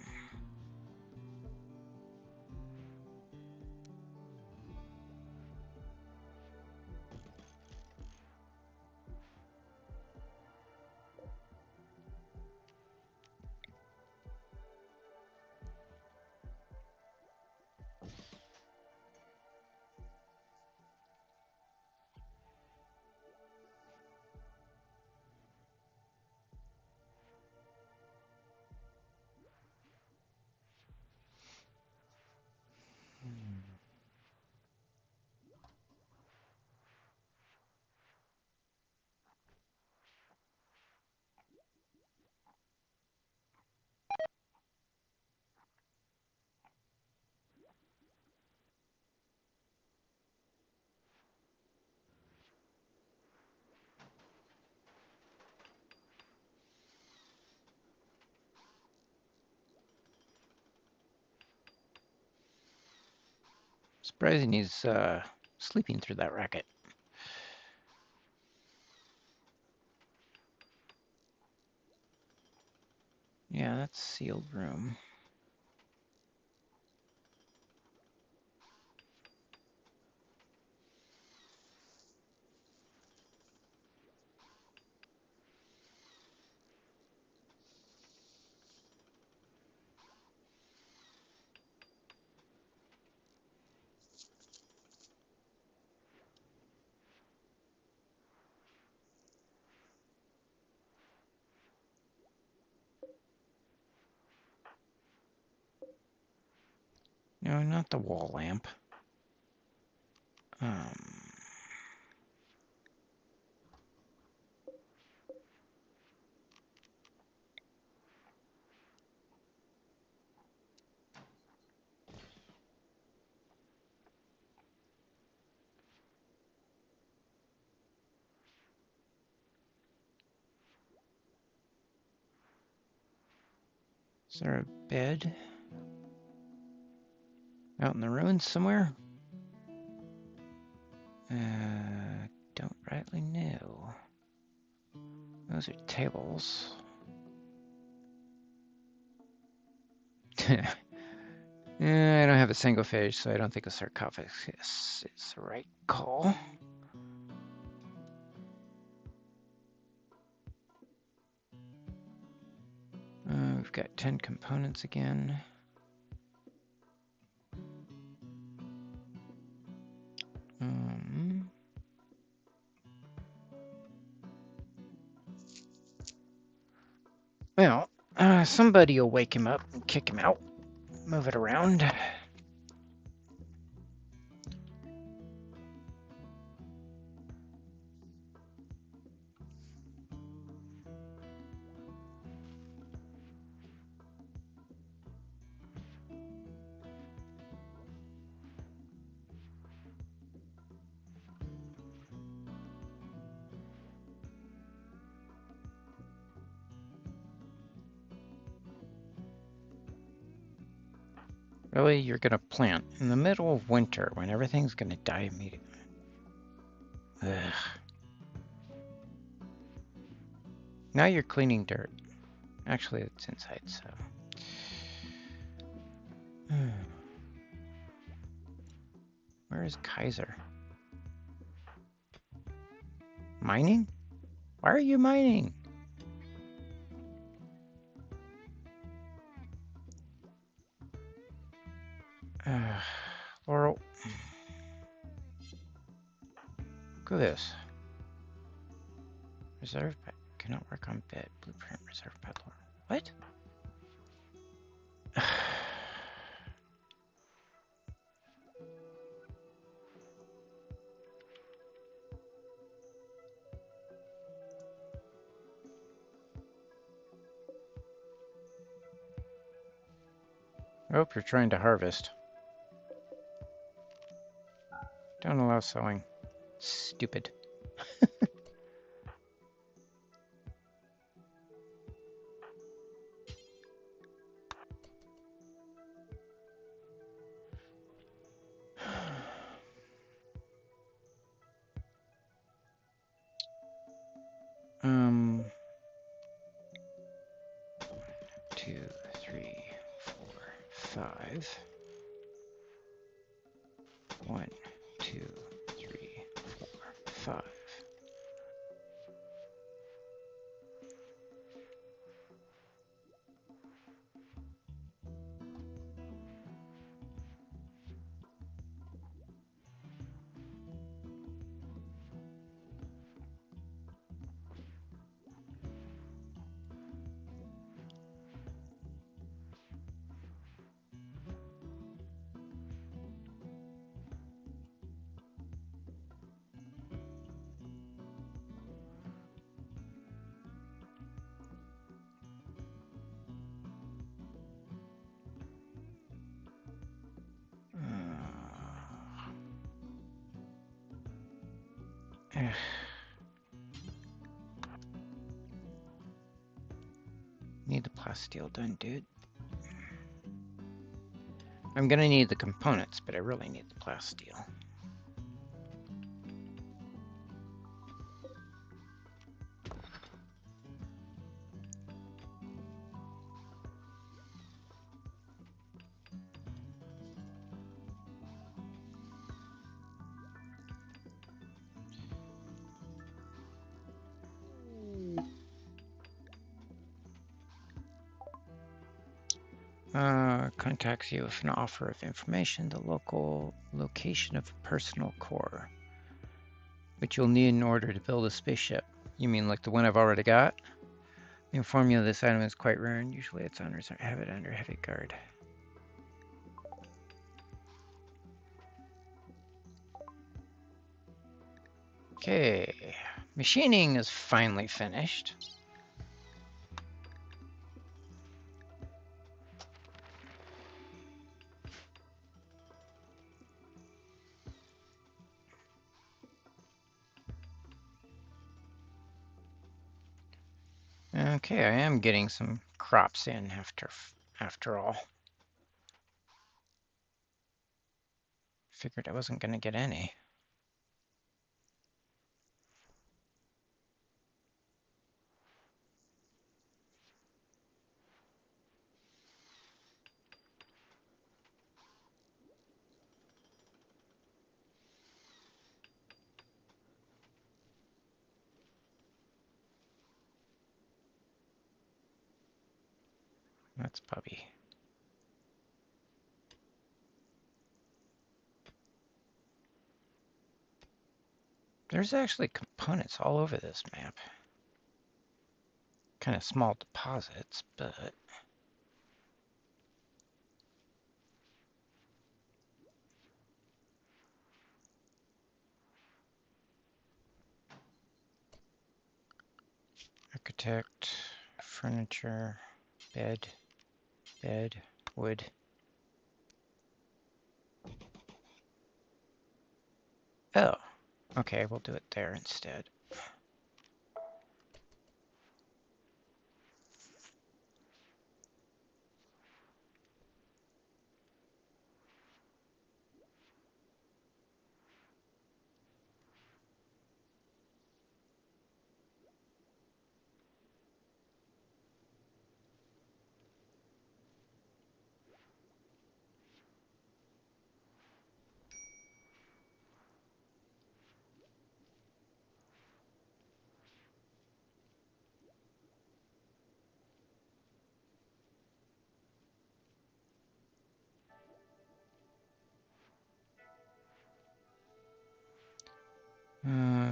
Surprising he's sleeping through that racket. Yeah, that's sealed room. No, not the wall lamp. Is there a bed out in the ruins somewhere? Don't rightly know. Those are tables. I don't have a single fish, so I don't think a sarcophagus is the right call. We've got 10 components again. Well, somebody will wake him up and kick him out. Move it around. Really, you're gonna plant in the middle of winter when everything's gonna die immediately. Ugh. Now you're cleaning dirt. Actually, it's inside, so. Where is Kaiser? Mining? Why are you mining? Laurel. Look at this. Reserve pet cannot work on bit. Blueprint reserve pet Laurel. What? Oh, you're trying to harvest. Don't allow sowing. Stupid. Um, 2, 3, 4, 5. 1, 2, 3, 4, 5. Need the plasteel done, dude. I'm gonna need the components, but I really need the plasteel. Contacts you with an offer of information, the local location of a personal core, which you'll need in order to build a spaceship. You mean like the one I've already got? Inform you this item is quite rare and usually its owners have it under heavy guard. Okay, machining is finally finished. Okay, I am getting some crops in after all. Figured I wasn't going to get any. That's Bubby. There's actually components all over this map. Kind of small deposits, but architect, furniture, bed, wood. Oh, okay, we'll do it there instead.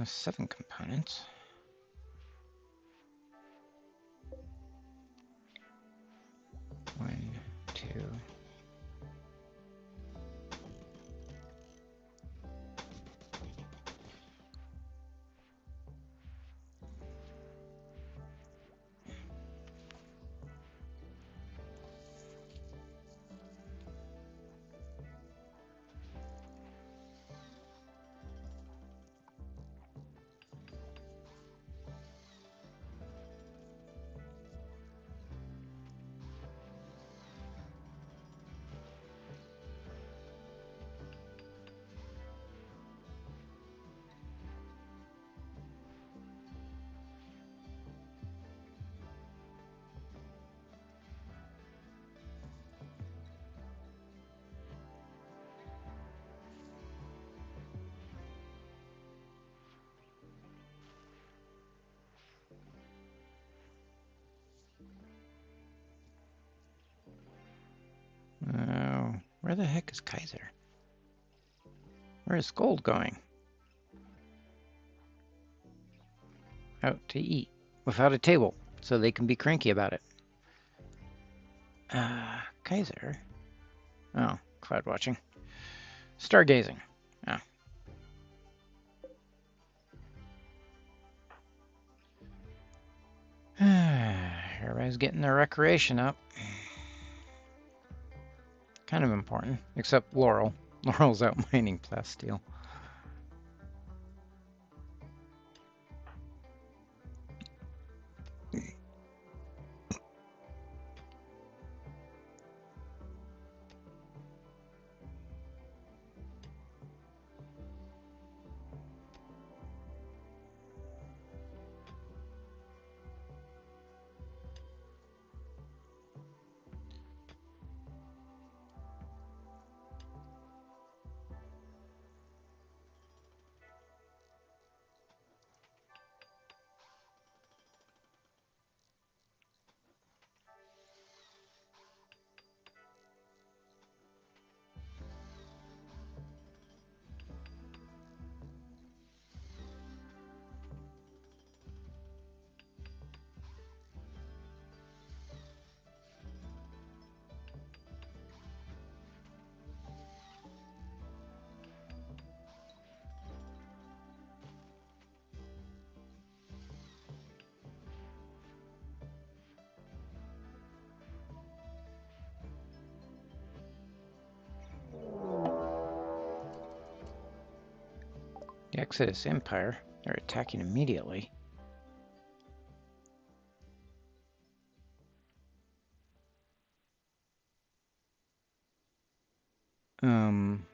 7 components. One, two. Where the heck is Kaiser? Where is Gold going? Out to eat without a table, so they can be cranky about it. Kaiser? Oh, cloud watching. Stargazing. Oh. Everybody's getting their recreation up. Kind of important, except Laurel. Laurel's out mining plasteel. The Exodus Empire, they're attacking immediately. Um,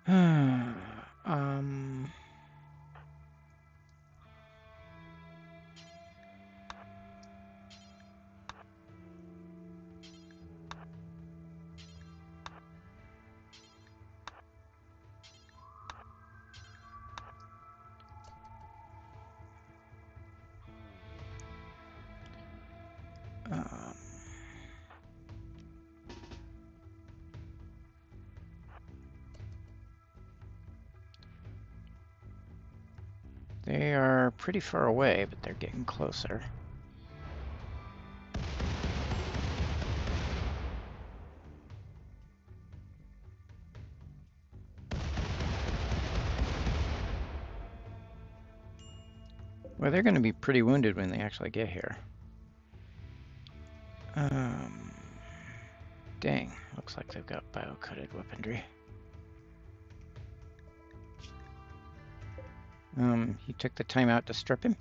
um, um, they are pretty far away, but they're getting closer. Well, they're going to be pretty wounded when they actually get here. Dang, looks like they've got bio-coated weaponry. He took the time out to strip him.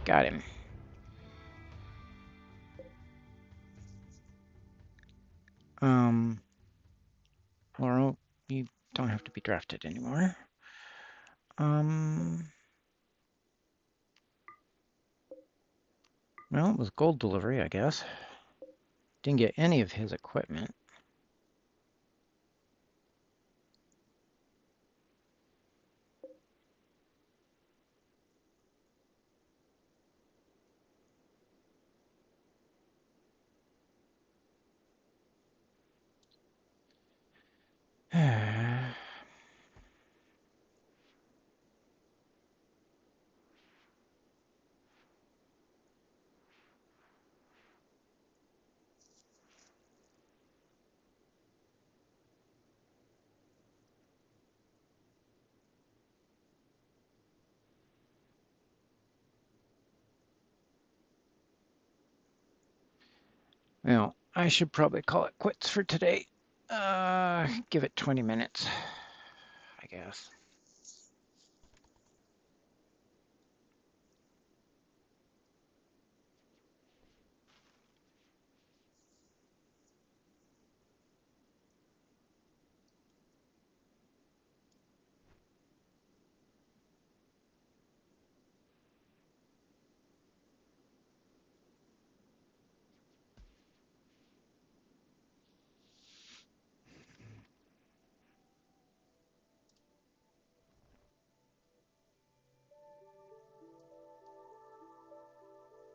Got him. Laurel, you don't have to be drafted anymore. Well, it was gold delivery, I guess. Didn't get any of his equipment. Well, I should probably call it quits for today. Give it 20 minutes, I guess.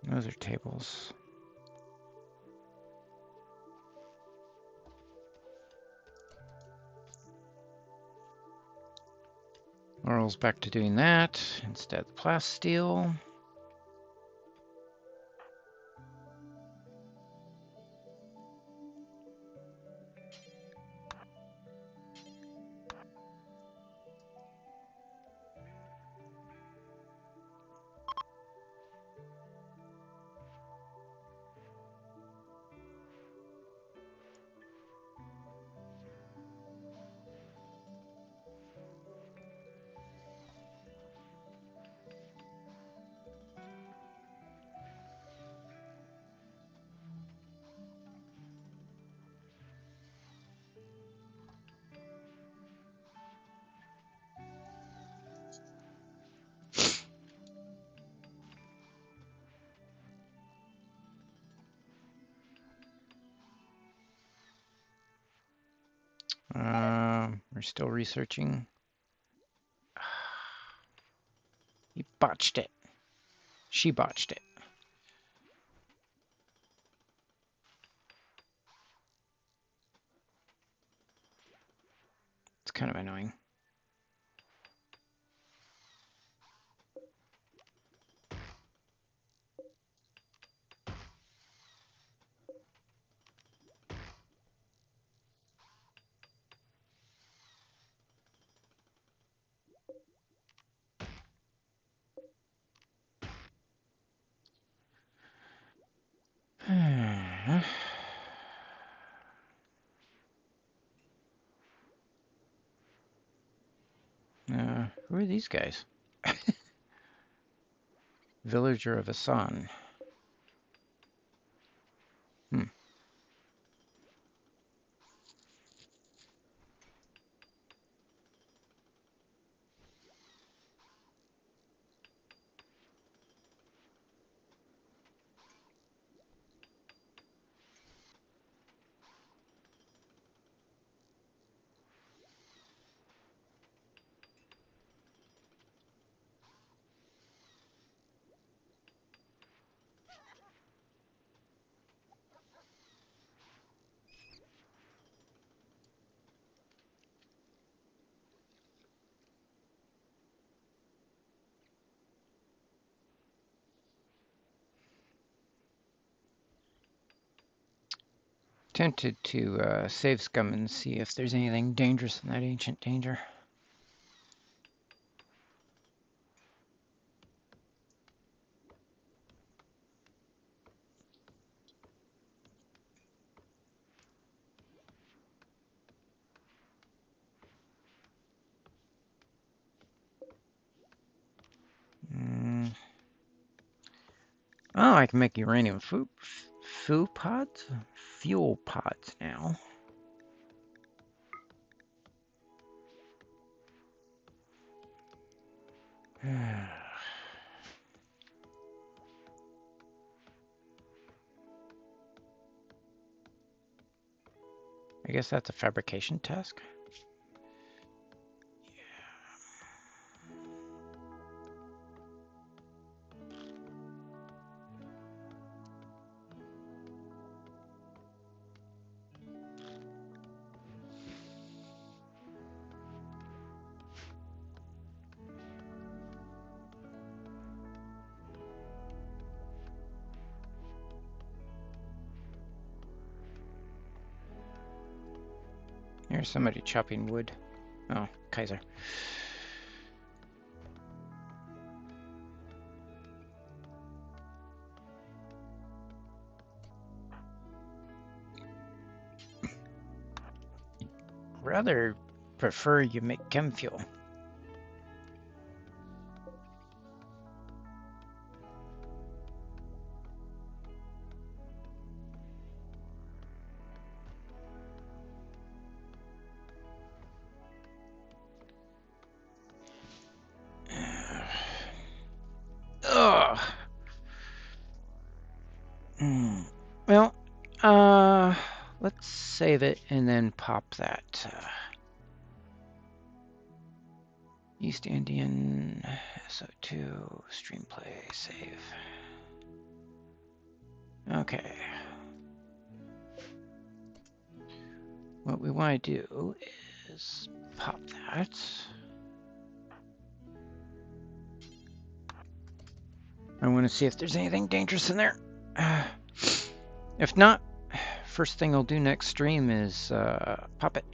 Those are tables. Laurel's back to doing that instead of the plasteel. We're still researching. You botched it. She botched it. It's kind of annoying. Who are these guys? Villager of Asan. Hmm. Tempted to save scum and see if there's anything dangerous in that ancient danger. Oh, I can make uranium fuel pods now. I guess that's a fabrication task. Here's somebody chopping wood. Oh, Kaiser. rather prefer you make chem fuel. Ugh. Well, let's save it and then pop that. East Indian SO2 stream play save. Okay. What we want to do is pop that. I want to see if there's anything dangerous in there. If not, first thing I'll do next stream is pop it.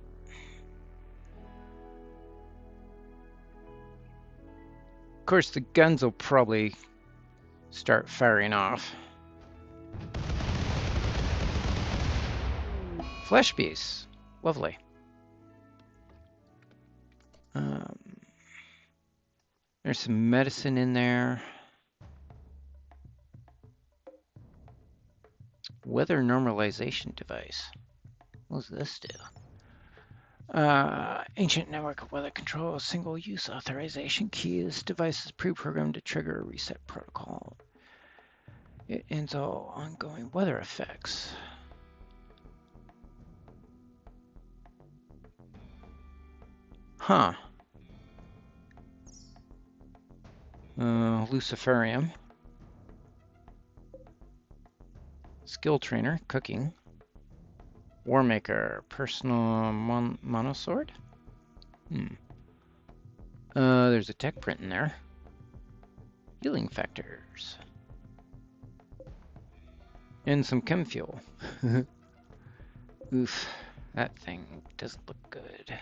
Of course, the guns will probably start firing off. Flesh piece. Lovely. There's some medicine in there. Weather normalization device. What does this do? Ancient network of weather control, single-use authorization key. This device is pre-programmed to trigger a reset protocol. It ends all ongoing weather effects. Huh. Luciferium. Skill trainer, cooking. Warmaker, personal monosword. There's a tech print in there. Healing factors. And some chem fuel. Oof, that thing doesn't look good.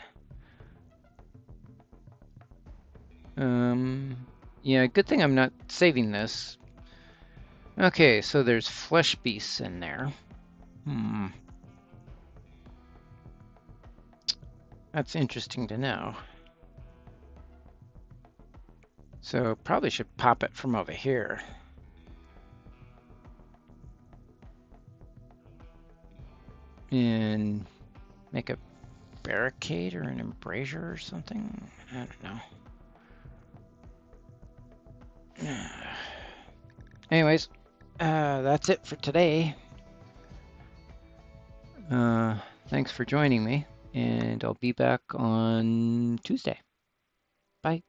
Yeah, good thing I'm not saving this. Okay, so there's flesh beasts in there. That's interesting to know. So probably should pop it from over here. And make a barricade or an embrasure or something? I don't know. Anyways, that's it for today. Thanks for joining me, and I'll be back on Tuesday. Bye.